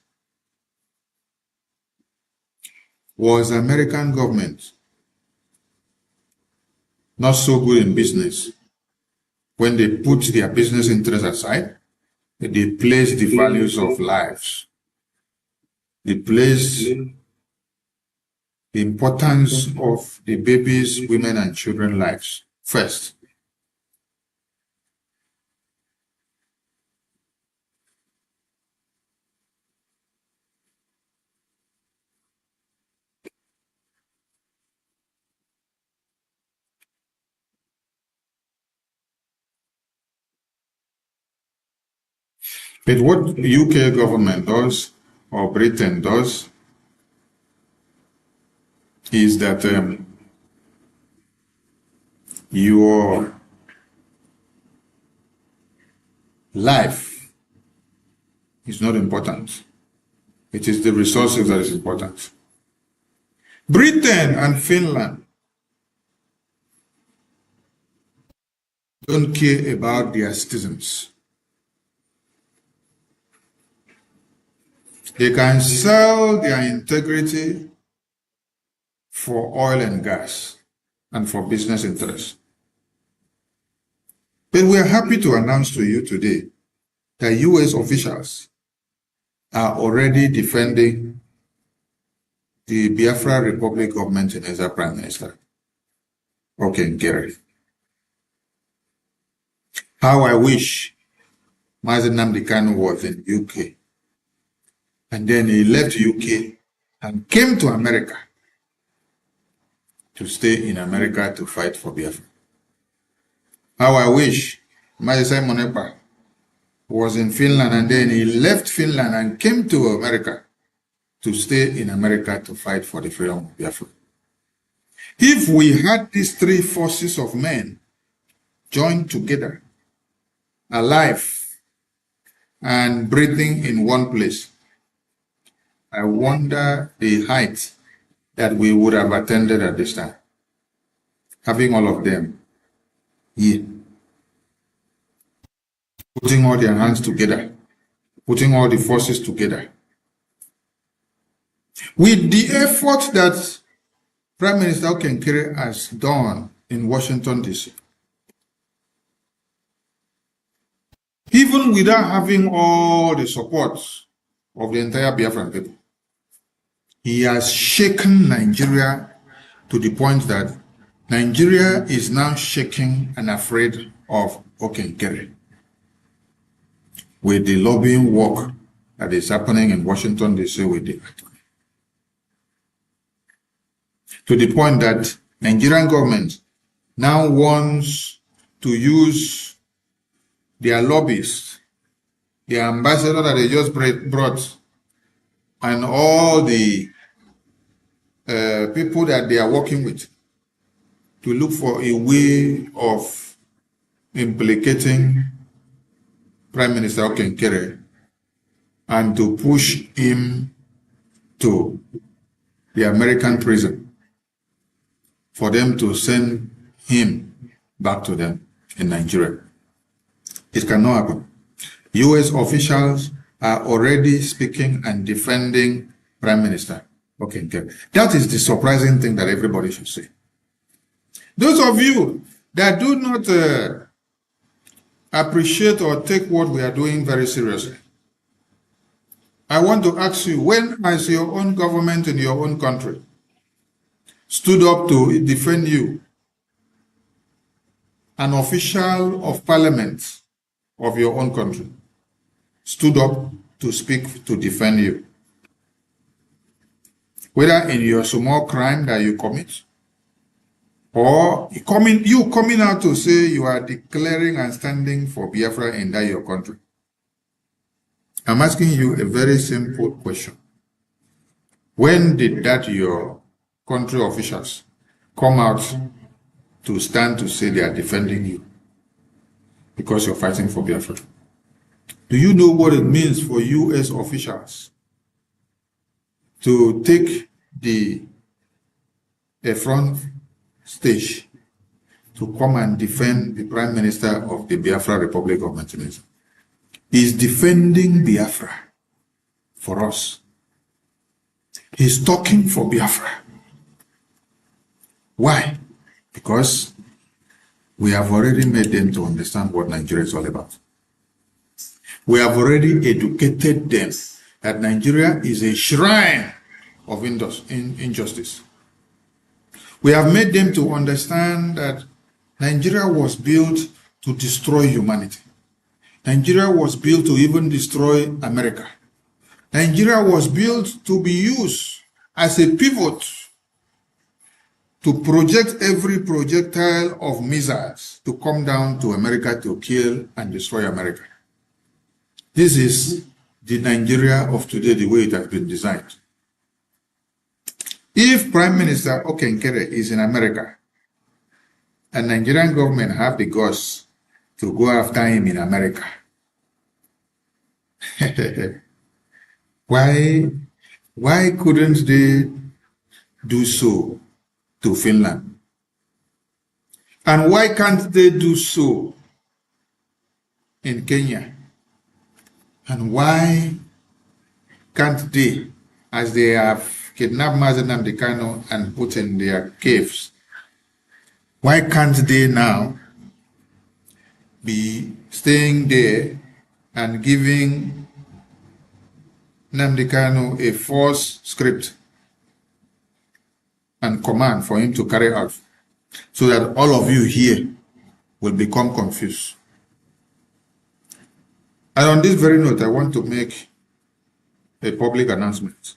Was the American government not so good in business when they put their business interests aside? They placed the values of lives. They placed the importance of the babies, women, and children's lives first. But what UK government does, or Britain does, is that your life is not important. It is the resources that is important. Britain and Finland don't care about their citizens. They can sell their integrity for oil and gas and for business interests. But we are happy to announce to you today that US officials are already defending the Biafra Republic government and as a Prime Minister. Okay, Nkere. How I wish Mazi Nnamdi Kanu was in UK. And then he left UK and came to America to stay in America to fight for Biafra. How I wish Mazi Simon Ekpa was in Finland and then he left Finland and came to America to stay in America to fight for the freedom of Biafra. If we had these three forces of men joined together, alive and breathing in one place, I wonder the height that we would have attended at this time. Having all of them here, putting all their hands together, putting all the forces together. With the effort that Prime Minister Nkere has done in Washington, D.C., even without having all the support of the entire Biafran people, he has shaken Nigeria to the point that Nigeria is now shaking and afraid of Nkere. With the lobbying work that is happening in Washington, D.C. with the to the point that Nigerian government now wants to use their lobbyists, the ambassador that they just brought, and all the people that they are working with to look for a way of implicating Prime Minister Nkere and to push him to the American prison for them to send him back to them in Nigeria. It cannot happen. US officials are already speaking and defending Prime Minister Nkere. That is the surprising thing that everybody should say. Those of you that do not appreciate or take what we are doing very seriously, I want to ask you, when has your own government in your own country stood up to defend you? An official of parliament of your own country stood up to speak to defend you. Whether in your small crime that you commit, or you coming out to say you are declaring and standing for Biafra in that your country. I'm asking you a very simple question. When did that your country officials come out to stand to say they are defending you because you're fighting for Biafra? Do you know what it means for US officials to take the front stage to come and defend the Prime Minister of the Biafra Republic of Nigeria? He's defending Biafra for us. He's talking for Biafra. Why? Because we have already made them to understand what Nigeria is all about. We have already educated them that Nigeria is a shrine of injustice. We have made them to understand that Nigeria was built to destroy humanity. Nigeria was built to even destroy America. Nigeria was built to be used as a pivot to project every projectile of missiles to come down to America to kill and destroy America. This is the Nigeria of today, the way it has been designed. If Prime Minister Nkere is in America and Nigerian government have the guts to go after him in America, why couldn't they do so to Finland? And why can't they do so in Kenya? And why can't they, as they have kidnapped Mazen and Dekano and put in their caves, why can't they now be staying there and giving Nnamdi Kanu a false script and command for him to carry out, so that all of you here will become confused? And on this very note, I want to make a public announcement.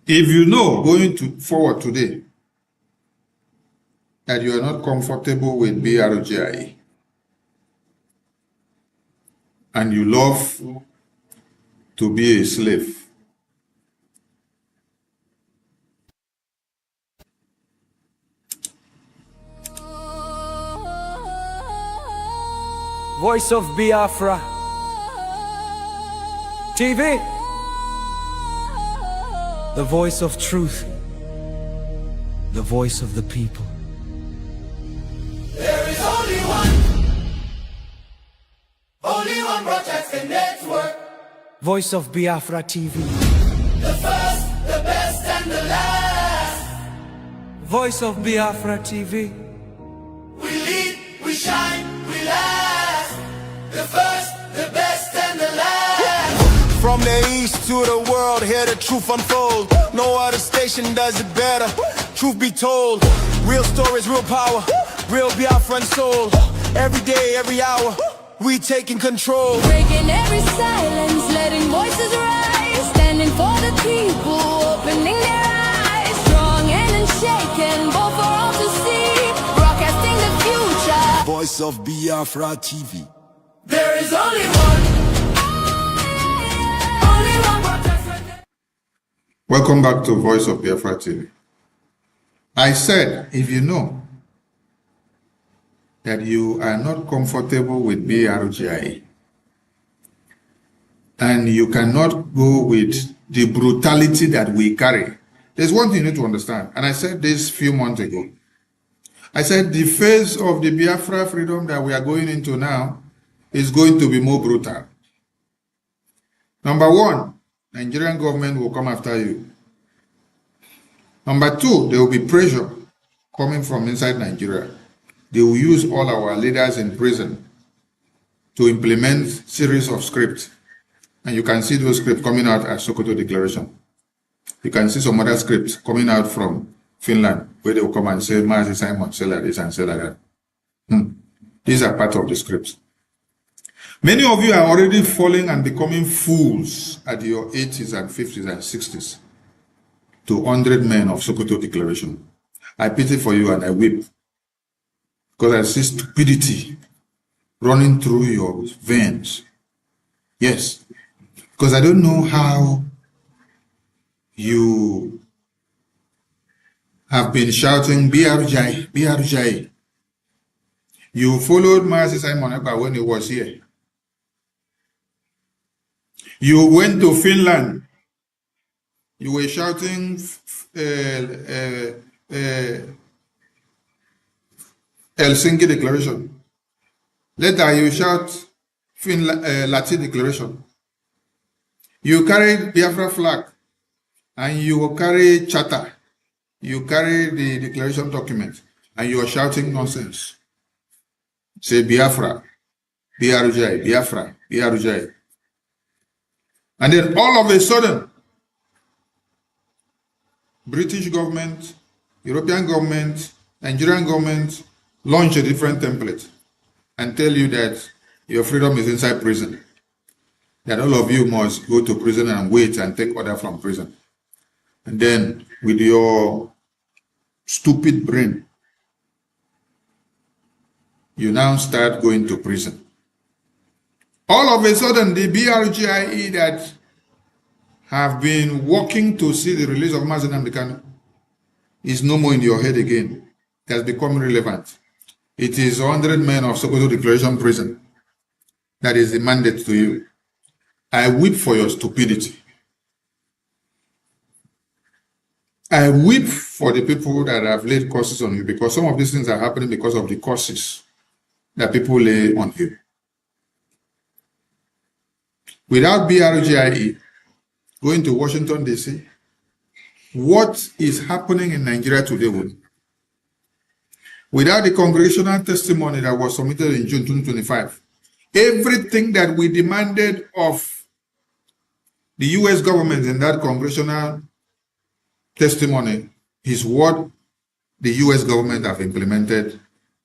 If you know going forward today that you are not comfortable with BRGI and you love to be a slave, Voice of Biafra TV, the voice of truth, the voice of the people. There is only one broadcasting network. Voice of Biafra TV, The first, the best, and the last. Voice of Biafra TV. We lead, we shine, we last. The first, the best, and the last. From the east to the world, hear the truth unfold. No other station does it better. Truth be told, real stories, real power, real Biafran soul. Every day, every hour, we taking control. Breaking every silence, letting voices rise. Standing for the people, opening their eyes. Strong and unshaken, both for all to see. Broadcasting the future. Voice of Biafra TV. is only one. Only one protest. Welcome back to Voice of Biafra TV. I said, if you know that you are not comfortable with Brgie and you cannot go with the brutality that we carry, there's one thing you need to understand. And I said this a few months ago. I said the phase of the Biafra freedom that we are going into now is going to be more brutal. Number one, Nigerian government will come after you. Number two, there will be pressure coming from inside Nigeria. They will use all our leaders in prison to implement series of scripts. And you can see those scripts coming out as Sokoto Declaration. You can see some other scripts coming out from Finland, where they will come and say, Mazi Simon, say like this and say like that. These are part of the scripts. Many of you are already falling and becoming fools at your 80s and 50s and 60s to 100 men of Sokoto Declaration. I pity for you and I weep because I see stupidity running through your veins. Yes, because I don't know how you have been shouting Brgie, Brgie. You followed Mazi Simon Ekpa when he was here. You went to Finland. You were shouting Helsinki Declaration. Later you shout Lati Declaration. You carry Biafra flag and you carry charter. You carry the declaration document and you are shouting nonsense. Say Biafra, Brgie, Biafra, Brgie. And then all of a sudden, British government, European government, Nigerian government launch a different template and tell you that your freedom is inside prison. That all of you must go to prison and wait and take order from prison. And then with your stupid brain, you now start going to prison. All of a sudden, the Brgie that have been working to see the release of Mazi Nnamdi Kanu is no more in your head again. It has become irrelevant. It is 100 men of Sokoto Declaration prison that is the mandate to you. I weep for your stupidity. I weep for the people that have laid curses on you, because some of these things are happening because of the curses that people lay on you. Without Brgie going to Washington, D.C., what is happening in Nigeria today would. Without the congressional testimony that was submitted in June 2025, everything that we demanded of the U.S. government in that congressional testimony is what the U.S. government have implemented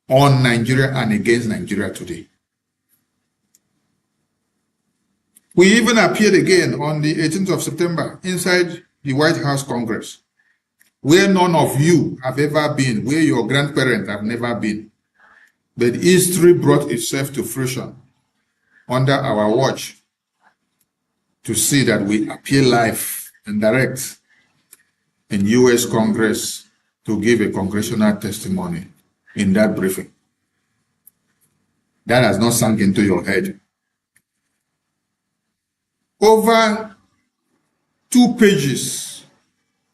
on Nigeria and against Nigeria today. We even appeared again on the 18th of September inside the White House Congress, where none of you have ever been, where your grandparents have never been. But history brought itself to fruition under our watch to see that we appear live and direct in U.S. Congress to give a congressional testimony in that briefing. That has not sunk into your head. Over 2 pages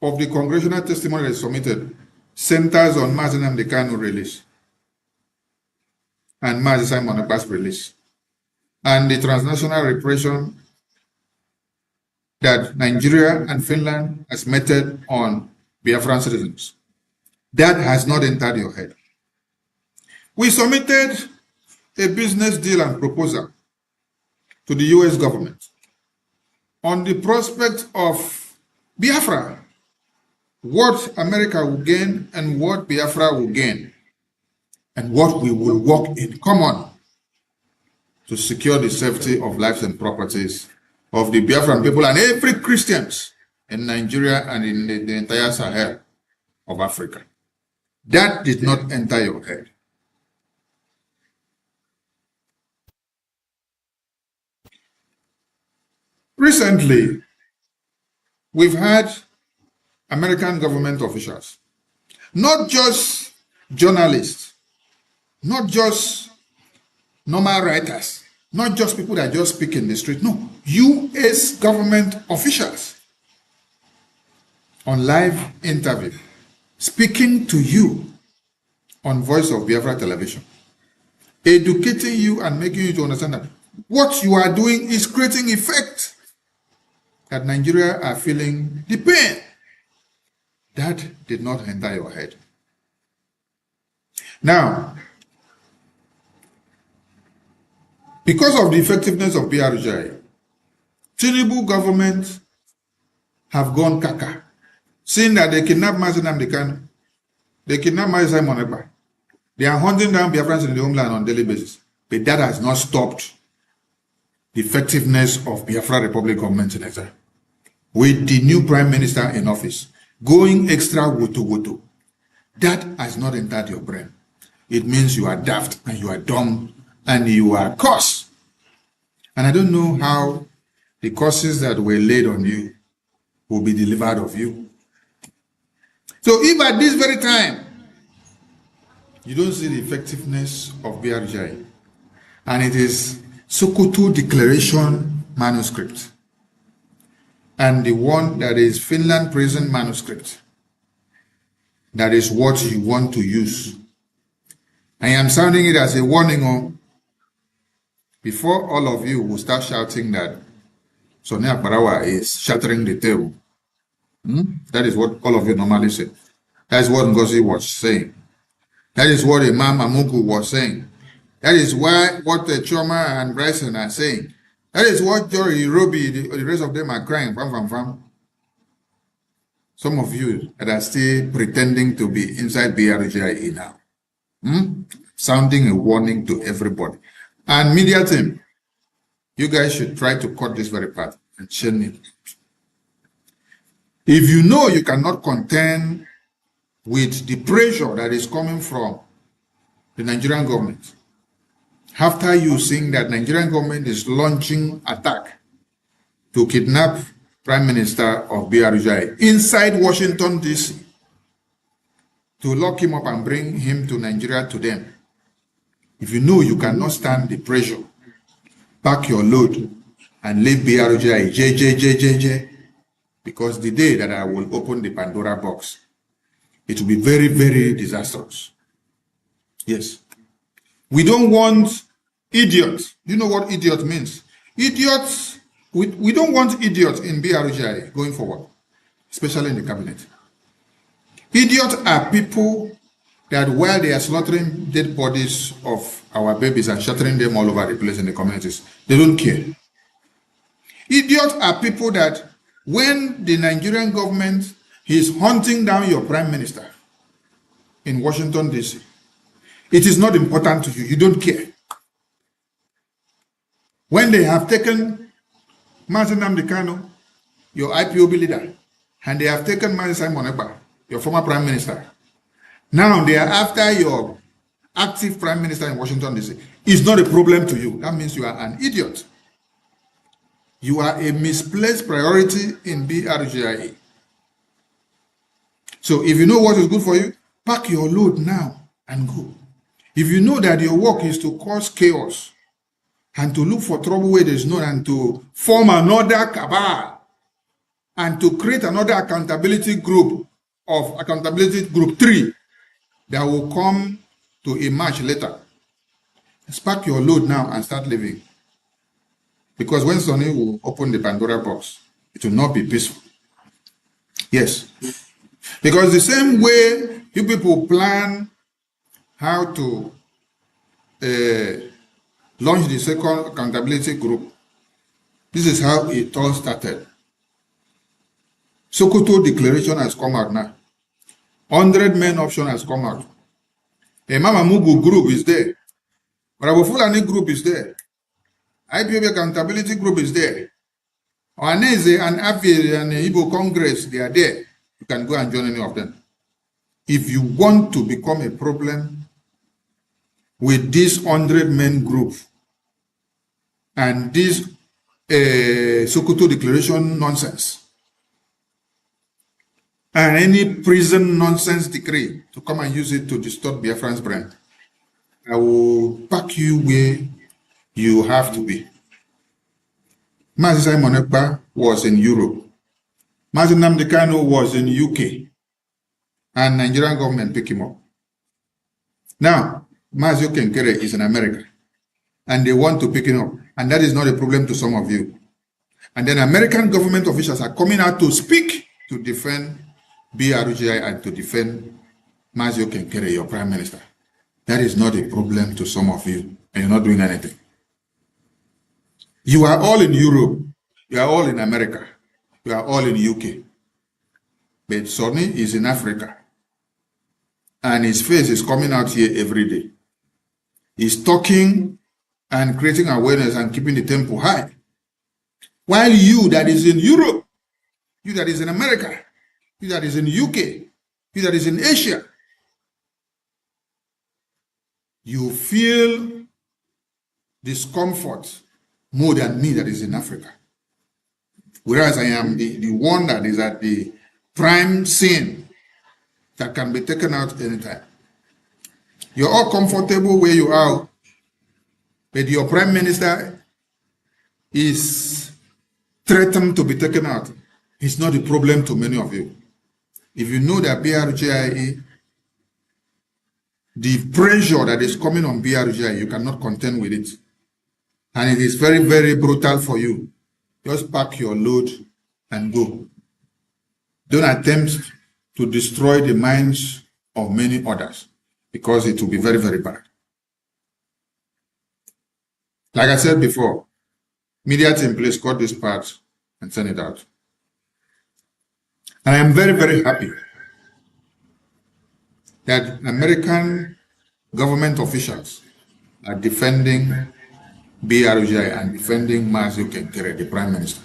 of the congressional testimony that is submitted centers on Mazi Nnamdi Kanu release and Mazi Simon Ekpa's release and the transnational repression that Nigeria and Finland has meted on Biafran citizens. That has not entered your head. We submitted a business deal and proposal to the U.S. government on the prospect of Biafra, what America will gain and what Biafra will gain, and what we will work in common to secure the safety of lives and properties of the Biafran people and every Christians in Nigeria and in the entire Sahel of Africa. That did not enter your head. Recently, we've had American government officials, not just journalists, not just normal writers, not just people that just speak in the street. No, U.S. government officials on live interview, speaking to you on Voice of Biafra television, educating you and making you to understand that what you are doing is creating effect, that Nigeria are feeling the pain. That did not enter your head. Now, because of the effectiveness of Brgie, Tinubu government have gone kaka, seeing that they kidnap Mazinam Dekan, they kidnap Mazai Moneba. They are hunting down Biafrans in the homeland on a daily basis. But that has not stopped the effectiveness of Biafra Republic government in exile. With the new prime minister in office, going extra woto. That has not entered your brain. It means you are daft and you are dumb and you are cursed. And I don't know how the curses that were laid on you will be delivered of you. So if at this very time, you don't see the effectiveness of Brgie, and it is Sokoto Declaration manuscript, and the one that is Finland prison manuscript, that is what you want to use. I am sounding it as a warning before all of you will start shouting that Sonia Barawa is shattering the table. That is what all of you normally say. That is what Ngozi was saying. That is what Imam Amuku was saying. That is what Choma and Bryson are saying. That is what Jory, Roby, the rest of them are crying. Some of you that are still pretending to be inside BRGIE now. Sounding a warning to everybody. And media team, you guys should try to cut this very part and chain it. If you know you cannot contend with the pressure that is coming from the Nigerian government, after you seeing that Nigerian government is launching attack to kidnap Prime Minister of Brgie inside Washington, D.C., to lock him up and bring him to Nigeria to them. If you know you cannot stand the pressure, pack your load and leave Brgie, because the day that I will open the Pandora box, it will be very, very disastrous. Yes. We don't want idiots. You know what idiot means? Idiots, we don't want idiots in Brgie going forward, especially in the cabinet. Idiots are people that while they are slaughtering dead bodies of our babies and shattering them all over the place in the communities, they don't care. Idiots are people that when the Nigerian government is hunting down your prime minister in Washington, D.C., it is not important to you. You don't care. When they have taken Mazinam Dekano, your IPOB leader, and they have taken Mazai Moneba, your former prime minister, now they are after your active prime minister in Washington, D.C. It's not a problem to you. That means you are an idiot. You are a misplaced priority in BRGIE. So if you know what is good for you, pack your load now and go. If you know that your work is to cause chaos and to look for trouble where there is none and to form another cabal and to create another accountability group of accountability group 3 that will come to emerge later, pack your load now and start living. Because when Sonny will open the Pandora box, it will not be peaceful. Yes. Because the same way you people plan how to launch the second accountability group, this is how it all started. Sokoto Declaration has come out now. 100 men option has come out. A Mama Mugu group is there. Bravo Fulani group is there. IPOB accountability group is there. Oaneze and Afi and Igbo Congress, they are there. You can go and join any of them. If you want to become a problem with this 100 men group and this Sokoto Declaration nonsense and any prison nonsense decree to come and use it to distort Biafran's brand, I will pack you where you have to be. Mazi Simon Ekpa was in Europe. Mazi Nnamdi Kanu was in UK. And Nigerian government picked him up. Now, Mazi Nkere is in America. And they want to pick him up. And that is not a problem to some of you. And then American government officials are coming out to speak to defend BRGI and to defend Mazi Nkere, your prime minister. That is not a problem to some of you. And you're not doing anything. You are all in Europe. You are all in America. You are all in UK. But Sonny is in Africa. And his face is coming out here every day. He's talking and creating awareness and keeping the tempo high. While you that is in Europe, you that is in America, you that is in UK, you that is in Asia, you feel discomfort more than me that is in Africa. Whereas I am the one that is at the prime scene that can be taken out anytime. You're all comfortable where you are, but your prime minister is threatened to be taken out. It's not a problem to many of you. If you know that BRGI, the pressure that is coming on BRGI, you cannot contend with it. And it is very, very brutal for you. Just pack your load and go. Don't attempt to destroy the minds of many others, because it will be very, very bad. Like I said before, media team, please cut this part and send it out. And I am very, very happy that American government officials are defending BRGI and defending Mazi Nkere, the Prime Minister.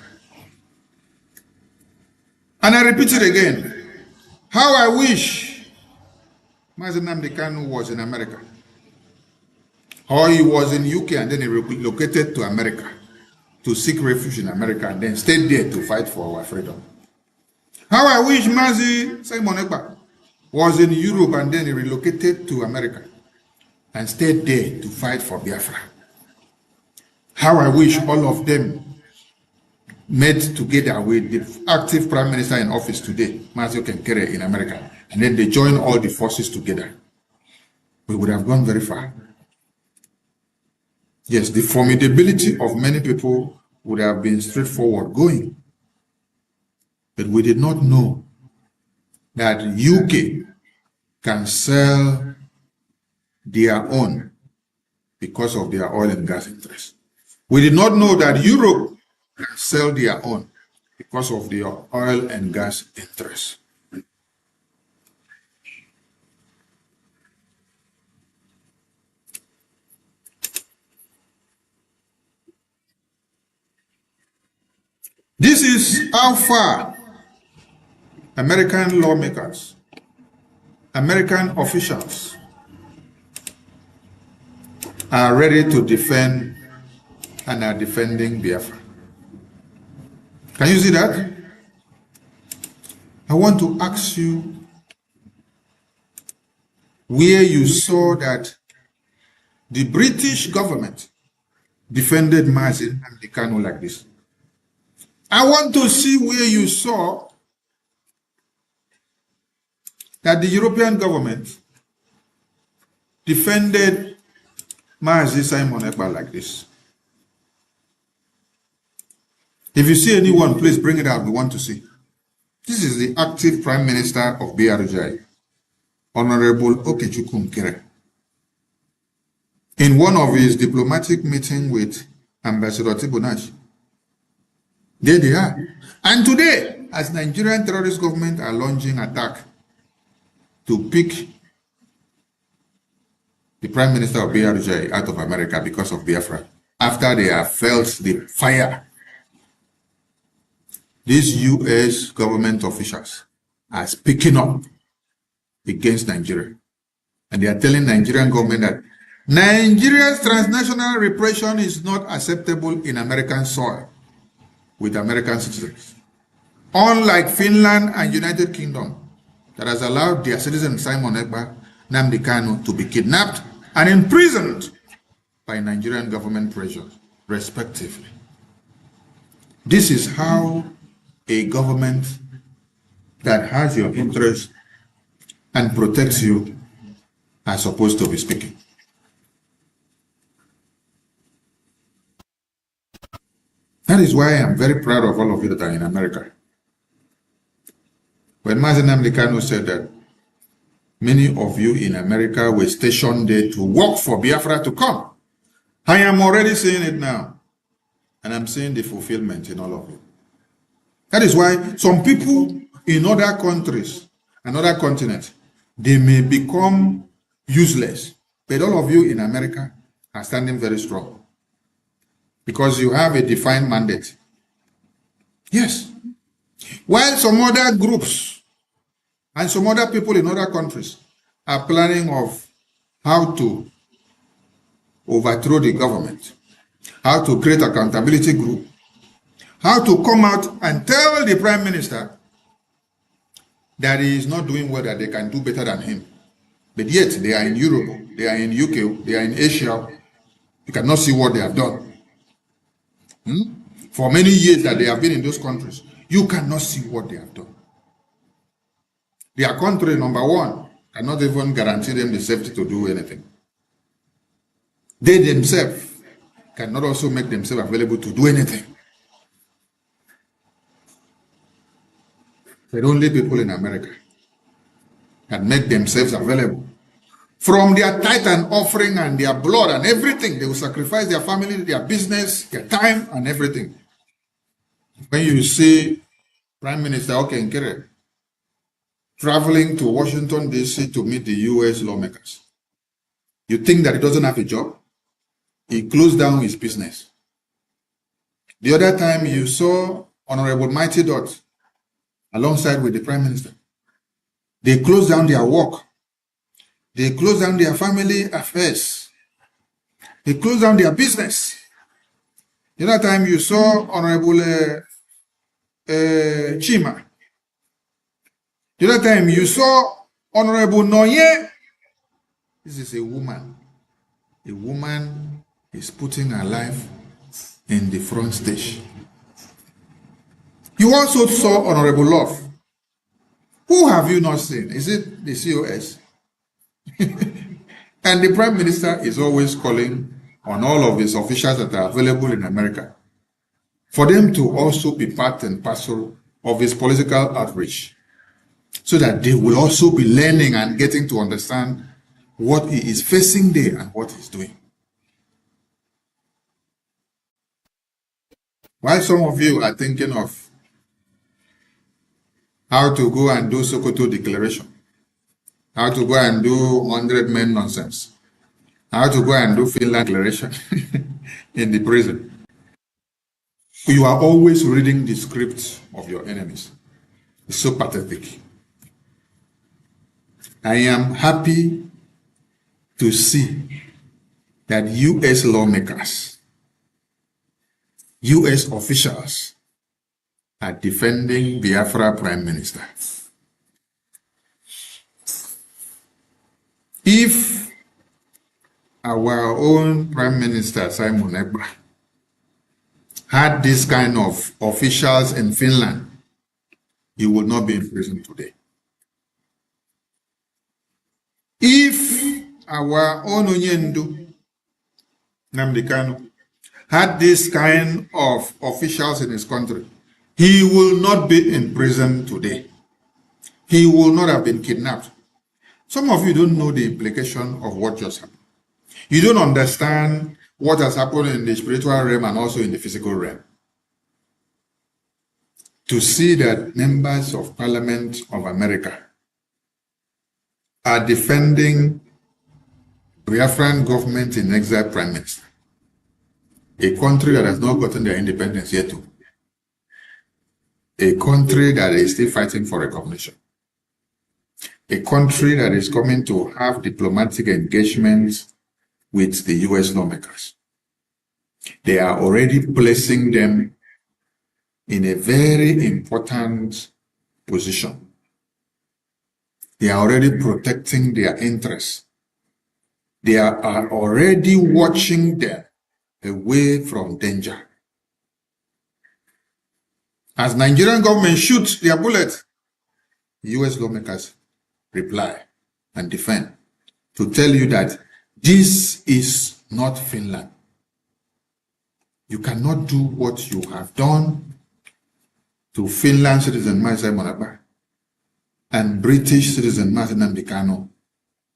And I repeat it again, how I wish Mazi Nnamdi Kanu was in America, or he was in UK and then he relocated to America to seek refuge in America and then stayed there to fight for our freedom. How I wish Mazi Simon Ekpa was in Europe and then he relocated to America and stayed there to fight for Biafra. How I wish all of them met together with the active prime minister in office today, Mazi Nkere in America, and then they join all the forces together. We would have gone very far. Yes, the formidability of many people would have been straightforward going. But we did not know that UK can sell their own because of their oil and gas interests. We did not know that Europe can sell their own because of their oil and gas interests. This is how far American lawmakers, American officials are ready to defend and are defending Biafra. Can you see that? I want to ask you where you saw that the British government defended Mazi Nnamdi Kanu like this. I want to see where you saw that the European government defended Mazi Simon Ekpa like this. If you see anyone, please bring it out. We want to see. This is the active Prime Minister of BRGI, Honorable Okechukwu Nkere. In one of his diplomatic meetings with Ambassador Tibonash, there they are. And today, as Nigerian terrorist government are launching attack to pick the Prime Minister of BRGI out of America because of Biafra, after they have felt the fire, these U.S. government officials are speaking up against Nigeria. And they are telling Nigerian government that Nigeria's transnational repression is not acceptable in American soil. with American citizens. Unlike Finland and United Kingdom, that has allowed their citizen Simon Ekpa, Nnamdi Kanu, to be kidnapped and imprisoned by Nigerian government pressures, respectively. This is how a government that has your interest and protects you are supposed to be speaking. That is why I'm very proud of all of you that are in America. When Mazi Nnamdi Kanu said that many of you in America were stationed there to work for Biafra to come, I am already seeing it now. And I'm seeing the fulfillment in all of you. That is why some people in other countries and other continents, they may become useless. But all of you in America are standing very strong. Because you have a defined mandate. Yes. While some other groups and some other people in other countries are planning of how to overthrow the government, how to create accountability group, how to come out and tell the Prime Minister that he is not doing well, that they can do better than him. But yet they are in Europe, they are in UK, they are in Asia. You cannot see what they have done. For many years that they have been in those countries, you cannot see what they have done. Their country, number one, cannot even guarantee them the safety to do anything. They themselves cannot also make themselves available to do anything. But only people in America can make themselves available. From their tithe and offering and their blood and everything, they will sacrifice their family, their business, their time and everything. When you see Prime Minister Nkere traveling to Washington, D.C. to meet the U.S. lawmakers, you think that he doesn't have a job? He closed down his business. The other time you saw Honorable Mighty Dot alongside with the Prime Minister. They closed down their work. They closed down their family affairs. They closed down their business. The other time you saw Honorable Chima. The other time you saw Honorable Noye. This is a woman. A woman is putting her life in the front stage. You also saw Honorable Love. Who have you not seen? Is it the COS? And the Prime Minister is always calling on all of his officials that are available in America for them to also be part and parcel of his political outreach, so that they will also be learning and getting to understand what he is facing there and what he's doing. While some of you are thinking of how to go and do Sokoto Declaration, how to go and do 100 men nonsense, how to go and do Finland Declaration in the prison, you are always reading the scripts of your enemies. It's so pathetic. I am happy to see that U.S. lawmakers, U.S. officials are defending Biafra Prime Minister. If our own Prime Minister, Simon Ekpa, had this kind of officials in Finland, he would not be in prison today. If our own Onyendu, Nnamdi Kanu, had this kind of officials in his country, he will not be in prison today. He will not have been kidnapped. Some of you don't know the implication of what just happened. You don't understand what has happened in the spiritual realm and also in the physical realm. To see that members of Parliament of America are defending Biafran government in exile Prime Minister, a country that has not gotten their independence yet, a country that is still fighting for recognition, a country that is coming to have diplomatic engagements with the U.S. lawmakers. They are already placing them in a very important position. They are already protecting their interests. They are already watching them away from danger. As Nigerian government shoots their bullets, US lawmakers reply and defend to tell you that this is not Finland. You cannot do what you have done to Finland citizen Maisai Monaba and British citizen Martin Ambikano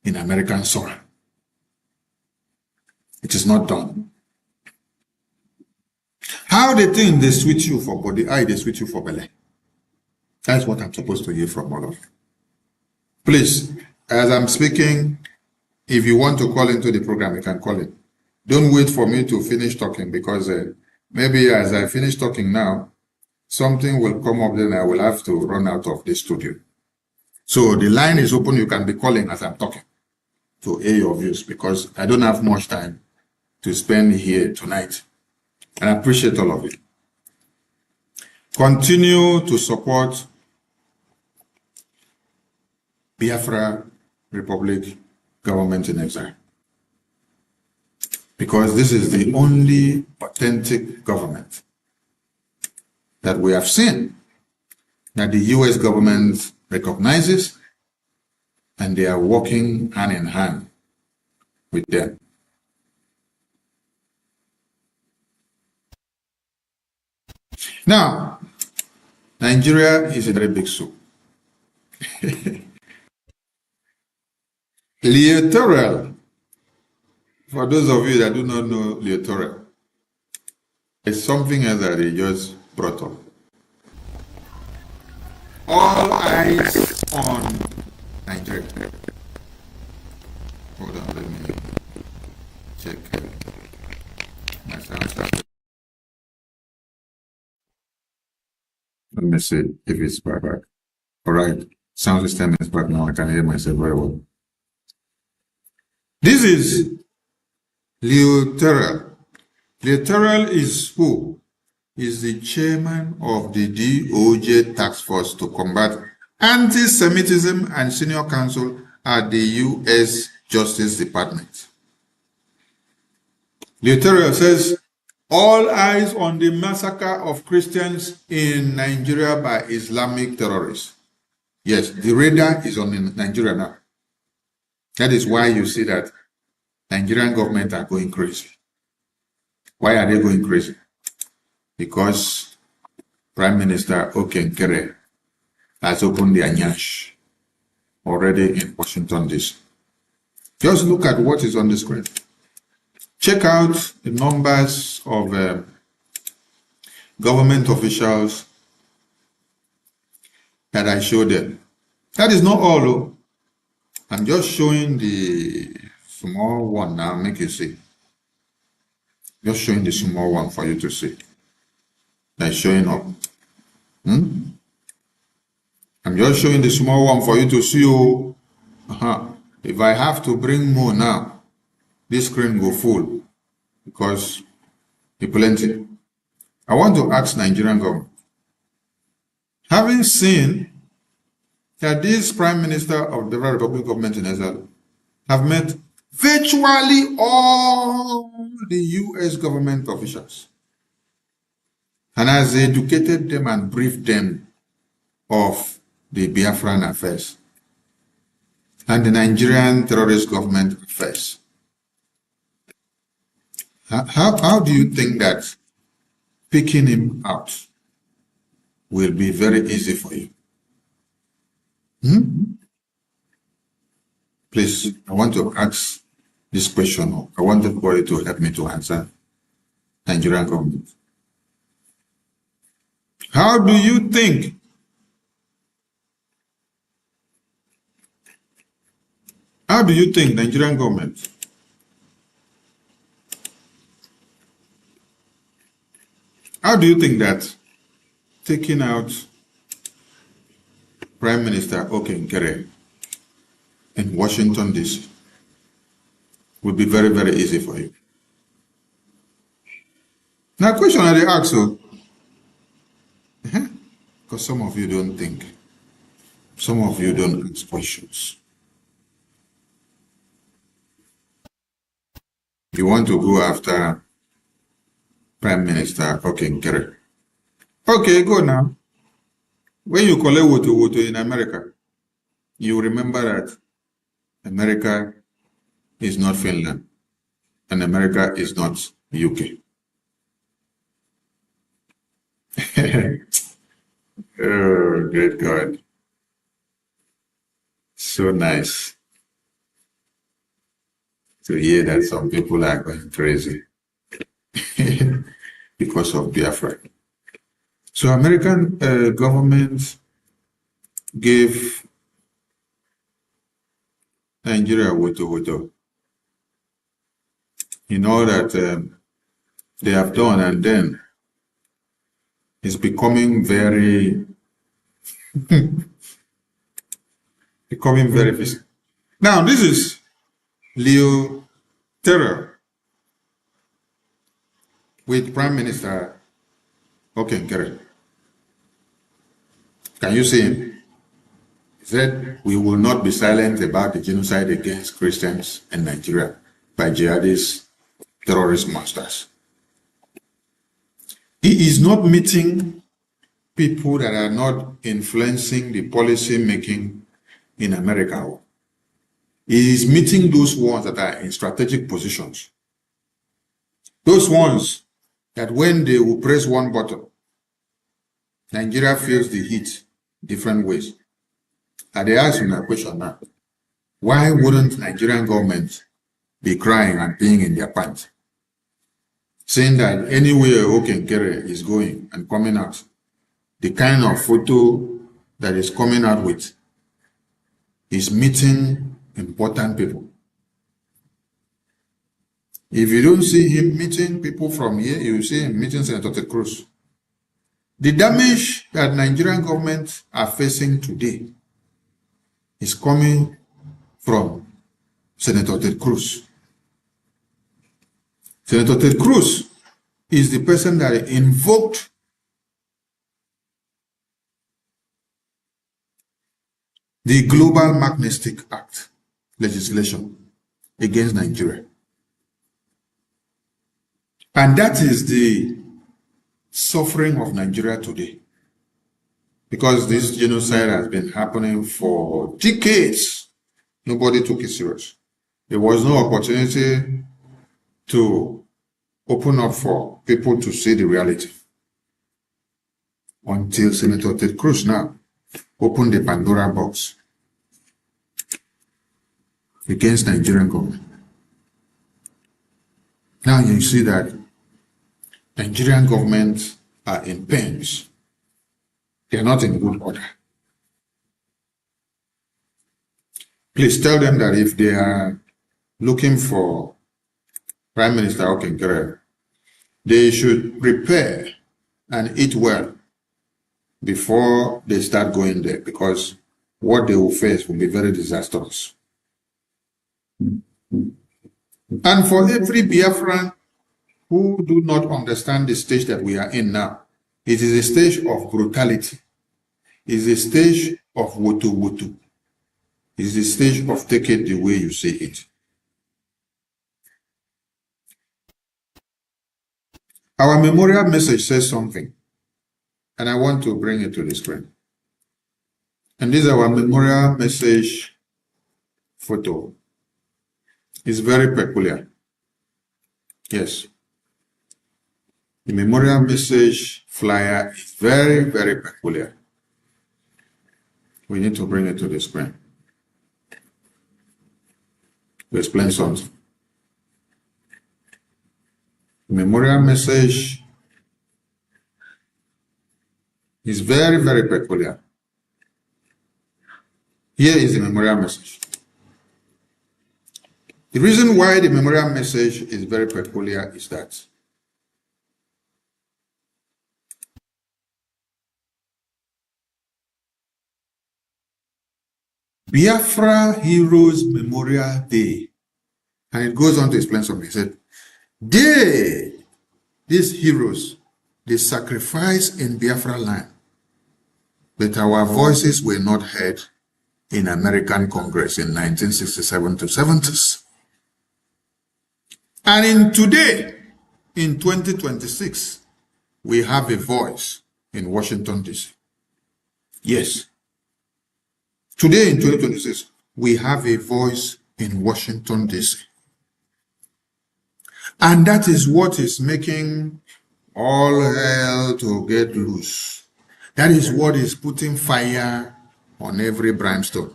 in American soil. It is not done. How they think they switch you for body, how they switch you for belly. That's what I'm supposed to hear from all of you. Please, as I'm speaking, if you want to call into the program, you can call in. Don't wait for me to finish talking, because maybe as I finish talking now, something will come up, then I will have to run out of the studio. So the line is open. You can be calling as I'm talking to air your views, because I don't have much time to spend here tonight. And I appreciate all of you. Continue to support Biafra Republic government in exile, because this is the only authentic government that we have seen that the US government recognizes, and they are working hand in hand with them. Now, Nigeria is a very big soup. Littoral, for those of you that do not know littoral, it's something else that they just brought up. All eyes on Nigeria. Hold on, let me check my sound. Let me see if it's back. All right, sound system is back now. I can hear myself very well. This is Littoral. Littoral is who? Is the chairman of the DOJ task force to combat anti-Semitism and senior counsel at the U.S. Justice Department. Littoral says, all eyes on the massacre of Christians in Nigeria by Islamic terrorists. Yes, the radar is on Nigeria now. That is why you see that Nigerian government are going crazy. Why are they going crazy? Because Prime Minister Nkere has opened the Anyash already in Washington, D.C. Just look at what is on the screen. Check out the numbers of government officials that I showed them. That is not all, though. I'm just showing the small one now, make you see. Just showing the small one for you to see. That's showing up. I'm just showing the small one for you to see. Oh, if I have to bring more now, this screen go full because it's plenty. I want to ask Nigerian government, having seen that this Prime Minister of the Republic government in exile have met virtually all the US government officials, and has educated them and briefed them of the Biafran affairs and the Nigerian terrorist government affairs. How do you think that picking him out will be very easy for you? Please, I want to ask this question. I want everybody to help me to answer. Nigerian government. How do you think Nigerian government that taking out Prime Minister Nkere in Washington, D.C. would be very, very easy for you? Now, question I ask you, Because some of you don't think. Some of you don't ask questions. You want to go after Prime Minister Nkere. Okay, go now. When you collect woto in America, you remember that America is not Finland and America is not UK. Oh, great God. So nice to hear that some people are going crazy because of Biafra. So American government gave Nigeria woto. You know that they have done, and then it's becoming very visible. Now this is Leo Terror with Prime Minister Nkere. Can you see him? He said, "We will not be silent about the genocide against Christians in Nigeria by jihadist terrorist monsters." He is not meeting people that are not influencing the policy making in America. He is meeting those ones that are in strategic positions. Those ones that when they will press one button, Nigeria feels the heat different ways. And they ask me a question now. Why wouldn't Nigerian government be crying and peeing in their pants, saying that anywhere Nkere is going and coming out, the kind of photo that is coming out with is meeting important people? If you don't see him meeting people from here, you see him meeting Senator Ted Cruz. The damage that Nigerian government are facing today is coming from Senator Ted Cruz. Senator Ted Cruz is the person that invoked the Global Magnitstic Act legislation against Nigeria. And that is the suffering of Nigeria today. Because this genocide has been happening for decades. Nobody took it serious. There was no opportunity to open up for people to see the reality. Until Senator Ted Cruz now opened the Pandora box against Nigerian government. Now you see that Nigerian government are in pains. They are not in good order. Please tell them that if they are looking for Prime Minister Nkere, they should prepare and eat well before they start going there, because what they will face will be very disastrous. And for every Biafran who do not understand the stage that we are in now, it is a stage of brutality. It is a stage of woto. It is a stage of take it the way you say it. Our memorial message says something, and I want to bring it to the screen. And this is our memorial message photo. It's very peculiar. Yes. The memorial message flyer is very, very peculiar. We need to bring it to the screen to explain something. The memorial message is very, very peculiar. Here is the memorial message. The reason why the memorial message is very peculiar is that Biafra Heroes Memorial Day, and it goes on to explain something. It said, these heroes, they sacrifice in Biafra land but our voices were not heard in American Congress in 1967 to 70s. And in 2026, we have a voice in Washington, D.C. Yes. Today in 2026, we have a voice in Washington, D.C. And that is what is making all hell to get loose. That is what is putting fire on every brimstone.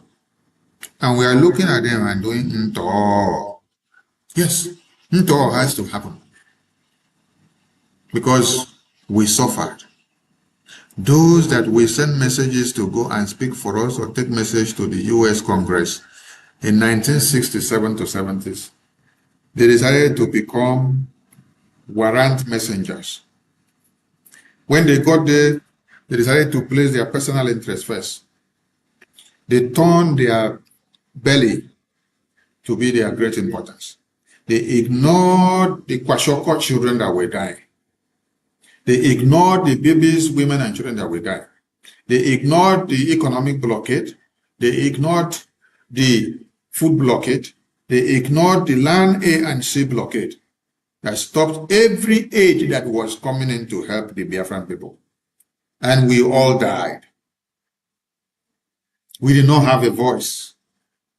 And we are looking at them and doing Nto. Yes, Nto has to happen. Because we suffered. Those that we send messages to go and speak for us or take message to the U.S. Congress in 1967 to 70s, they decided to become warrant messengers. When they got there, they decided to place their personal interest first. They turned their belly to be their great importance. They ignored the Kwashoko children that were dying. They ignored the babies, women, and children that were dying. They ignored the economic blockade. They ignored the food blockade. They ignored the land A and C blockade that stopped every aid that was coming in to help the Biafran people. And we all died. We did not have a voice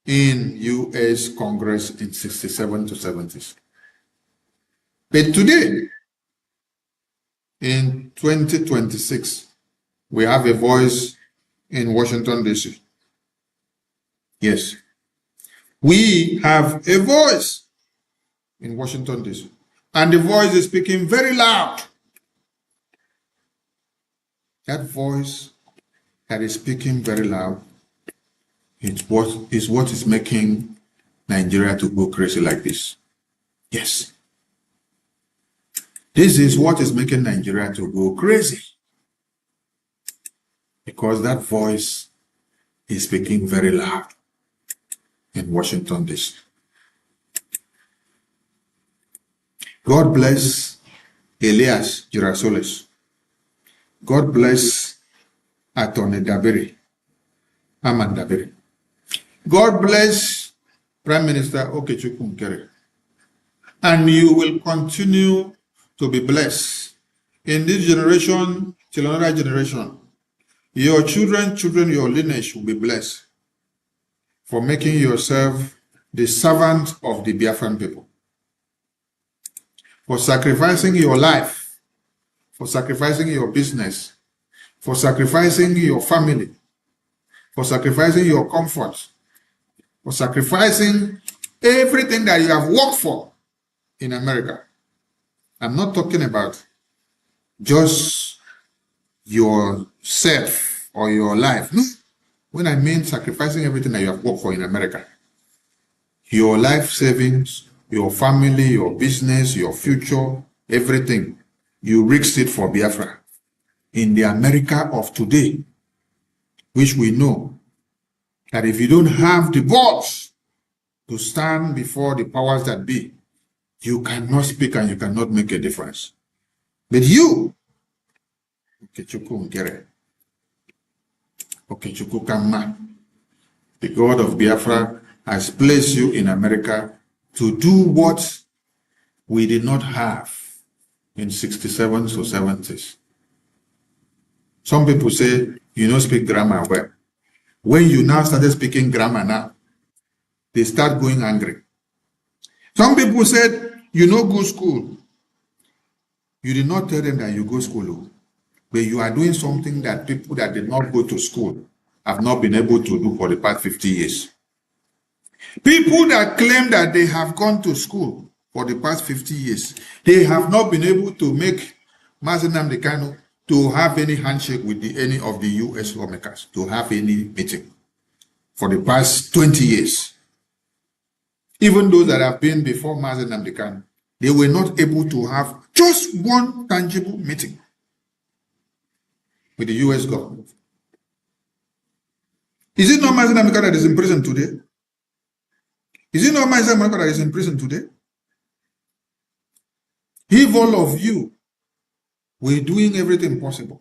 in U.S. Congress in 67 to 70s. But today, in 2026, we have a voice in Washington, D.C. Yes. We have a voice in Washington, D.C. And the voice is speaking very loud. That voice that is speaking very loud is what is making Nigeria to go crazy like this. Yes. This is what is making Nigeria to go crazy. Because that voice is speaking very loud in Washington, D.C. God bless Elias Girasoles. God bless Attorney Dabiri, Aman Dabiri. God bless Prime Minister Okechukwu Nkere. And you will continue to be blessed in this generation till another generation. Your children, your lineage will be blessed for making yourself the servant of the Biafran people, for sacrificing your life, for sacrificing your business, for sacrificing your family, for sacrificing your comfort, for sacrificing everything that you have worked for in America. I'm not talking about just yourself or your life. No. When I mean sacrificing everything that you have worked for in America, your life savings, your family, your business, your future, everything, you risked it for Biafra. In the America of today, which we know that if you don't have the balls to stand before the powers that be, you cannot speak and you cannot make a difference. But you, Okechukwu Nkere, Okechukwu Kamma, the God of Biafra, has placed you in America to do what we did not have in 67 to 70s. Some people say, you don't speak grammar well. When you now started speaking grammar now, they start going angry. Some people said, you know, go school. You did not tell them that you go school, but you are doing something that people that did not go to school have not been able to do for the past 50 years. People that claim that they have gone to school for the past 50 years, they have not been able to make Mazi Nnamdi Kanu to have any handshake with any of the U.S. lawmakers, to have any meeting for the past 20 years. Even those that have been before Mazi Nnamdi Kanu, they were not able to have just one tangible meeting with the U.S. government. Is it not Mazi Nnamdi Kanu that is in prison today? Is it not Mazi Nnamdi Kanu that is in prison today? If all of you were doing everything possible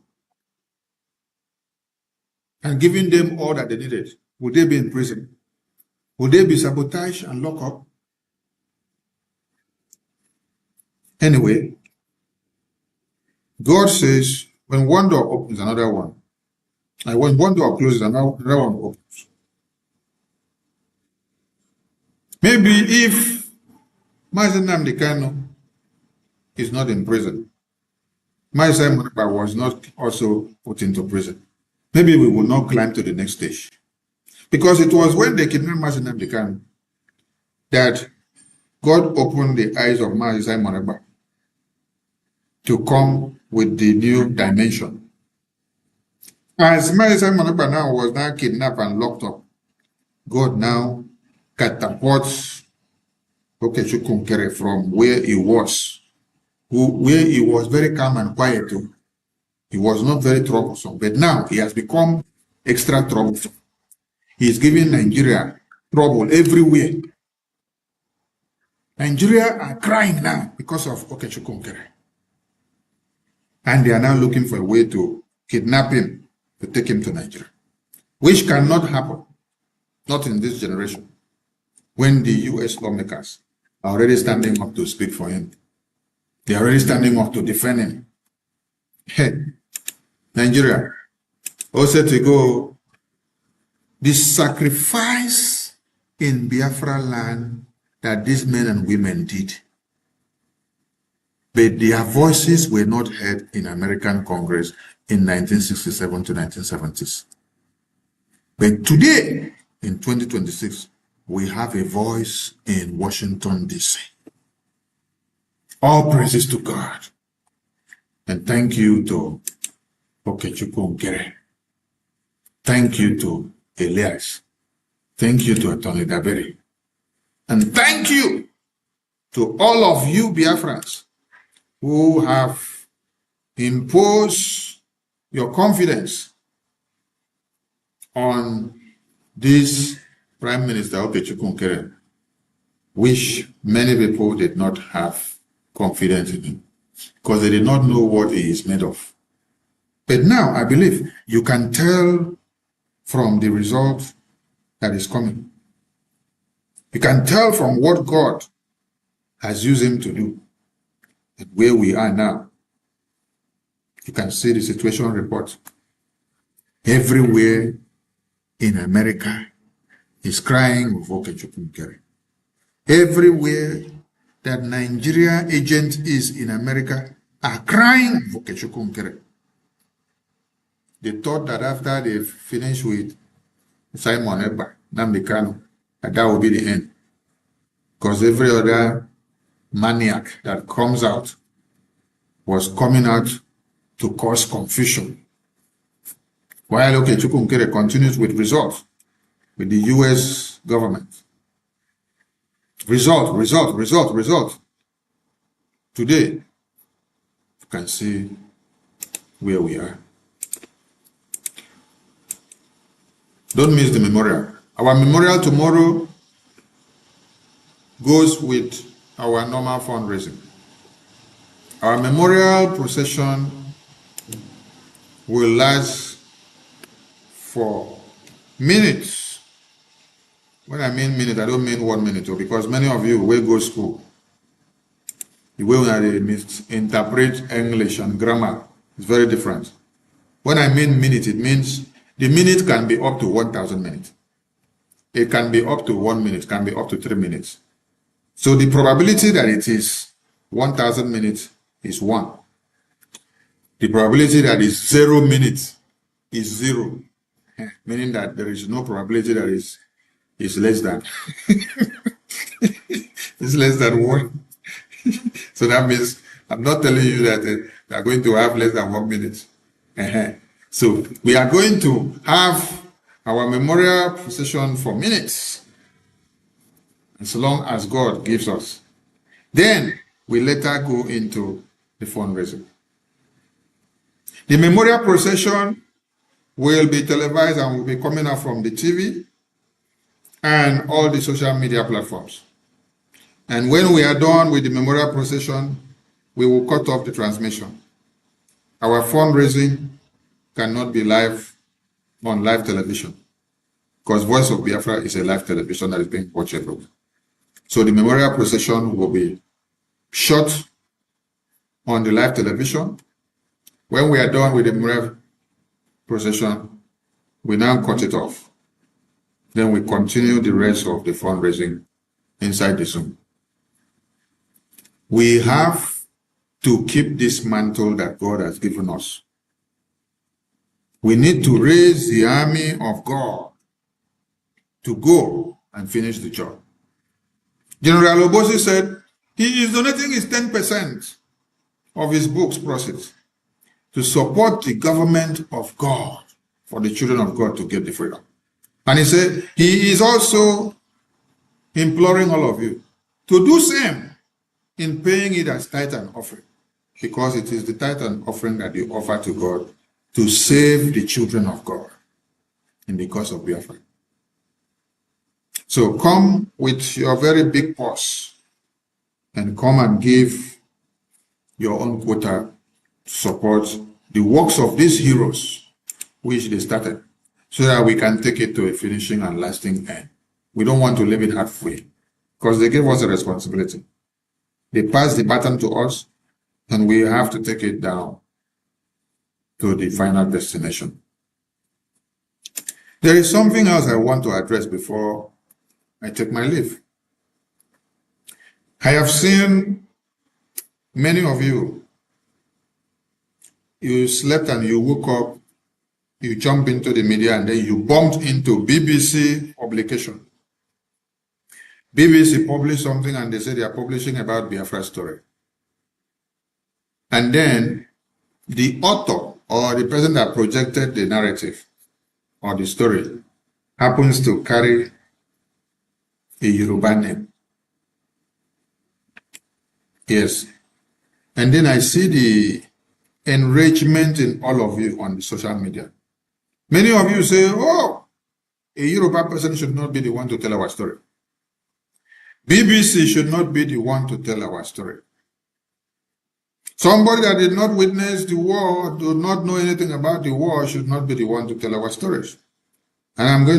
and giving them all that they needed, would they be in prison? Would they be sabotaged and locked up? Anyway, God says, when one door opens, another one. And when one door closes, another one opens. Maybe if Mazi Nnamdi Kanu is not in prison, Mazi Monekpa was not also put into prison, maybe we will not climb to the next stage. Because it was when they kidnapped Mazi Nnamdi Kanu that God opened the eyes of Mazi Monekpa to come with the new dimension. As Mazi Monekpa now was now kidnapped and locked up, God now catapults Nkere from where he was, where he was very calm and quiet. He was not very troublesome, but now he has become extra troublesome. He is giving Nigeria trouble everywhere. Nigeria are crying now because of Nkere. And they are now looking for a way to kidnap him, to take him to Nigeria, which cannot happen, not in this generation, when the US lawmakers are already standing up to speak for him. They are already standing up to defend him. Hey, Nigeria, also to go, the sacrifice in Biafra land that these men and women did, but their voices were not heard in American Congress in 1967 to 1970s. But today, in 2026, we have a voice in Washington, D.C. All praises to God. And thank you to Nkere. Thank you to Elias. Thank you to Attorney Daberi. And thank you to all of you Biafrans who have imposed your confidence on this Prime Minister Nkere, which many people did not have confidence in him because they did not know what he is made of. But now I believe you can tell from the result that is coming. You can tell from what God has used him to do and where we are now. You can see the situation report. Everywhere in America is crying of Nkere. Everywhere that Nigeria agent is in America are crying of Nkere. They thought that after they finished with Simon Ekpa, Nnamdi Kanu, that will be the end. Because every other maniac that comes out was coming out to cause confusion. While Nkere continues with results with the US government. Result. Today, you can see where we are. Don't miss the memorial. Our memorial tomorrow goes with our normal fundraising. Our memorial procession will last for minutes. When I mean minute, I don't mean 1 minute, because many of you will go to school. The way we misinterpret English and grammar is very different. When I mean minute, it means the minute can be up to 1,000 minutes. It can be up to 1 minute, can be up to 3 minutes. So the probability that it is 1,000 minutes is 1. The probability that is 0 minutes is 0, meaning that there is no probability that is less than. It's less than 1. So that means I'm not telling you that they are going to have less than 1 minute. So we are going to have our memorial procession for minutes, as long as God gives us. Then we later go into the fundraising. The memorial procession will be televised and will be coming out from the TV and all the social media platforms. And when we are done with the memorial procession, we will cut off the transmission. Our fundraising cannot be live on live television, because Voice of Biafra is a live television that is being watched everywhere. So the memorial procession will be shot on the live television. When we are done with the memorial procession, we now cut it off. Then we continue the rest of the fundraising inside the Zoom. We have to keep this mantle that God has given us. We need to raise the army of God to go and finish the job. General Obosi said he is donating his 10% of his book's proceeds to support the government of God for the children of God to get the freedom. And he said he is also imploring all of you to do same in paying it as tithe and offering, because it is the tithe and offering that you offer to God to save the children of God in the cause of Biafra. So come with your very big purse and come and give your own quota to support the works of these heroes which they started, so that we can take it to a finishing and lasting end. We don't want to leave it halfway, because they gave us a responsibility. They passed the baton to us, and we have to take it down to the final destination. There is something else I want to address before I take my leave. I have seen many of you, you slept and you woke up, you jump into the media, and then you bumped into BBC publication. BBC published something and they said they are publishing about Biafra story. And then the author or the person that projected the narrative or the story happens to carry a Yoruba name. Yes. And then I see the enragement in all of you on the social media. Many of you say, oh, a Yoruba person should not be the one to tell our story. BBC should not be the one to tell our story. Somebody that did not witness the war, do not know anything about the war, should not be the one to tell our stories. And I'm going to